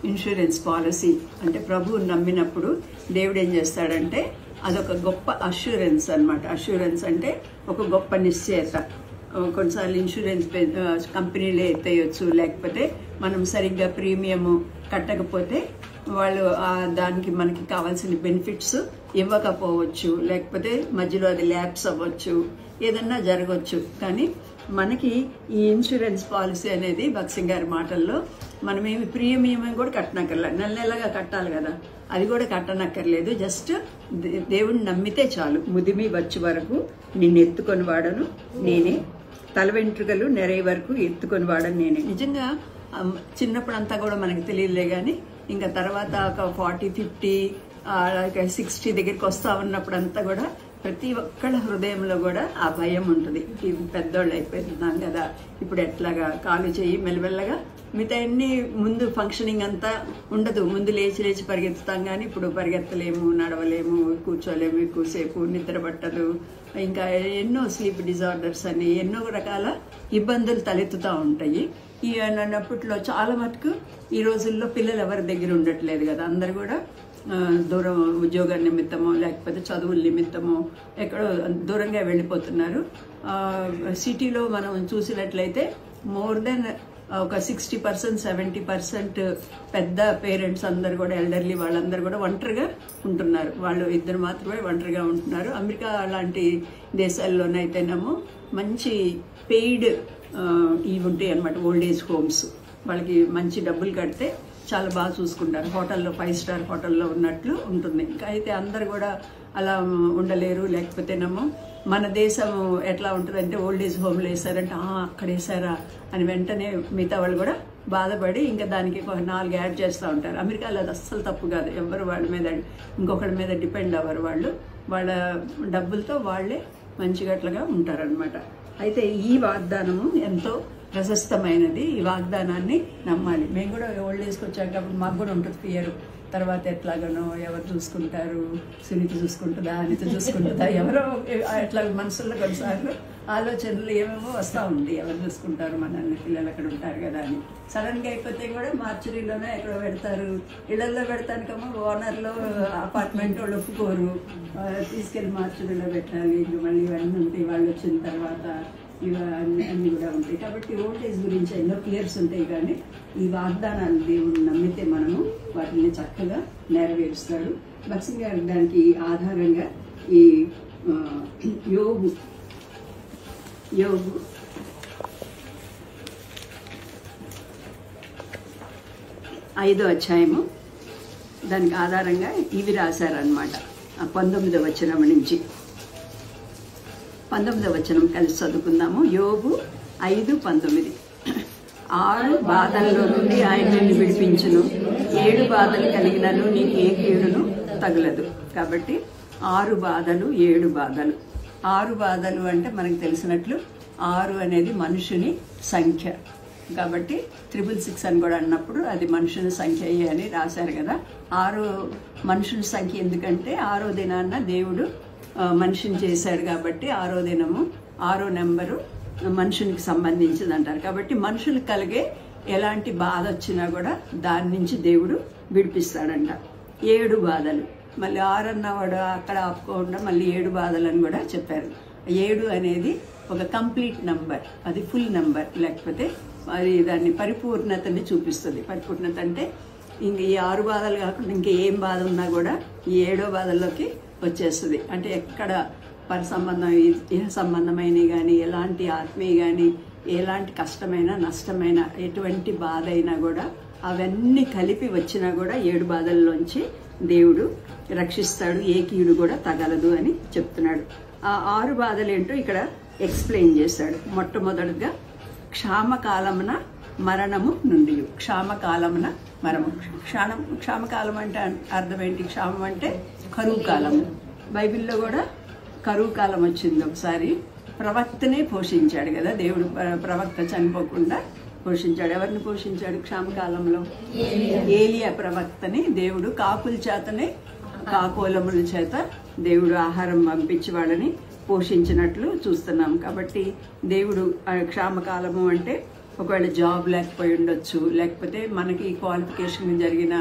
ఇన్సూరెన్స్ పాలసీ. అంటే ప్రభువుని నమ్మినప్పుడు దేవుడు ఏం చేస్తాడంటే అదొక గొప్ప అష్యూరెన్స్ అన్నమాట. అష్యూరెన్స్ అంటే ఒక గొప్ప నిశ్చయత. కొన్నిసార్లు ఇన్సూరెన్స్ కంపెనీలే ఎత్తేయచ్చు, లేకపోతే మనం సరిగ్గా ప్రీమియం కట్టకపోతే వాళ్ళు దానికి మనకి కావాల్సిన బెనిఫిట్స్ ఇవ్వకపోవచ్చు, లేకపోతే మధ్యలో అది ల్యాప్స్ అవ్వచ్చు, ఏదన్నా జరగవచ్చు. కానీ మనకి ఈ ఇన్సూరెన్స్ పాలసీ అనేది భక్సింగ్ గారి మాటల్లో మనమేమి ప్రీమియం కూడా కట్టనక్కర్లేదు, నెలగా కట్టాలి కదా, అది కూడా కట్టనక్కర్లేదు. జస్ట్ దేవుడిని నమ్మితే చాలు. ముదిమి వచ్చే వరకు నిన్ను ఎత్తుకొని వాడను నేనే, తల వెంట్రుకలు నెరయ వరకు ఎత్తుకొని వాడని నేనే. నిజంగా చిన్నప్పుడు అంతా కూడా మనకి తెలియలే, కానీ ఇంకా తర్వాత ఒక 40, 50, 60 దగ్గరికి వస్తా ఉన్నప్పుడు అంతా కూడా ప్రతి ఒక్కళ్ళ హృదయంలో కూడా ఆ భయం ఉంటుంది. పెద్దోళ్ళు అయిపోతున్నాం కదా, ఇప్పుడు ఎట్లాగా కాలు చేయి మెల్లమెల్లగా మిగతా అన్ని ముందు ఫంక్షనింగ్ అంతా ఉండదు. ముందు లేచి పరిగెత్తుతాం, కానీ ఇప్పుడు పరిగెత్తలేము, నడవలేము, కూర్చోలేము, ఎక్కువసేపు నిద్ర పట్టదు, ఇంకా ఎన్నో స్లీప్ డిజార్డర్స్ అని ఎన్నో రకాల ఇబ్బందులు తలెత్తుతూ ఉంటాయి. ఈ అన్నప్పట్లో చాలా మటుకు ఈ రోజుల్లో పిల్లలు ఎవరి దగ్గర ఉండట్లేదు కదా, అందరు కూడా దూరం ఉద్యోగ నిమిత్తమో లేకపోతే చదువుల నిమిత్తమో ఎక్కడో దూరంగా వెళ్ళిపోతున్నారు. సిటీలో మనం చూసినట్లయితే మోర్ దెన్ ఒక 60%, 70% పెద్ద పేరెంట్స్ అందరు కూడా ఎల్డర్లీ వాళ్ళందరూ కూడా ఒంటరిగా ఉంటున్నారు. వాళ్ళు ఇద్దరు మాత్రమే ఒంటరిగా ఉంటున్నారు. అమెరికా లాంటి దేశాల్లోనైతేనేమో మంచి పెయిడ్ ఇవి ఉంటాయి అన్నమాట, ఓల్డ్ ఏజ్ హోమ్స్. వాళ్ళకి మంచి డబ్బులు కడితే చాలా బాగా చూసుకుంటారు, హోటల్లో 5 స్టార్ హోటల్లో ఉన్నట్లు ఉంటుంది. అయితే అందరు కూడా అలా ఉండలేరు. లేకపోతేనేమో మన దేశం ఎట్లా ఉంటుందంటే ఓల్డ్ ఏజ్ హోమ్లో వేసారంటే అక్కడ వేసారా అని వెంటనే మిగతా వాళ్ళు కూడా బాధపడి ఇంకా దానికి ఒక 4 యాడ్ చేస్తూ ఉంటారు. అమెరికాలో అది అస్సలు తప్పు కాదు. ఎవరు వాళ్ళ మీద ఇంకొకరి మీద డిపెండ్ అవ్వరు. వాళ్ళు వాళ్ళ డబ్బులతో వాళ్ళే మంచిగా అట్లాగా ఉంటారనమాట. అయితే ఈ వాగ్దానము ఎంతో ప్రశస్తమైనది. ఈ వాగ్దానాన్ని నమ్మాలి. మేము కూడా ఓల్డ్ ఏజ్కి వచ్చాక అప్పుడు మాకు కూడా ఉంటుంది ఫియర్, తర్వాత ఎట్లాగనో ఎవరు చూసుకుంటారు, సునీత చూసుకుంటుందా, అనిత చూసుకుంటుందా, ఎవరో అట్లా మనసులో కొన్నిసార్లు ఆలోచనలు ఏమేమో వస్తూ ఉంది, ఎవరు చూసుకుంటారు మనల్ని, పిల్లలు అక్కడ ఉంటారు కదా అని. సడన్గా అయిపోతే కూడా మార్చురీలోనే ఎక్కడో పెడతారు, ఇళ్లలో పెడతానికేమో ఓనర్లో అపార్ట్మెంట్ వాళ్ళు ఒప్పుకోరు, తీసుకెళ్ళి మార్చురీలో పెట్టాలి. ఇంక మళ్ళీ ఇవన్నీ ఉంటాయి వాళ్ళు వచ్చిన తర్వాత, ఇవన్నీ కూడా ఉంటాయి. కాబట్టి ఓల్టేజ్ గురించి ఎన్నో క్లియర్స్ ఉంటాయి, కానీ ఈ వాగ్దానాలు దేవుడిని నమ్మితే మనము వాటిని చక్కగా నెరవేరుస్తాడు. భక్సింగ్ గారు దానికి ఆధారంగా ఈ యోగు 5వ అధ్యాయము దానికి ఆధారంగా ఇవి రాశారనమాట. 19వ వచనం నుంచి 19వ వచనం కలిసి చదువుకుందాము. యోబు 5:19. 6 బాధల్లో నుండి ఆయన నిన్ను విడిపించును, 7 బాధలు కలిగినను నీకు ఏ కీడును తగులదు. కాబట్టి 6 బాధలు, 7 బాధలు. 6 బాధలు అంటే మనకు తెలిసినట్లు 6 అనేది మనుషుని సంఖ్య. కాబట్టి 666 అని కూడా అన్నప్పుడు అది మనుషుని సంఖ్య అని రాశారు కదా. 6 మనుషుల సంఖ్య ఎందుకంటే 6వ దినాన్న దేవుడు మనిషిని చేశాడు కాబట్టి 6వ దినము 6వ నెంబరు మనుషునికి సంబంధించింది అంటారు. కాబట్టి మనుషులకు కలిగే ఎలాంటి బాధ వచ్చినా కూడా దాని నుంచి దేవుడు విడిపిస్తాడంట. 7 బాధలు, మళ్ళీ 6 అన్నవాడు అక్కడ ఆపుకోకుండా మళ్ళీ 7 బాధలు అని కూడా చెప్పారు. 7 అనేది ఒక కంప్లీట్ నంబర్, అది ఫుల్ నంబర్, లేకపోతే అది దాన్ని పరిపూర్ణతని చూపిస్తుంది. పరిపూర్ణత అంటే ఇంక ఈ 6 బాధలు కాకుండా ఇంకేం బాధ ఉన్నా కూడా ఈ 7వ బాధల్లోకి వచ్చేస్తుంది. అంటే ఎక్కడ సంబంధం, ఇహ సంబంధమైనవి కానీ, ఎలాంటి ఆత్మీయ కానీ, ఎలాంటి కష్టమైన నష్టమైన ఎటువంటి బాధ అయినా కూడా అవన్నీ కలిపి వచ్చినా కూడా 7 బాధల్లోంచి దేవుడు రక్షిస్తాడు, ఏ కీడు కూడా తగలదు అని చెప్తున్నాడు. ఆ 6 బాధలు ఏంటో ఇక్కడ ఎక్స్ప్లెయిన్ చేశాడు. మొట్టమొదటిగా క్షామకాలమున మరణము నుండి. క్షామకాలమున మరణము. క్షామకాలం అంటే అర్థం ఏంటి? క్షామం అంటే కరువు కాలము. బైబిల్లో కూడా కరువు కాలం వచ్చింది ఒకసారి. ప్రవక్తనే పోషించాడు కదా దేవుడు. ప్రవక్త చనిపోకుండా పోషించాడు. ఎవరిని పోషించాడు క్షామకాలంలో? ఏలియా ప్రవక్తని దేవుడు కాకుల చేతనే, కాకోలముల చేత దేవుడు ఆహారం పంపించి వాళ్ళని పోషించినట్లు చూస్తున్నాం. కాబట్టి దేవుడు క్షామకాలము అంటే ఒకవేళ జాబ్ లేకపోయి ఉండొచ్చు, లేకపోతే మనకి క్వాలిఫికేషన్ జరిగిన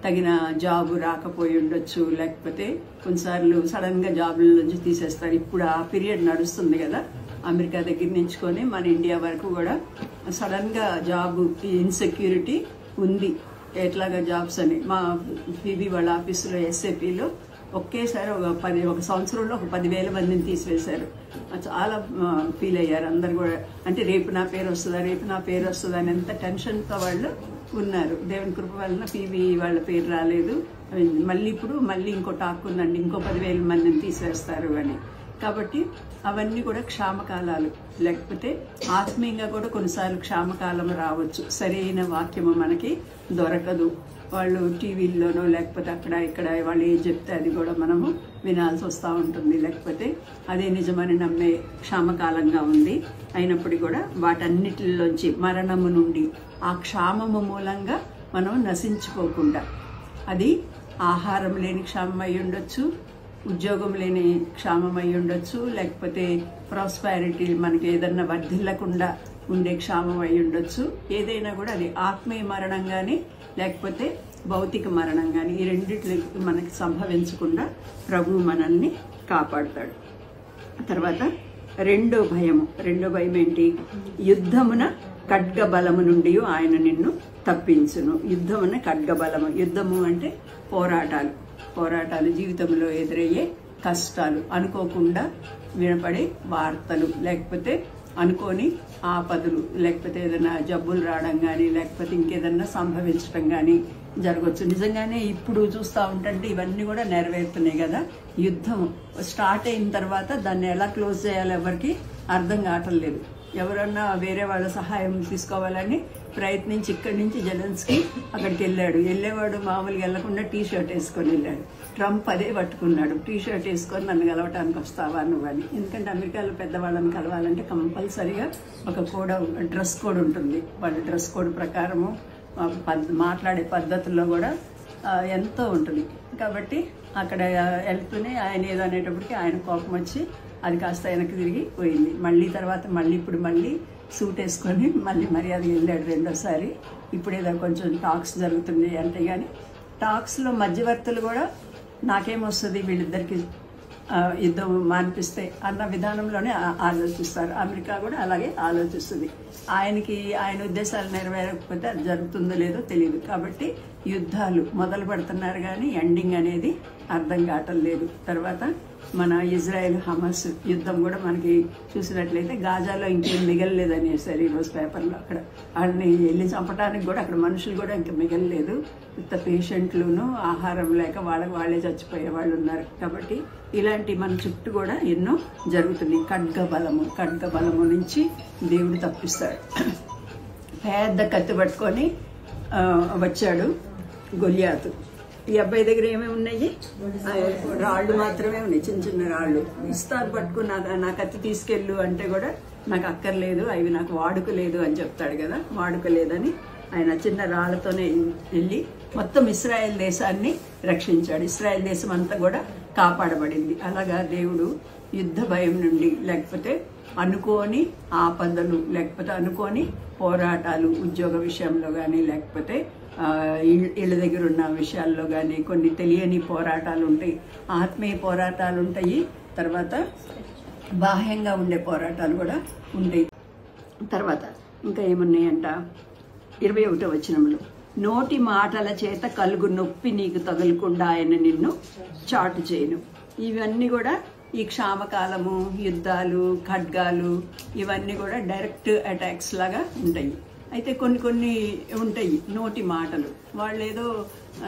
తగిన జాబ్ రాకపోయి ఉండొచ్చు, లేకపోతే కొన్నిసార్లు సడన్గా జాబ్ల నుంచి తీసేస్తారు. ఇప్పుడు ఆ పీరియడ్ నడుస్తుంది కదా, అమెరికా దగ్గర నుంచుకొని మన ఇండియా వరకు కూడా సడన్గా జాబ్ ఇన్సెక్యూరిటీ ఉంది. ఎట్లాగా జాబ్స్ అని మా పీబీ వాళ్ళ ఆఫీసులో ఎస్ఏపీలో ఒకేసారి ఒక సంవత్సరంలో ఒక 10,000 మందిని తీసివేశారు. చాలా ఫీల్ అయ్యారు అందరు కూడా. అంటే రేపు నా పేరు వస్తుందా, రేపు నా పేరు వస్తుందా అని ఎంత టెన్షన్తో వాళ్ళు ఉన్నారు. దేవుని కృప వలన పీబీ వాళ్ళ పేరు రాలేదు. మళ్ళీ ఇప్పుడు ఇంకో టాక్ ఉందండి, ఇంకో 10,000 మందిని తీసివేస్తారు అని. కాబట్టి అవన్నీ కూడా క్షామకాలాలు. లేకపోతే ఆత్మీయంగా కూడా కొన్నిసార్లు క్షామకాలం రావచ్చు. సరైన వాక్యము మనకి దొరకదు. వాళ్ళు టీవీల్లోనో లేకపోతే అక్కడ ఇక్కడ వాళ్ళు ఏం చెప్తే అది కూడా మనము వినాల్సి వస్తూ ఉంటుంది. లేకపోతే అదే నిజమని నమ్మే క్షామకాలంగా ఉంది. అయినప్పటికీ కూడా వాటన్నిటిలోంచి మరణము నుండి ఆ క్షామము మూలంగా మనం నశించుకోకుండా, అది ఆహారం లేని క్షామం అయి ఉండొచ్చు, ఉద్యోగం లేని క్షామం అయి ఉండొచ్చు, లేకపోతే ప్రాస్పారిటీ మనకి ఏదన్నా వర్ధిల్లకుండా ఉండే క్షామం అయి ఉండొచ్చు. ఏదైనా కూడా అది ఆత్మీయ మరణం కానీ లేకపోతే భౌతిక మరణం కానీ ఈ రెండిట్లు మనకి సంభవించకుండా ప్రభువు మనల్ని కాపాడుతాడు. తర్వాత రెండో భయం ఏంటి? యుద్ధమున ఖడ్గ బలము నుండి ఆయన నిన్ను తప్పించును. యుద్ధమున ఖడ్గ బలము. యుద్ధము అంటే పోరాటాలు, జీవితంలో ఎదురయ్యే కష్టాలు, అనుకోకుండా వినపడే వార్తలు, లేకపోతే అనుకోని ఆపదలు, లేకపోతే ఏదైనా జబ్బులు రావడం కానీ లేకపోతే ఇంకేదన్నా సంభవించడం కానీ జరగవచ్చు. నిజంగానే ఇప్పుడు చూస్తూ ఉంటే ఇవన్నీ కూడా నెరవేరుతున్నాయి కదా. యుద్ధం స్టార్ట్ అయిన తర్వాత దాన్ని ఎలా క్లోజ్ చేయాలో ఎవరికి అర్థం కావటం లేదు. ఎవరన్నా వేరే వాళ్ళ సహాయం తీసుకోవాలని ప్రయత్నించి ఇక్కడి నుంచి జెలెన్స్కీ అక్కడికి వెళ్ళేవాడు మామూలుగా వెళ్లకుండా టీ షర్ట్ వేసుకొని వెళ్ళాడు. ట్రంప్ అదే పట్టుకున్నాడు, టీ షర్ట్ వేసుకొని నన్ను కలవటానికి వస్తావా నువ్వు అని. ఎందుకంటే అమెరికాలో పెద్దవాళ్ళని కలవాలంటే కంపల్సరీగా ఒక డ్రెస్ కోడ్ ఉంటుంది. వాళ్ళ డ్రెస్ కోడ్ ప్రకారము మాట్లాడే పద్ధతుల్లో కూడా ఎంతో ఉంటుంది. కాబట్టి అక్కడ వెళ్తూనే ఆయన ఏదో అనేటప్పటికి ఆయన కోపం వచ్చి అది కాస్త వెనక్కి తిరిగి పోయింది. ఇప్పుడు మళ్ళీ సూట్ వేసుకొని మళ్ళీ మర్యాద వెళ్ళాడు రెండోసారి. ఇప్పుడేదో కొంచెం టాక్స్ జరుగుతుంది అంటే, కానీ టాక్స్లో మధ్యవర్తులు కూడా నాకేమొస్తుంది వీళ్ళిద్దరికి యుద్ధం మానిపిస్తే అన్న విధానంలోనే ఆలోచిస్తారు. అమెరికా కూడా అలాగే ఆలోచిస్తుంది. ఆయన ఉద్దేశాలు నెరవేరకపోతే అది జరుగుతుందో లేదో తెలియదు. కాబట్టి యుద్ధాలు మొదలు పెడుతున్నారు కానీ ఎండింగ్ అనేది అర్థం కావటం లేదు. తర్వాత మన ఇజ్రాయెల్ హమాస్ యుద్ధం కూడా మనకి చూసినట్లయితే గాజాలో ఇంకేం మిగలలేదనేసారు ఈరోజు పేపర్లో. అక్కడ వాళ్ళని వెళ్ళి చంపడానికి కూడా అక్కడ మనుషులు కూడా ఇంకా మిగలలేదు. ఇంత పేషెంట్లును ఆహారం లేక వాళ్ళే చచ్చిపోయే వాళ్ళు ఉన్నారు. కాబట్టి ఇలాంటి మన చుట్టూ కూడా ఎన్నో జరుగుతున్నాయి. ఖడ్గ బలము నుంచి దేవుడు తప్పిస్తాడు. పెద్ద కత్తి పట్టుకొని వచ్చాడు గొలియాతు. ఈ అబ్బాయి దగ్గర ఏమేమి ఉన్నాయి? రాళ్ళు మాత్రమే ఉన్నాయి, చిన్న చిన్న రాళ్ళు. ఇస్తారు పట్టుకుని నా కత్తి తీసుకెళ్ళు అంటే కూడా నాకు అక్కర్లేదు, అవి నాకు వాడుకలేదు అని చెప్తాడు కదా. వాడుకలేదని ఆయన చిన్న రాళ్లతోనే వెళ్ళి మొత్తం ఇశ్రాయేల్ దేశాన్ని రక్షించాడు. ఇశ్రాయేల్ దేశం అంతా కూడా కాపాడబడింది. అలాగా దేవుడు యుద్ధ భయం నుండి, లేకపోతే అనుకోని ఆపదలు, లేకపోతే అనుకోని పోరాటాలు, ఉద్యోగ విషయంలో కానీ లేకపోతే ఇళ్ళ దగ్గర ఉన్న విషయాల్లో కానీ కొన్ని తెలియని పోరాటాలు ఉంటాయి, ఆత్మీయ పోరాటాలు ఉంటాయి, తర్వాత బాహ్యంగా ఉండే పోరాటాలు కూడా ఉంటాయి. తర్వాత ఇంకా ఏమున్నాయంట 21వ వచనంలో, నోటి మాటల చేత కలుగు నొప్పి నీకు తగలకుండా ఆయన నిన్ను చాటు చేయను. ఇవన్నీ కూడా ఈ క్షామకాలము, యుద్ధాలు, ఖడ్గాలు ఇవన్నీ కూడా డైరెక్ట్ అటాక్స్ లాగా ఉంటాయి. అయితే కొన్ని ఉంటాయి నోటి మాటలు. వాళ్ళు ఏదో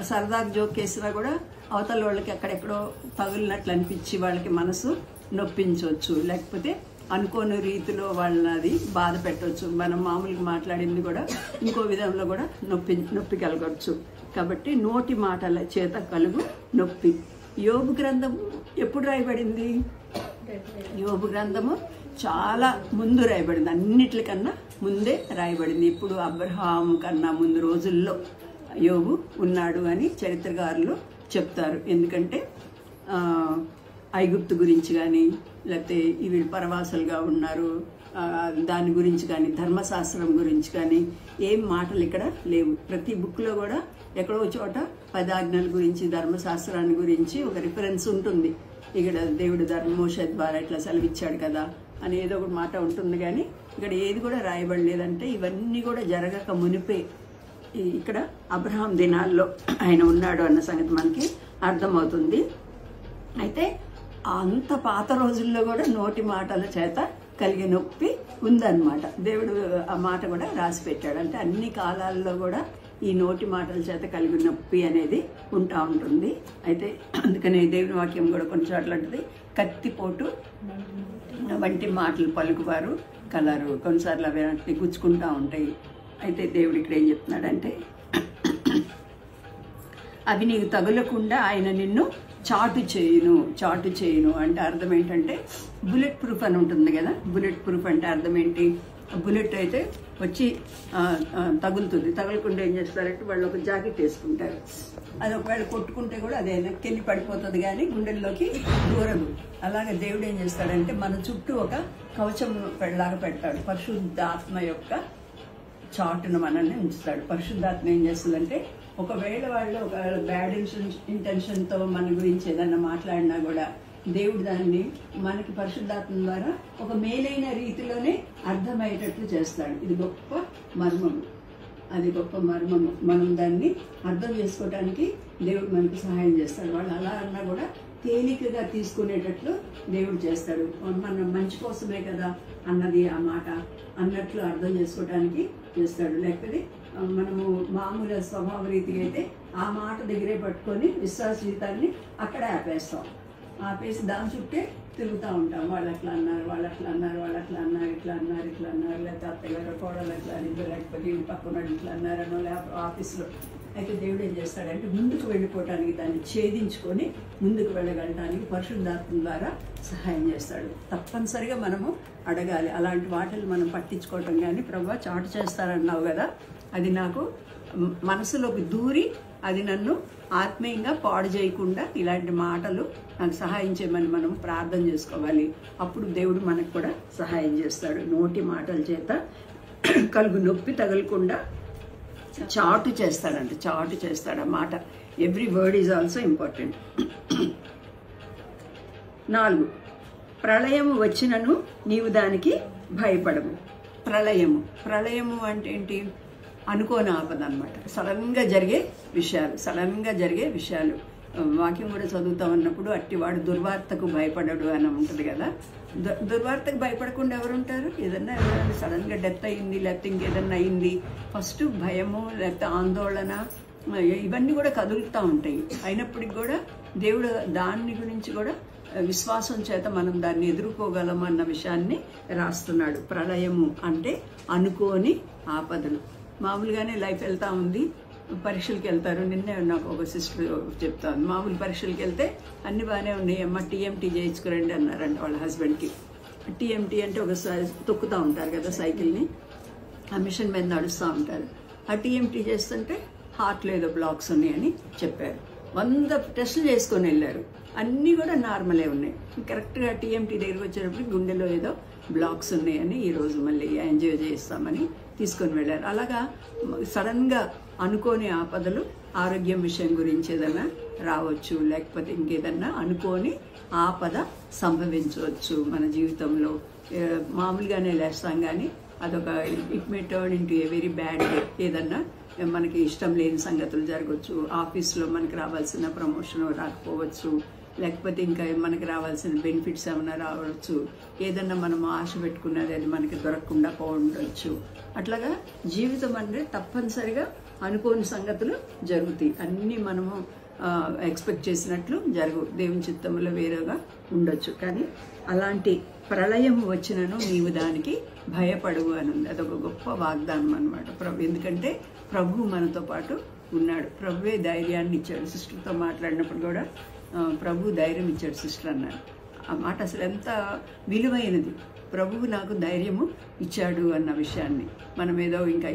సరదాగా జోక్ చేసినా కూడా అవతల వాళ్ళకి అక్కడెక్కడో తగులినట్లు అనిపించి వాళ్ళకి మనసు నొప్పించవచ్చు, లేకపోతే అనుకోని రీతిలో వాళ్ళది బాధ పెట్టవచ్చు. మనం మామూలుగా మాట్లాడింది కూడా ఇంకో విధంలో కూడా నొప్పి కలగవచ్చు. కాబట్టి నోటి మాటల చేత కలుగు నొప్పి. యోబు గ్రంథము ఎప్పుడు రాయబడింది? యోబు గ్రంథము చాలా ముందు రాయబడింది, అన్నిటికన్నా ముందే రాయబడింది. ఇప్పుడు అబ్రహాం కన్నా ముందు రోజుల్లో యోబు ఉన్నాడు అని చరిత్రకారులు చెప్తారు. ఎందుకంటే ఐగుప్తు గురించి కానీ లేకపోతే వీళ్ళు పరవాసులుగా ఉన్నారు దాని గురించి కానీ ధర్మశాస్త్రం గురించి కానీ ఏం మాటలు ఇక్కడ లేవు. ప్రతి బుక్లో కూడా ఎక్కడో చోట 10 ఆజ్ఞల గురించి, ధర్మశాస్త్రాన్ని గురించి ఒక రిఫరెన్స్ ఉంటుంది. ఇక్కడ దేవుడు మోషే ద్వారా ఇట్లా సెలవిచ్చాడు కదా అని ఏదో ఒక మాట ఉంటుంది. కానీ ఇక్కడ ఏది కూడా రాయబడలేదంటే ఇవన్నీ కూడా జరగక మునిపే ఇక్కడ అబ్రహాం దినాల్లో ఆయన ఉన్నాడు అన్న సంగతి మనకి అర్థమవుతుంది. అయితే అంత పాత రోజుల్లో కూడా నోటి మాటల చేత కలిగే నొప్పి ఉందన్నమాట. దేవుడు ఆ మాట కూడా రాసి పెట్టాడు. అంటే అన్ని కాలాల్లో కూడా ఈ నోటి మాటల చేత కలిగిన నొప్పి అనేది ఉంటా ఉంటుంది. అయితే అందుకనే దేవుని వాక్యం కూడా కొన్ని చోట్ల ఉంటుంది, కత్తిపోటు వంటి మాటలు పలుకువారు కలరు. కొన్నిసార్లు అవి గుచ్చుకుంటూ ఉంటాయి. అయితే దేవుడు ఇక్కడ ఏం చెప్తున్నాడంటే, అవి నీకు తగులకుండా ఆయన నిన్ను చాటు చేయును అంటే అర్థం ఏంటంటే, బుల్లెట్ ప్రూఫ్ అని ఉంటుంది కదా. బుల్లెట్ ప్రూఫ్ అంటే అర్థం ఏంటి? బుల్లెట్ అయితే వచ్చి తగులుతుంది, తగలకుండా ఏం చేస్తారంటే వాళ్ళు ఒక జాకెట్ వేసుకుంటారు. అది ఒకవేళ కొట్టుకుంటే కూడా అదే వెనక్కి పడిపోతుంది కానీ గుండెల్లోకి దూరదు. అలాగే దేవుడు ఏం చేస్తాడంటే మన చుట్టూ ఒక కవచం లాగా పెడతాడు. పరిశుద్ధాత్మ యొక్క చాటును మనల్ని ఉంచుతాడు. పరిశుద్ధాత్మ ఏం చేస్తుందంటే, ఒకవేళ వాళ్ళు ఒక బ్యాడ్ ఇంటెన్షన్తో మన గురించి ఏదన్నా మాట్లాడినా కూడా దేవుడు దాన్ని మనకి పరిశుద్ధాత్మ ద్వారా ఒక మేలైన రీతిలోనే అర్థమయ్యేటట్లు చేస్తాడు. ఇది గొప్ప మర్మము, అది గొప్ప మర్మము. మనం దాన్ని అర్థం చేసుకోవడానికి దేవుడు మనకి సహాయం చేస్తాడు. వాళ్ళు అలా అన్నా కూడా తేలికగా తీసుకునేటట్లు దేవుడు చేస్తాడు. మన మంచి కోసమే కదా అన్నది ఆ మాట అన్నట్లు అర్థం చేసుకోవడానికి చేస్తాడు. లేకపోతే మనము మామూలు స్వభావ రీతిగా అయితే ఆ మాట దగ్గరే పట్టుకొని విశ్వాస జీవితాన్ని అక్కడే ఆపేస్తాం. ఆపేసి దాని చుట్టే తిరుగుతూ ఉంటాం. వాళ్ళు అట్లా అన్నారు, వాళ్ళు అట్లా అన్నారు, వాళ్ళు అట్లా అన్నారు, ఇట్లా అన్నారు, ఇట్లా అన్నారు, లేకపోతే అత్తగారు కోడలు అట్లా అన్నారు, లేకపోతే ఇంటి పక్కన ఇట్లా అన్నారనో, లేకపోతే ఆఫీస్లో. అయితే దేవుడు ఏం చేస్తాడంటే ముందుకు వెళ్ళిపోవటానికి, దాన్ని ఛేదించుకొని ముందుకు వెళ్ళగలటానికి పరిశుద్ధాత్మ ద్వారా సహాయం చేస్తాడు. తప్పనిసరిగా మనము అడగాలి. అలాంటి వాటిని మనం పట్టించుకోవటం కానీ, ప్రభువా చాటు చేస్తారన్నావు కదా, అది నాకు మనసులోకి దూరి అది నన్ను ఆత్మీయంగా పాడు చేయకుండా ఇలాంటి మాటలు నాకు సహాయం చేయమని మనం ప్రార్థన చేసుకోవాలి. అప్పుడు దేవుడు మనకు కూడా సహాయం చేస్తాడు. నోటి మాటల చేత కలుగు నొప్పి తగలకుండా చాటు చేస్తాడంటే, చాటు చేస్తాడు ఆ మాట. Every word is also important. 4, ప్రళయము వచ్చినను నీవు దానికి భయపడము. ప్రళయము అంటే ఏంటి? అనుకోని ఆపద అనమాట. సడన్గా జరిగే విషయాలు. వాక్యం కూడా చదువుతా ఉన్నప్పుడు అట్టివాడు దుర్వార్తకు భయపడడు అని ఉంటుంది కదా. దుర్వార్తకు భయపడకుండా ఎవరుంటారు? ఏదన్నా ఎవరైనా సడన్గా డెత్ అయింది, లేకపోతే ఇంకేదన్నా అయింది, ఫస్ట్ భయము, లేకపోతే ఆందోళన, ఇవన్నీ కూడా కదులుతూ ఉంటాయి. అయినప్పటికీ కూడా దేవుడు దాని గురించి కూడా విశ్వాసం చేత మనం దాన్ని ఎదుర్కోగలం అన్న విషయాన్ని రాస్తున్నాడు. ప్రళయము అంటే అనుకోని ఆపదలు. మామూలుగానే లైఫ్ వెళ్తూ ఉంది, పరీక్షలకు వెళ్తారు. నిన్నే నాకు ఒక సిస్టర్ చెప్తాను, మామూలు పరీక్షలకు వెళ్తే అన్ని బాగానే ఉన్నాయి అమ్మ, టీఎంటీ చేయించుకురండి అన్నారంట వాళ్ళ హస్బెండ్కి. టీఎంటీ అంటే ఒక తొక్కుతూ ఉంటారు కదా సైకిల్ని, ఆ మిషన్ మీద నడుస్తూ ఉంటారు. ఆ టీఎంటీ చేస్తుంటే హార్ట్లో ఏదో బ్లాక్స్ ఉన్నాయని చెప్పారు. 100 టెస్టులు చేసుకొని వెళ్ళారు, అన్నీ కూడా నార్మలే ఉన్నాయి. కరెక్ట్గా టీఎంటీ దగ్గరికి వచ్చేటప్పుడు గుండెలో ఏదో బ్లాక్స్ ఉన్నాయని ఈరోజు మళ్ళీ ఎంజాయ్ చేస్తామని తీసుకొని వెళ్ళారు. అలాగా సడన్గా అనుకోని ఆపదలు, ఆరోగ్యం విషయం గురించి ఏదైనా రావచ్చు, లేకపోతే ఇంకేదన్నా అనుకోని ఆపద సంభవించవచ్చు మన జీవితంలో. మామూలుగానే లేస్తాం కానీ అదొక it may turn into a very bad day. ఏదన్నా మనకి ఇష్టం లేని సంగతులు జరగవచ్చు, ఆఫీస్లో మనకి రావాల్సిన ప్రమోషన్ రాకపోవచ్చు, లేకపోతే ఇంకా మనకి రావాల్సిన బెనిఫిట్స్ ఏమైనా రావచ్చు, ఏదన్నా మనం ఆశ పెట్టుకున్నది అది మనకి దొరకకుండా పోవచ్చు. అట్లాగా జీవితం అంటే తప్పనిసరిగా అనుకోని సంగతులు జరుగుతాయి. అన్నీ మనము ఎక్స్పెక్ట్ చేసినట్లు జరుగు, దేవుని చిత్తంలో వేరేగా ఉండొచ్చు. కానీ అలాంటి ప్రళయం వచ్చినను నీవు దానికి భయపడవు అని ఉంది. అదొక గొప్ప వాగ్దానం అనమాట. ఎందుకంటే ప్రభు మనతో పాటు ఉన్నాడు. ప్రభువే ధైర్యాన్ని ఇచ్చాడు. సిస్టర్తో మాట్లాడినప్పుడు కూడా ప్రభు ధైర్యం ఇచ్చాడు సిస్టర్ అన్నాడు. ఆ మాట అసలు ఎంత విలువైనది. ప్రభువు నాకు ధైర్యము ఇచ్చాడు అన్న విషయాన్ని మనం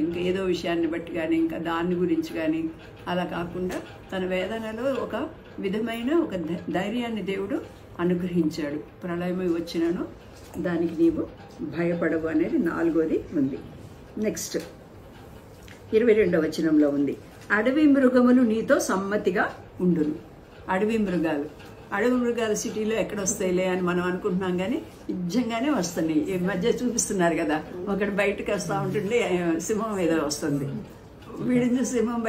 ఇంకేదో విషయాన్ని బట్టి కానీ ఇంకా దాని గురించి కానీ అలా కాకుండా తన వేదనలో ఒక విధమైన ఒక ధైర్యాన్ని దేవుడు అనుగ్రహించాడు. ప్రళయం వచ్చినను దానికి నీవు భయపడవు అనేది 4వది ఉంది. నెక్స్ట్ 22వ వచనంలో ఉంది, అడవి మృగములు నీతో సమ్మతిగా ఉండును. అడవి మృగాలు సిటీలో ఎక్కడ వస్తాయిలే అని మనం అనుకుంటున్నాం, కానీ నిజంగానే వస్తున్నాయి. ఈ మధ్య చూపిస్తున్నారు కదా, ఒకటి బయటకు వస్తూ ఉంటుండే సింహం ఏదో వస్తుంది, వీడిని సింహం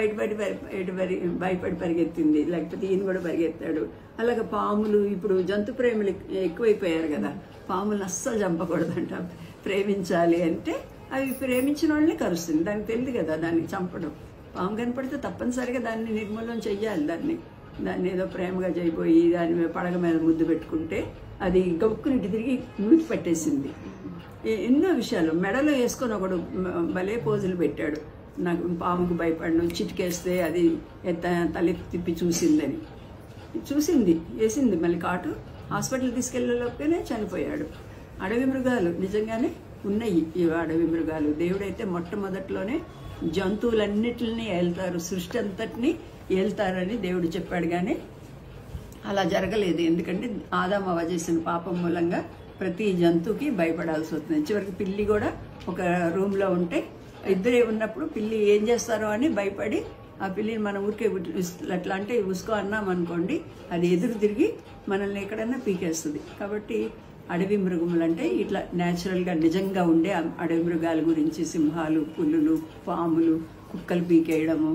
భయపడి పరిగెత్తింది, లేకపోతే ఈయన కూడా పరిగెత్తాడు. అలాగే పాములు, ఇప్పుడు జంతు ప్రేమిలు ఎక్కువైపోయారు కదా, పాములను అస్సలు చంపకూడదంట. ప్రేమించాలి అంటే అవి ప్రేమించిన వాళ్ళని కరుస్తుంది, దానికి తెలియదు కదా దాన్ని చంపడం. పాము కనపడితే తప్పనిసరిగా దాన్ని నిర్మూలన చెయ్యాలి. దాన్ని ఏదో ప్రేమగా చేయబోయి దాని మీద పడగ మీద ముద్దు పెట్టుకుంటే అది గొక్కుని తిరిగి నూతి పట్టేసింది. ఎన్నో విషయాలు మెడలో వేసుకొని ఒకడు భలే పోజులు పెట్టాడు, నాకు పాముకు భయపడను, చిటికేస్తే అది తలెత్తి తిప్పి చూసింది వేసింది, మళ్ళీ కాటు హాస్పిటల్ తీసుకెళ్ళలోపునే చనిపోయాడు. అడవి మృగాలు నిజంగానే ఉన్నాయి. ఈ అడవి మృగాలు దేవుడైతే మొట్టమొదట్లోనే జంతువులన్నిటిని ఏళ్తారు, సృష్టి అంతటిని ఏళ్తారని దేవుడు చెప్పాడు. కానీ అలా జరగలేదు. ఎందుకంటే ఆదాము అవ్వ చేసిన పాపం మూలంగా ప్రతి జంతువుకి భయపడాల్సి వస్తుంది. చివరికి పిల్లి కూడా ఒక రూమ్లో ఉంటే ఇద్దరే ఉన్నప్పుడు పిల్లి ఏం చేస్తారో అని భయపడి ఆ పిల్లిని మన ఊరికే అట్లా అంటే ఉసుకో అన్నాం అనుకోండి, అది ఎదురు తిరిగి మనల్ని ఎక్కడన్నా పీకేస్తుంది. కాబట్టి అడవి మృగములు అంటే ఇట్లా న్యాచురల్గా నిజంగా ఉండే అడవి మృగాల గురించి సింహాలు, పులులు, పాములు, కుక్కలు పీకేయడము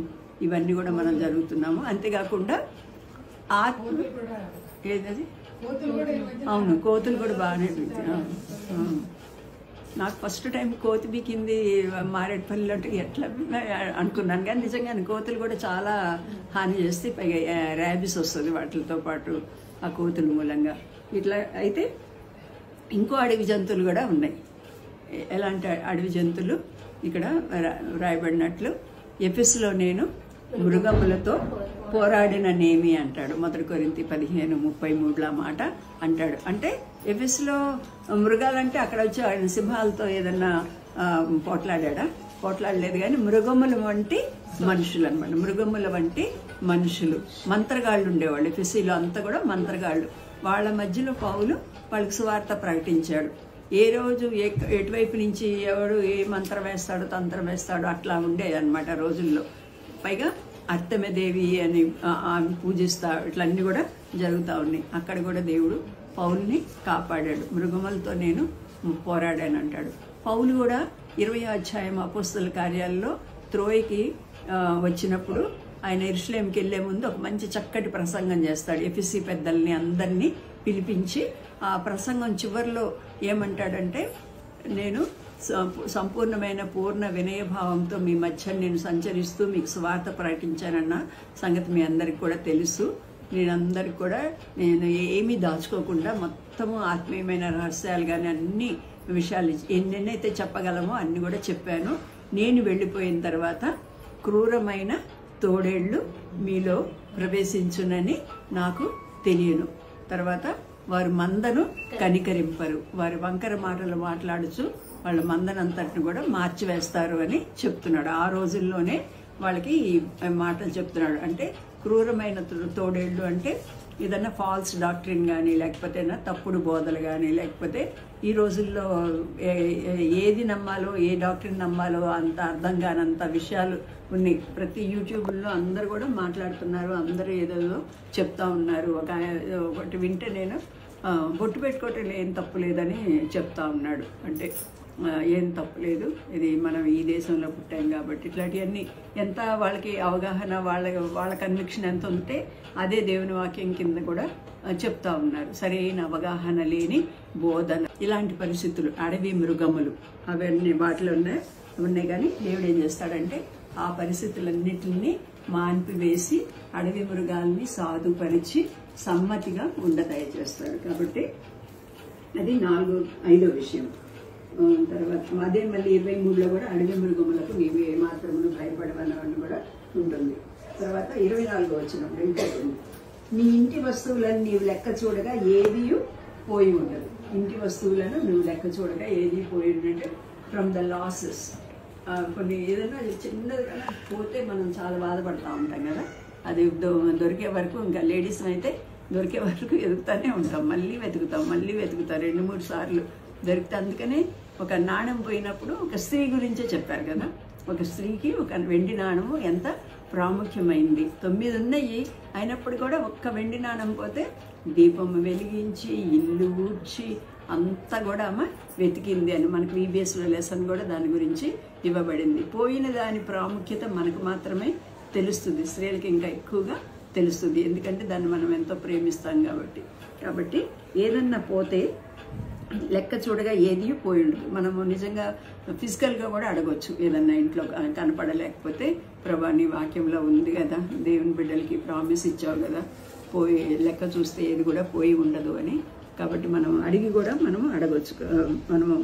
ఇవన్నీ కూడా మనం జరుగుతున్నాము. అంతేకాకుండా ఏదది అవును, కోతులు కూడా బాగానే నాకు ఫస్ట్ టైం కోతి బీకింది మారేడుపల్లిలో అంటే ఎట్లా అనుకున్నాను. కానీ నిజంగానే కోతులు కూడా చాలా హాని చేస్తే పైగా ర్యాబిస్ వస్తుంది వాటితో పాటు ఆ కోతుల మూలంగా. ఇట్లా అయితే ఇంకో అడవి జంతువులు కూడా ఉన్నాయి. ఎలాంటి అడవి జంతువులు ఇక్కడ రాయబడినట్లు, ఎఫెసులో నేను మృగములతో పోరాడిన నేమి అంటాడు. 1 కొరింథీ 15:33 మాట అంటాడు. అంటే ఎఫెసులో మృగాలంటే అక్కడ వచ్చి ఆయన సింహాలతో ఏదన్నా పోట్లాడలేదు. కానీ మృగముల వంటి మనుషులు అనమాట. మృగముల వంటి మనుషులు, మంత్రగాళ్ళు ఉండేవాళ్ళు. ఎఫెసీలో అంతా కూడా మంత్రగాళ్ళు. వాళ్ళ మధ్యలో పౌలు వాళ్ళకి సువార్త ప్రకటించాడు. ఏ రోజు ఎటువైపు నుంచి ఎవడు ఏ మంత్రం వేస్తాడో తంత్రం వేస్తాడో అట్లా ఉండేది అనమాట రోజుల్లో. పైగా అర్తమదేవి అని ఆమె పూజిస్తా ఇట్లా అన్నీ కూడా జరుగుతూ ఉన్నాయి. అక్కడ కూడా దేవుడు పౌలుని కాపాడాడు. మృగములతో నేను పోరాడాను అంటాడు. పౌలు కూడా 20వ అధ్యాయం అపోస్తల కార్యాల్లో త్రోయికి వచ్చినప్పుడు ఆయన యెరూషలేముకి వెళ్లే ముందు ఒక మంచి చక్కటి ప్రసంగం చేస్తాడు. ఎఫెసీ పెద్దల్ని అందరినీ పిలిపించి ఆ ప్రసంగం చివరిలో ఏమంటాడంటే, నేను సంపూర్ణమైన పూర్ణ వినయభావంతో మీ మధ్య నేను సంచరిస్తూ మీకు సువార్త ప్రకటించానన్న సంగతి మీ అందరికి కూడా తెలుసు. నేనందరికి కూడా నేను ఏమీ దాచుకోకుండా మొత్తము ఆత్మీయమైన రహస్యాలు కానీ అన్ని విషయాలు ఎన్నెన్నైతే చెప్పగలమో అన్ని కూడా చెప్పాను. నేను వెళ్ళిపోయిన తర్వాత క్రూరమైన తోడేళ్లు మీలో ప్రవేశించునని నాకు తెలియను. తర్వాత వారు మందను కనికరింపరు, వారి వంకర మాటలు మాట్లాడుచు వాళ్ళ మందనంతటిని కూడా మార్చివేస్తారు అని చెప్తున్నాడు. ఆ రోజుల్లోనే వాళ్ళకి ఈ మాటలు చెప్తున్నాడు. అంటే క్రూరమైన తోడేళ్ళు అంటే ఏదన్నా ఫాల్స్ డాక్టరీన్ కానీ లేకపోతే తప్పుడు బోధలు కానీ లేకపోతే ఈ రోజుల్లో ఏది నమ్మాలో ఏ డాక్టరీని నమ్మాలో అంత అర్థం కానంత విషయాలు ఉన్నాయి. ప్రతి యూట్యూబ్లో అందరు కూడా మాట్లాడుతున్నారు, అందరూ ఏదో చెప్తా ఉన్నారు. ఒకటి వింటే నేను బొట్టు పెట్టుకోవటం ఏం తప్పు లేదని చెప్తా ఉన్నాడు. అంటే ఏం తప్పులేదు, ఇది మనం ఈ దేశంలో పుట్టాం కాబట్టి ఇట్లాంటివన్నీ ఎంత వాళ్ళకి అవగాహన వాళ్ళ కన్విక్షన్ ఎంత ఉంటే అదే దేవుని వాక్యం కింద కూడా చెప్తా ఉన్నారు. సరైన అవగాహన లేని బోధన, ఇలాంటి పరిస్థితులు అడవి మృగములు అవన్నీ వాటిలో ఉన్నాయి. కానీ దేవుడు ఏం చేస్తాడంటే ఆ పరిస్థితులన్నిటిని మాన్పివేసి అడవి మృగాల్ని సాధుపరిచి సమ్మతిగా దయచేస్తాడు. కాబట్టి అది 5వ విషయం. తర్వాత అదే మళ్ళీ 23లో కూడా అడవి మృగములకు నీవు ఏమాత్రమును భయపడవని కూడా ఉంటుంది. తర్వాత 24 వచ్చినప్పుడు ఇంకోటి, నీ ఇంటి వస్తువులను నీవు లెక్క చూడగా ఏది పోయి ఉండదు. ఇంటి వస్తువులను నువ్వు లెక్క చూడగా ఏది పోయి ఉందంటే ఫ్రమ్ ద లాసెస్. కొన్ని ఏదైనా చిన్నది కదా పోతే మనం చాలా బాధపడుతూ ఉంటాం కదా, అది దొరికే వరకు ఇంకా లేడీస్ అయితే దొరికే వరకు ఎదుగుతూనే ఉంటాం, మళ్ళీ వెతుకుతాం 2-3 సార్లు దొరికితే. అందుకనే ఒక నాణెం పోయినప్పుడు ఒక స్త్రీ గురించే చెప్పారు కదా, ఒక స్త్రీకి ఒక వెండి నాణము ఎంత ప్రాముఖ్యమైంది. 9 ఉన్నాయి అయినప్పుడు కూడా ఒక్క వెండి నాణం పోతే దీపం వెలిగించి ఇల్లు ఊడ్చి అంతా కూడా ఆమె వెతికింది అని మనకు VBSలో లెసన్ కూడా దాని గురించి ఇవ్వబడింది. పోయిన దాని ప్రాముఖ్యత మనకు మాత్రమే తెలుస్తుంది, స్త్రీలకి ఇంకా ఎక్కువగా తెలుస్తుంది. ఎందుకంటే దాన్ని మనం ఎంతో ప్రేమిస్తాం కాబట్టి ఏదన్నా పోతే లెక్క చూడగా ఏది పోయి ఉండదు. మనము నిజంగా ఫిజికల్గా కూడా అడగొచ్చు, ఏదన్నా ఇంట్లో కనపడలేకపోతే ప్రభా నీ వాక్యంలో ఉంది కదా, దేవుని బిడ్డలకి ప్రామిస్ ఇచ్చావు కదా, పోయి లెక్క చూస్తే ఏది కూడా పోయి ఉండదు అని. కాబట్టి మనం అడిగి కూడా మనము అడగొచ్చు, మనము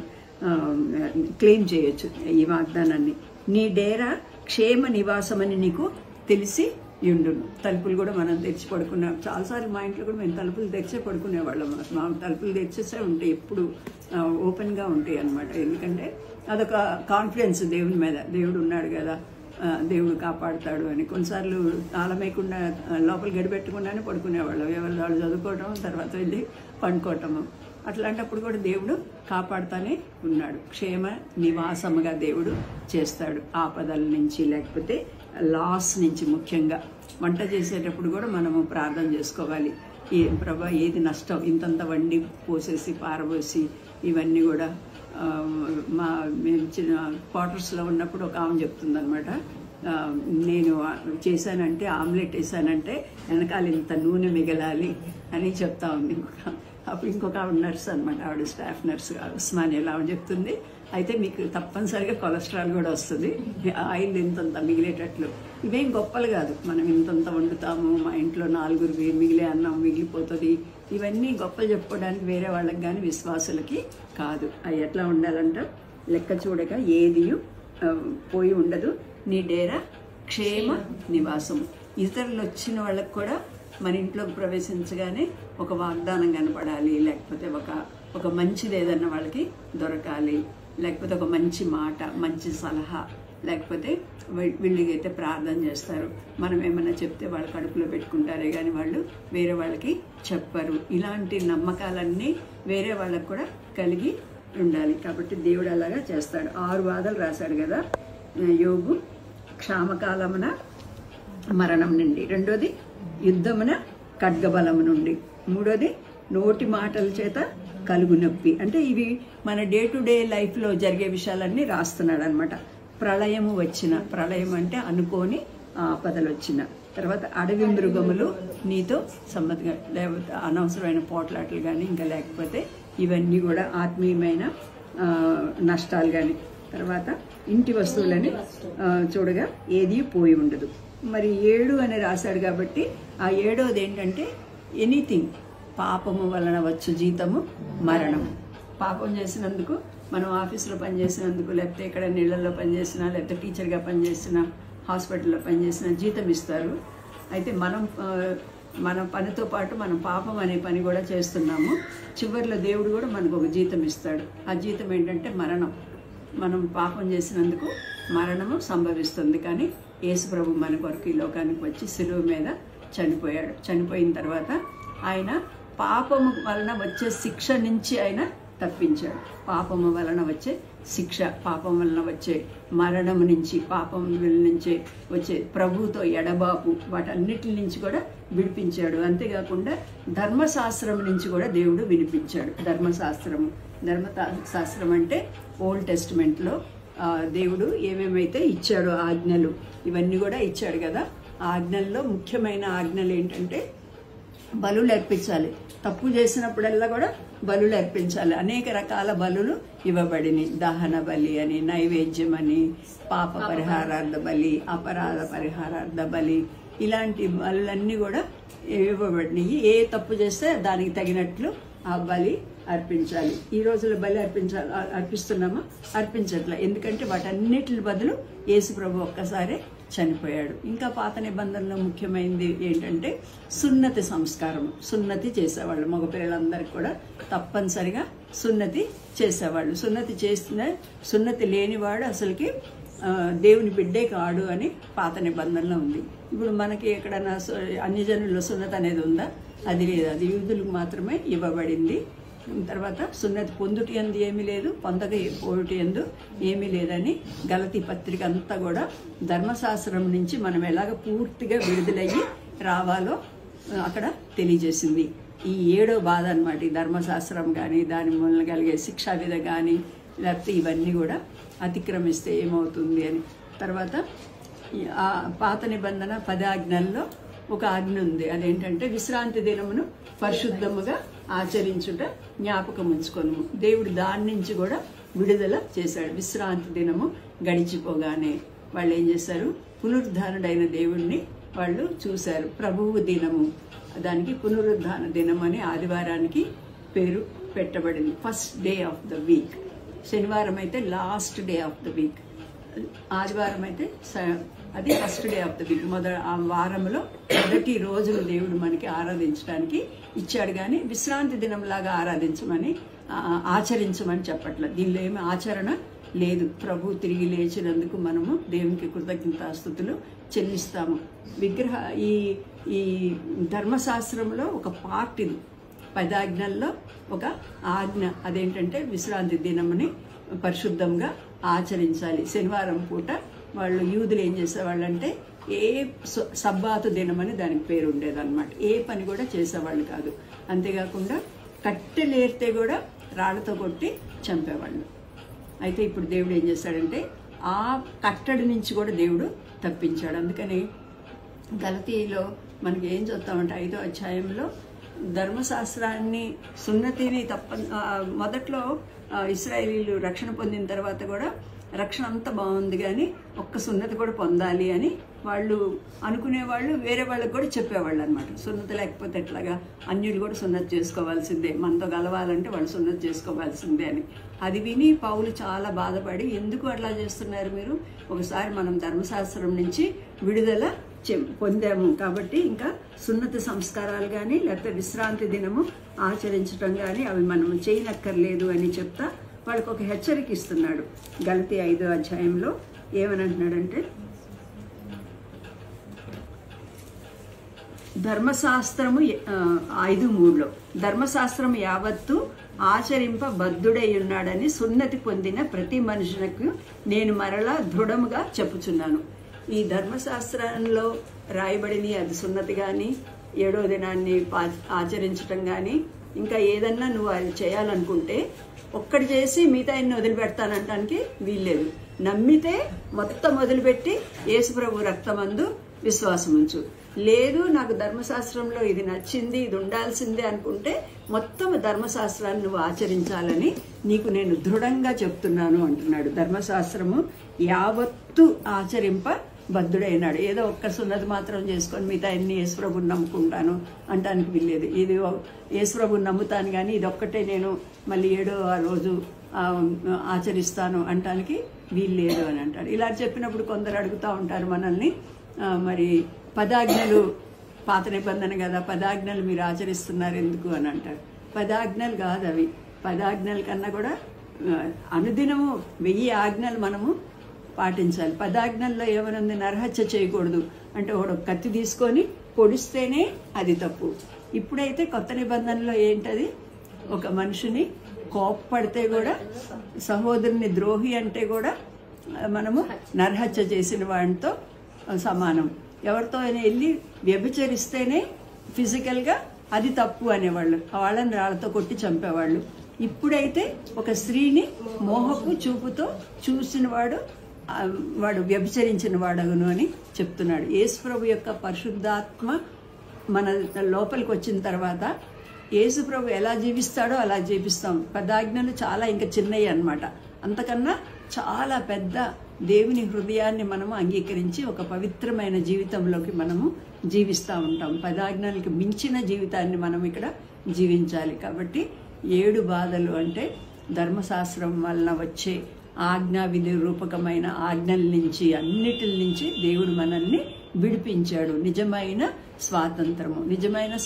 క్లెయిమ్ చేయొచ్చు ఈ వాగ్దానాన్ని. నీ డేరా క్షేమ నివాసమని నీకు తెలిసి ఉండును. తలుపులు కూడా మనం తెరిచి పడుకున్నాం. చాలాసార్లు మా ఇంట్లో కూడా మేము తలుపులు తెరిచే పడుకునేవాళ్ళం. మా తలుపులు తెరిచేసే ఉంటాయి, ఎప్పుడు ఓపెన్గా ఉంటాయి అన్నమాట. ఎందుకంటే అదొక కాన్ఫిడెన్స్ దేవుని మీద, దేవుడు ఉన్నాడు కదా, దేవుడు కాపాడుతాడు అని. కొన్నిసార్లు తాళమేయకుండా లోపల గడిపెట్టకుండానే పడుకునేవాళ్ళం, ఎవరు వాళ్ళు చదువుకోవటం, తర్వాత వెళ్ళి పండుకోవటము. అట్లాంటప్పుడు కూడా దేవుడు కాపాడుతానే ఉన్నాడు. క్షేమ నివాసముగా దేవుడు చేస్తాడు, ఆపదల నుంచి లేకపోతే లాస్ నుంచి. ముఖ్యంగా వంట చేసేటప్పుడు కూడా మనము ప్రార్థన చేసుకోవాలి. ప్రభా ఏది నష్టం, ఇంతంత వండి పోసేసి పారబోసి ఇవన్నీ కూడా. మేము చిన్న క్వార్టర్స్లో ఉన్నప్పుడు ఒక ఆమె చెప్తుందనమాట, నేను చేశానంటే ఆమ్లెట్ వేసానంటే వెనకాల ఇంత నూనె మిగలాలి అని చెప్తా ఉంది. అప్పుడు ఇంకొక ఆవిడ నర్స్ అనమాట, ఆవిడ స్టాఫ్ నర్స్ ఉస్మానియాలో ఆవిడ చెప్తుంది, అయితే మీకు తప్పనిసరిగా కొలెస్ట్రాల్ కూడా వస్తుంది, ఆయిల్ ఇంతంత మిగిలేటట్లు. ఇవేం గొప్పలు కాదు, మనం ఇంతంత వండుతాము, మా ఇంట్లో 4 మిగిలే అన్నం మిగిలిపోతుంది, ఇవన్నీ గొప్పలు చెప్పుకోవడానికి వేరే వాళ్ళకి కానీ విశ్వాసులకి కాదు. అవి ఎట్లా ఉండాలంట, లెక్క చూడక ఏది పోయి ఉండదు, నీ డేరా క్షేమ నివాసము. ఇతరులు వచ్చిన వాళ్ళకి కూడా మన ఇంట్లోకి ప్రవేశించగానే ఒక వాగ్దానం కనపడాలి, లేకపోతే ఒక మంచిది ఏదన్నా వాళ్ళకి దొరకాలి, లేకపోతే ఒక మంచి మాట, మంచి సలహా, లేకపోతే వీళ్ళకైతే ప్రార్థన చేస్తారు, మనం ఏమైనా చెప్తే వాళ్ళ కడుపులో పెట్టుకుంటారే కానీ వాళ్ళు వేరే వాళ్ళకి చెప్పరు. ఇలాంటి నమ్మకాలన్నీ వేరే వాళ్ళకు కూడా కలిగి ఉండాలి. కాబట్టి దేవుడు అలాగా చేస్తాడు. 6 బాధలు రాశాడు కదా యోగు. క్షామకాలమున మరణం నుండి, రెండోది యుద్ధమున ఖడ్గబలము నుండి, మూడోది నోటి మాటల చేత కలుగు నొప్పి. అంటే ఇవి మన డే టు డే లైఫ్లో జరిగే విషయాలన్నీ రాస్తున్నాడు అనమాట. ప్రళయము వచ్చిన, ప్రళయం అంటే అనుకోని ఆపదలు వచ్చిన, తర్వాత అడవి మృగములు నీతో సమ్మతిగా, లేకపోతే అనవసరమైన పోట్లాటలు కానీ, ఇంకా లేకపోతే ఇవన్నీ కూడా ఆత్మీయమైన నష్టాలు కానీ, తర్వాత ఇంటి వస్తువులని చూడగా ఏది పోయి ఉండదు. మరి 7 అని రాశాడు కాబట్టి ఆ 7వది ఏంటంటే ఎనీథింగ్, పాపము వలన వచ్చు జీతము మరణం. పాపం చేసినందుకు, మనం ఆఫీసులో పనిచేసినందుకు, లేకపోతే ఎక్కడ నీళ్ళల్లో పనిచేసినా, లేకపోతే టీచర్గా పనిచేసినా, హాస్పిటల్లో పనిచేసినా జీతం ఇస్తారు. అయితే మన పనితో పాటు మనం పాపం అనే పని కూడా చేస్తున్నాము. చివరిలో దేవుడు కూడా మనకు ఒక జీతం ఇస్తాడు. ఆ జీతం ఏంటంటే మరణం. మనం పాపం చేసినందుకు మరణము సంభవిస్తుంది. కానీ యేసు ప్రభు మన కొరకు ఈ లోకానికి వచ్చి శిలువ మీద చనిపోయాడు. చనిపోయిన తర్వాత ఆయన పాపము వలన వచ్చే శిక్ష నుంచి ఆయన తప్పించాడు. పాపము వలన వచ్చే శిక్ష, పాపం వలన వచ్చే మరణము నుంచి, పాపం నుంచి వచ్చే ప్రభుతో ఎడబాపు, వాటన్నిటి నుంచి కూడా విడిపించాడు. అంతేకాకుండా ధర్మశాస్త్రం నుంచి కూడా దేవుడు వినిపించాడు. ధర్మశాస్త్రం అంటే ఓల్డ్ టెస్టిమెంట్లో దేవుడు ఏమేమైతే ఇచ్చాడో ఆజ్ఞలు, ఇవన్నీ కూడా ఇచ్చాడు కదా. ఆజ్ఞల్లో ముఖ్యమైన ఆజ్ఞలు ఏంటంటే బలులు అర్పించాలి. తప్పు చేసినప్పుడల్లా కూడా బలులు అర్పించాలి. అనేక రకాల బలులు ఇవ్వబడినాయి. దహన బలి అని, నైవేద్యం అని, పాప పరిహారార్థ బలి, అపరాధ పరిహారార్థ బలి, ఇలాంటి బలులన్నీ కూడా ఇవ్వబడినాయి. ఏ తప్పు చేస్తే దానికి తగినట్లు ఆ బలి అర్పించాలి. ఈ రోజుల్లో బలి అర్పిస్తున్నామా? అర్పించట్లే. ఎందుకంటే వాటన్నిటి బదులు యేసు ప్రభు ఒక్కసారే చనిపోయాడు. ఇంకా పాత నిబంధనలో ముఖ్యమైనది ఏంటంటే సున్నతి సంస్కారం. సున్నతి చేసేవాళ్ళు మగపిల్లలందరికీ కూడా తప్పనిసరిగా సున్నతి చేసేవాళ్ళు. సున్నతి లేనివాడు అసలుకి దేవుని బిడ్డే కాడు అని పాత నిబంధనలో ఉంది. ఇప్పుడు మనకి ఎక్కడైనా అన్ని జనుల్లో సున్నతి అనేది ఉందా? అది లేదు. అది యూదులకు మాత్రమే ఇవ్వబడింది. తర్వాత సున్నతి పొందుటి యందు ఏమీ లేదు, పొందక పోటి యందు ఏమీ లేదని గలతీ పత్రిక అంతా కూడా ధర్మశాస్త్రం నుంచి మనం ఎలాగ పూర్తిగా విడుదలయ్యి రావాలో అక్కడ తెలియజేసింది. ఈ 7వ బాధ అన్నమాట. ఈ ధర్మశాస్త్రం కానీ, దాని మూలన కలిగే శిక్షా విధ కానీ, లేకపోతే ఇవన్నీ కూడా అతిక్రమిస్తే ఏమవుతుంది అని. తర్వాత ఆ పాత నిబంధన 10 ఆజ్ఞల్లో ఒక ఆజ్ఞ ఉంది. అదేంటంటే విశ్రాంతి దినమును పరిశుద్ధముగా ఆచరించుట జ్ఞాపకం ఉంచుకొను. దేవుడు దాని నుంచి కూడా విడుదల చేశాడు. విశ్రాంతి దినము గడిచిపోగానే వాళ్ళు ఏం చేశారు? పునరుద్ధానుడైన దేవుణ్ణి వాళ్ళు చూశారు. ప్రభువు దినము, దానికి పునరుద్ధాన దినం అని ఆదివారానికి పేరు పెట్టబడింది. First day of the week. శనివారం అయితే last day of the week, ఆదివారం అయితే అది first day of the week. ఆ వారంలో మొదటి రోజును దేవుడు మనకి ఆరాధించడానికి ఇచ్చాడు. కానీ విశ్రాంతి దినంలాగా ఆచరించమని చెప్పట్లేదు. దీనిలో ఏమి ఆచరణ లేదు. ప్రభు తిరిగి లేచినందుకు మనము దేవునికి కృతజ్ఞతాస్తుతులు చెల్లిస్తాము. ఈ ధర్మశాస్త్రంలో ఒక పార్ట్ ఇది. 10 ఆజ్ఞల్లో ఒక ఆజ్ఞ అదేంటంటే విశ్రాంతి దినముని పరిశుద్ధంగా ఆచరించాలి. శనివారం పూట వాళ్ళు యూదులు ఏం చేసేవాళ్ళు అంటే సబ్బాతు దినమని దానికి పేరు ఉండేదన్నమాట. ఏ పని కూడా చేసేవాళ్ళు కాదు. అంతేకాకుండా కట్టెలేరితే కూడా రాళ్లతో కొట్టి చంపేవాళ్ళు. అయితే ఇప్పుడు దేవుడు ఏం చేశాడంటే ఆ కట్టడి నుంచి కూడా దేవుడు తప్పించాడు. అందుకని గలతీలో మనకి ఏం చూస్తామంటే 5వ అధ్యాయంలో ధర్మశాస్త్రాన్ని సున్నతిని మొదట్లో ఇశ్రాయేలీలు రక్షణ పొందిన తర్వాత కూడా రక్షణ అంతా బాగుంది, కానీ ఒక్క సున్నతి కూడా పొందాలి అని వాళ్ళు అనుకునేవాళ్ళు. వేరే వాళ్ళకి కూడా చెప్పేవాళ్ళు అనమాట. సున్నతి లేకపోతే ఎట్లాగా, అన్యులు కూడా సున్నతి చేసుకోవాల్సిందే, మనతో కలవాలంటే వాళ్ళు సున్నతి చేసుకోవాల్సిందే అని. అది విని పౌలు చాలా బాధపడి, ఎందుకు అట్లా చేస్తున్నారు మీరు? ఒకసారి మనం ధర్మశాస్త్రం నుంచి విడుదల పొందాము కాబట్టి ఇంకా సున్నతి సంస్కారాలు కానీ లేకపోతే విశ్రాంతి దినము ఆచరించడం కానీ అవి మనం చేయనక్కర్లేదు అని చెప్తా వాళ్ళకి ఒక హెచ్చరిక ఇస్తున్నాడు. గలతీ 5వ అధ్యాయంలో ఏమని అంటున్నాడంటే, ధర్మశాస్త్రము 5:3లో ధర్మశాస్త్రము యావత్తు ఆచరింపబద్ధుడై ఉన్నాడని సున్నతి పొందిన ప్రతి మనుషులకు నేను మరలా దృఢముగా చెప్పుచున్నాను. ఈ ధర్మశాస్త్రంలో రాయబడిన అది సున్నతి కానీ 7వ దినాన్ని ఆచరించటం కానీ ఇంకా ఏదన్నా నువ్వు అది చేయాలనుకుంటే ఒక్కటి చేసి మిగతా ఇన్ని వదిలిపెడతానంటానికి వీల్లేదు. నమ్మితే మొత్తం వదిలిపెట్టి యేసుప్రభు రక్తమందు విశ్వాసం ఉంచు. లేదు నాకు ధర్మశాస్త్రంలో ఇది నచ్చింది, ఇది ఉండాల్సిందే అనుకుంటే మొత్తం ధర్మశాస్త్రాన్ని నువ్వు ఆచరించాలని నీకు నేను దృఢంగా చెప్తున్నాను అంటున్నాడు. ధర్మశాస్త్రము యావత్తు ఆచరింపబద్ధుడైనాడు. ఏదో ఒక్క సున్నతి మాత్రం చేసుకొని మిగతా అన్ని యేసుప్రభుని నమ్ముకుంటాను అంటానికి వీల్లేదు. ఇది యేసుప్రభుని నమ్ముతాను కానీ ఇది ఒక్కటే నేను మళ్ళీ 7వ రోజు ఆచరిస్తాను అంటానికి వీల్లేదు అని అంటాడు. ఇలా చెప్పినప్పుడు కొందరు అడుగుతూ ఉంటారు మనల్ని, మరి 10 ఆజ్ఞలు పాత నిబంధన కదా, 10 ఆజ్ఞలు మీరు ఆచరిస్తున్నారు ఎందుకు అని అంటారు. 10 ఆజ్ఞలు కాదు అవి. 10 ఆజ్ఞల కన్నా కూడా అనుదినము 1000 ఆజ్ఞలు మనము పాటించాలి. 10 ఆజ్ఞల్లో ఏమనుంది? నరహత్య చేయకూడదు అంటే ఒక కత్తి తీసుకొని పొడిస్తేనే అది తప్పు. ఇప్పుడైతే కొత్త నిబంధనలో ఏంటది? ఒక మనిషిని కోప్పడితే కూడా, సహోదరుని ద్రోహి అంటే కూడా మనము నరహత్య చేసిన వాడితో సమానం. ఎవరితో అయినా వెళ్ళి వ్యభిచరిస్తేనే ఫిజికల్గా అది తప్పు అనేవాళ్ళు, వాళ్ళని రాళ్లతో కొట్టి చంపేవాళ్ళు. ఇప్పుడైతే ఒక స్త్రీని మోహపు చూపుతో చూసిన వాడు వ్యభిచరించిన వాడగును అని చెప్తున్నాడు. యేసుప్రభు యొక్క పరిశుద్ధాత్మ మన లోపలికి వచ్చిన తర్వాత యేసుప్రభు ఎలా జీవిస్తాడో అలా జీవిస్తాం. 10 ఆజ్ఞలు చాలా ఇంకా చిన్నవి అన్నమాట. అంతకన్నా చాలా పెద్ద దేవుని హృదయాన్ని మనము అంగీకరించి ఒక పవిత్రమైన జీవితంలోకి మనము జీవిస్తూ ఉంటాం. 10 ఆజ్ఞలకు మించిన జీవితాన్ని మనం ఇక్కడ జీవించాలి. కాబట్టి 7 బాధలు అంటే ధర్మశాస్త్రం వలన వచ్చే ఆజ్ఞా విధి రూపకమైన ఆజ్ఞల నుంచి, అన్నిటి నుంచి దేవుడు మనల్ని విడిపించాడు. నిజమైన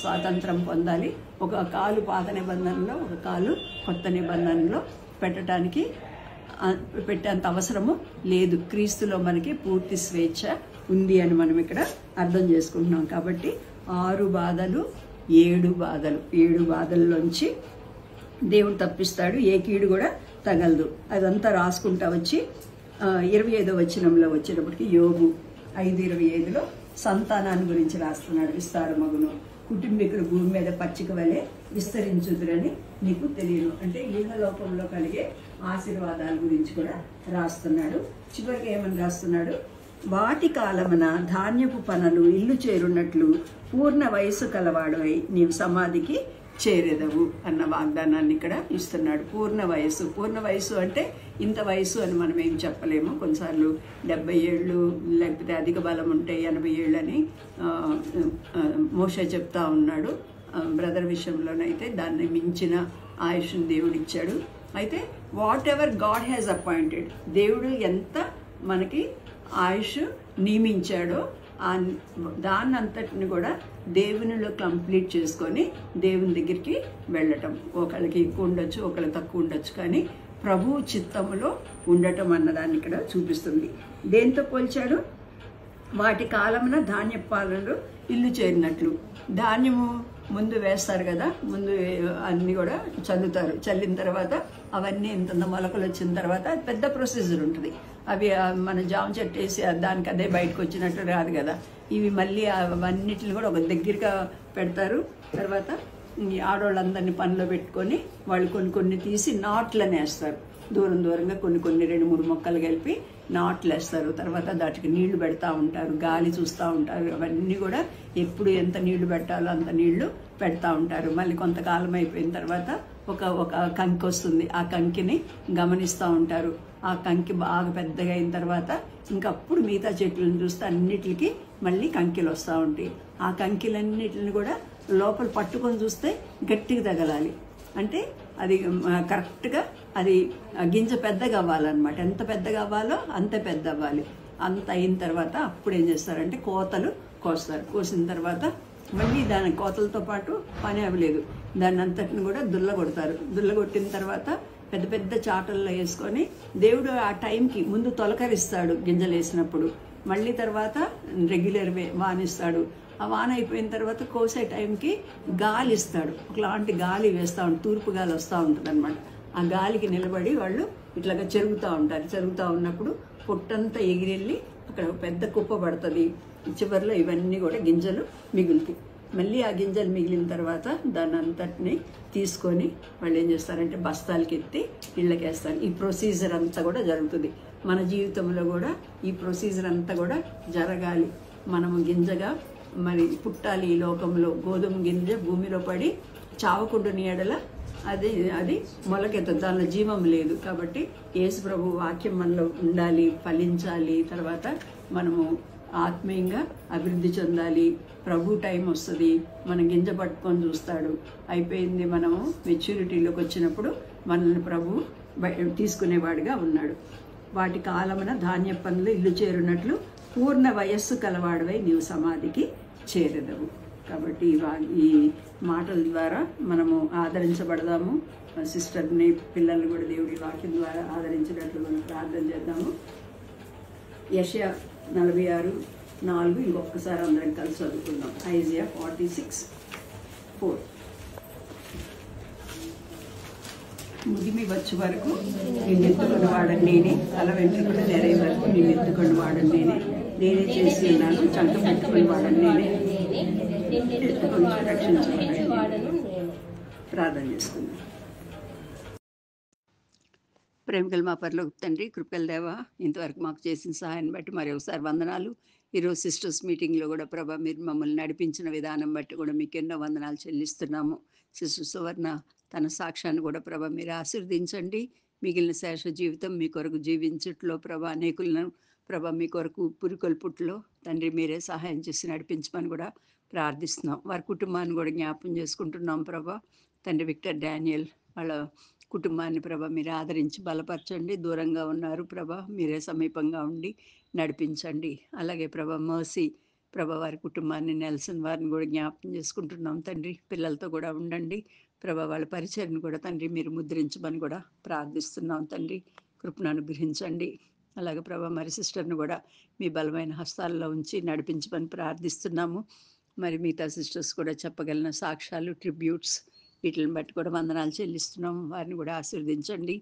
స్వాతంత్రం పొందాలి. ఒక కాలు పాత నిబంధనలో, ఒక కాలు కొత్త నిబంధనలో పెట్టేంత అవసరము లేదు. క్రీస్తులో మనకి పూర్తి స్వేచ్ఛ ఉంది అని మనం ఇక్కడ అర్థం చేసుకుంటున్నాం. కాబట్టి 6 బాధలు 7 బాధలు, 7 బాధల్లోంచి దేవుడు తప్పిస్తాడు. ఏ కీడు కూడా తగలదు. అదంతా రాసుకుంటా వచ్చి 25వ వచనంలో వచ్చేటప్పటికి యోబు 5:25లో సంతానాన్ని గురించి రాస్తున్నాడు. విస్తారమగును, కుటుంబీకులు భూమి మీద పచ్చిక వలె విస్తరించుదురని నీకు తెలియను అంటే ఇహలోకంలో కలిగే ఆశీర్వాదాల గురించి కూడా రాస్తున్నాడు. చివరికి ఏమని రాస్తున్నాడు? వాటి కాలమున ధాన్యపు పనలు ఇల్లు చేరున్నట్లు పూర్ణ వయస్సు కలవాడవై నీవు సమాధికి చేరెదవు అన్న వాగ్దానాన్ని ఇక్కడ ఇస్తున్నాడు. పూర్ణ వయస్సు అంటే ఇంత వయసు అని మనం ఏం చెప్పలేము. కొన్నిసార్లు 70 ఏళ్ళు లేకపోతే అధిక బలం ఉంటే 80 ఏళ్ళు అని మోషే చెప్తా ఉన్నాడు. బ్రదర్ విషయంలోనైతే దాన్ని మించిన ఆయుష్ని దేవుడు ఇచ్చాడు. అయితే what ever God has appointed, దేవుడు ఎంత మనకి ఆయుష్ నియమించాడో దాన్ని అంతటిని కూడా దేవునిలో కంప్లీట్ చేసుకొని దేవుని దగ్గరికి వెళ్ళటం. ఒకళ్ళకి ఎక్కువ ఉండొచ్చు, ఒకళ్ళు తక్కువ ఉండొచ్చు, కానీ ప్రభువు చిత్తములో ఉండటం అన్నదాన్ని ఇక్కడ చూపిస్తుంది. దేంతో పోల్చాడు? వాటి కాలమున ధాన్యపాలలు ఇల్లు చేరినట్లు. ధాన్యము ముందు వేస్తారు కదా, ముందు అన్నీ కూడా చల్లిన తర్వాత అవన్నీ ఇంత మొలకలు వచ్చిన తర్వాత పెద్ద ప్రొసీజర్ ఉంటుంది. అవి మన జామ చెట్టు వేసి దానికి అదే బయటకు వచ్చినట్టు రాదు కదా. ఇవి మళ్ళీ అవన్నిటిని కూడా ఒక దగ్గరగా పెడతారు. తర్వాత ఈ ఆడవాళ్ళందరినీ పనిలో పెట్టుకొని వాళ్ళు కొన్ని తీసి నాట్లని వేస్తారు. దూరంగా కొన్ని 2-3 మొక్కలు కలిపి నాట్లు వేస్తారు. తర్వాత దాటికి నీళ్లు పెడతా ఉంటారు, గాలి చూస్తూ ఉంటారు. అవన్నీ కూడా ఎప్పుడు ఎంత నీళ్లు పెట్టాలో అంత నీళ్లు పెడతా ఉంటారు. మళ్ళీ కొంతకాలం అయిపోయిన తర్వాత ఒక కంకి వస్తుంది. ఆ కంకిని గమనిస్తూ ఉంటారు. ఆ కంకి బాగా పెద్దగా అయిన తర్వాత ఇంకప్పుడు మిగతా చెట్లను చూస్తే అన్నిటికీ మళ్ళీ కంకిలు వస్తూ ఉంటాయి. ఆ కంకిలన్నిటిని కూడా లోపల పట్టుకొని చూస్తే గట్టిగా తగలాలి. అంటే అది కరెక్ట్గా అది గింజ పెద్దగా అవ్వాలన్నమాట. ఎంత పెద్దగా అవ్వాలో అంత పెద్ద అవ్వాలి. అంత అయిన తర్వాత అప్పుడు ఏం చేస్తారంటే కోతలు కోస్తారు. కోసిన తర్వాత మళ్ళీ దాని కోతలతో పాటు పని అవ్వలేదు, దాన్ని అంతటిని కూడా దుల్లగొడతారు. దుల్లగొట్టిన తర్వాత పెద్ద చాటల్లో వేసుకొని దేవుడు ఆ టైంకి ముందు తొలకరిస్తాడు గింజలు వేసినప్పుడు. మళ్ళీ తర్వాత రెగ్యులర్ వానిస్తాడు. ఆ వాన అయిపోయిన తర్వాత కోసే టైంకి గాలి ఇస్తాడు. ఒకలాంటి గాలి వేస్తూ ఉంటుంది, తూర్పు గాలి వస్తూ ఉంటుంది అనమాట. ఆ గాలికి నిలబడి వాళ్ళు ఇట్లాగా చెరుగుతూ ఉంటారు. చెరుగుతూ ఉన్నప్పుడు పొట్టంతా ఎగిరెళ్ళి అక్కడ పెద్ద కుప్ప పడుతుంది. చివరిలో ఇవన్నీ కూడా గింజలు మిగులుతాయి. మళ్ళీ ఆ గింజలు మిగిలిన తర్వాత దాన్ని అంతటిని తీసుకొని వాళ్ళు ఏం చేస్తారంటే బస్తాలకి ఎత్తి ఇళ్ళకేస్తారు. ఈ ప్రొసీజర్ అంతా కూడా జరుగుతుంది. మన జీవితంలో కూడా ఈ ప్రొసీజర్ అంతా కూడా జరగాలి. మనము గింజగా మరి పుట్టాలి ఈ లోకంలో. గోధుమ గింజ భూమిలో పడి చావకుండా నీడల అది మొలకెత్తదు, దానిలో జీవం లేదు. కాబట్టి యేసు ప్రభు వాక్యం మనలో ఉండాలి, ఫలించాలి. తర్వాత మనము ఆత్మీయంగా అభివృద్ధి చెందాలి. ప్రభు టైం వస్తుంది, మన గింజ పట్టుకొని చూస్తాడు. అయిపోయింది, మనము మెచ్యూరిటీలోకి వచ్చినప్పుడు మనల్ని ప్రభు తీసుకునేవాడిగా ఉన్నాడు. వాటి కాలమున ధాన్య పనులు ఇల్లు చేరున్నట్లు పూర్ణ వయస్సు కలవాడవై నీవు సమాధికి చేరెదవు. కాబట్టి ఈ మాటల ద్వారా మనము ఆదరించబడదాము. సిస్టర్ని, పిల్లల్ని కూడా దేవుడి వాక్యం ద్వారా ఆదరించినట్లు మనం ప్రార్థన చేద్దాము. యెషయా 46:4 ఇంకొకసారి అందరం కలిసి చదువుకుందాం. ఐజియా 46:4. ముదిమి వచ్చే వరకు నిన్నెత్తుకుని వాడని నేనే, తల వెంట్రుకలు నెరే వరకు నిన్నెత్తుకుని వాడని నేనే చేసి ఉన్నాను. చంక పెట్టుకుని వాడని నేనే, ఎత్తుకొని రక్షించబడను. ప్రార్థన చేసుకుందాం. ప్రేమికలు మా పరలోక తండ్రి, కృపల దేవ, ఇంతవరకు మాకు చేసిన సహాయాన్ని బట్టి మరి ఒకసారి వందనాలు. ఈరోజు సిస్టర్స్ మీటింగ్లో కూడా ప్రభా మీరు మమ్మల్ని నడిపించిన విధానం బట్టి కూడా మీకు ఎన్నో వందనాలు చెల్లిస్తున్నాము. సిస్టర్ సువర్ణ తన సాక్ష్యాన్ని కూడా ప్రభా మీరు ఆశీర్వదించండి. మిగిలిన శేష జీవితం మీ కొరకు జీవించట్లో ప్రభా అనేకులను ప్రభా మీ కొరకు పురికొల్పుట్లో తండ్రి మీరే సహాయం చేసి నడిపించమని కూడా ప్రార్థిస్తున్నాం. వారి కుటుంబాన్ని కూడా జ్ఞాపం చేసుకుంటున్నాం ప్రభా. తండ్రి విక్టర్ డానియల్ వాళ్ళ కుటుంబాన్ని ప్రభా మీరు ఆదరించి బలపరచండి. దూరంగా ఉన్నారు ప్రభా, మీరే సమీపంగా ఉండి నడిపించండి. అలాగే ప్రభా మర్సీ ప్రభా వారి కుటుంబాన్ని, నెల్సన్ వారిని కూడా జ్ఞాపకం చేసుకుంటున్నాం తండ్రి. పిల్లలతో కూడా ఉండండి ప్రభా, వాళ్ళ పరిచయను కూడా తండ్రి మీరు ముద్రించమని కూడా ప్రార్థిస్తున్నాం తండ్రి. కృపను అనుగ్రహించండి. అలాగే ప్రభా మరి సిస్టర్ని కూడా మీ బలమైన హస్తాల్లో ఉంచి నడిపించమని ప్రార్థిస్తున్నాము. మరి మిగతా సిస్టర్స్ కూడా చెప్పగలిగిన సాక్ష్యాలు, ట్రిబ్యూట్స్ వీటిని బట్టి కూడా వందనాలు చెల్లిస్తున్నాము. వారిని కూడా ఆశీర్వదించండి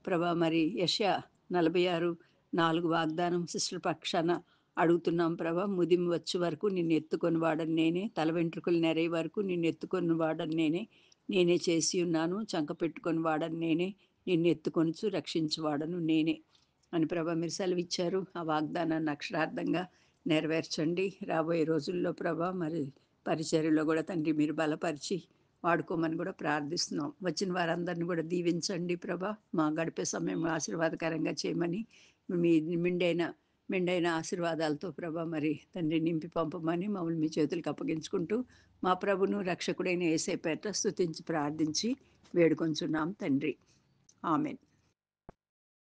ప్రభా. మరి యెషయా 46:4 వాగ్దానం సిస్టర్ పక్షాన అడుగుతున్నాం ప్రభా. ముదిమి వచ్చే వరకు నిన్ను ఎత్తుకొని వాడని నేనే, తల వెంట్రుకలు నెరే వరకు నిన్ను ఎత్తుకొని వాడని నేనే చేసి ఉన్నాను. చంక పెట్టుకొని వాడని నేనే, నిన్ను ఎత్తుకొనుచు రక్షించువాడను నేనే. అని ప్రభా మీరు సెలవిచ్చారు. ఆ వాగ్దానాన్ని అక్షరార్థంగా నెరవేర్చండి. రాబోయే రోజుల్లో ప్రభా మరి పరిచర్యలో కూడా తండ్రి మీరు బలపరిచి వాడుకోమని కూడా ప్రార్థిస్తున్నాం. వచ్చిన వారందరిని కూడా దీవించండి ప్రభా. మా గడిపే సమయం ఆశీర్వాదకరంగా చేయమని మీ మెండైన ఆశీర్వాదాలతో ప్రభా మరి తండ్రి నింపి పంపమని మమ్మల్ని మీ చేతులకు అప్పగించుకుంటూ మా ప్రభును రక్షకుడైన యేసయ్య పేరిట స్తుతించి ప్రార్థించి వేడుకొంచున్నాం తండ్రి. ఆమెన్.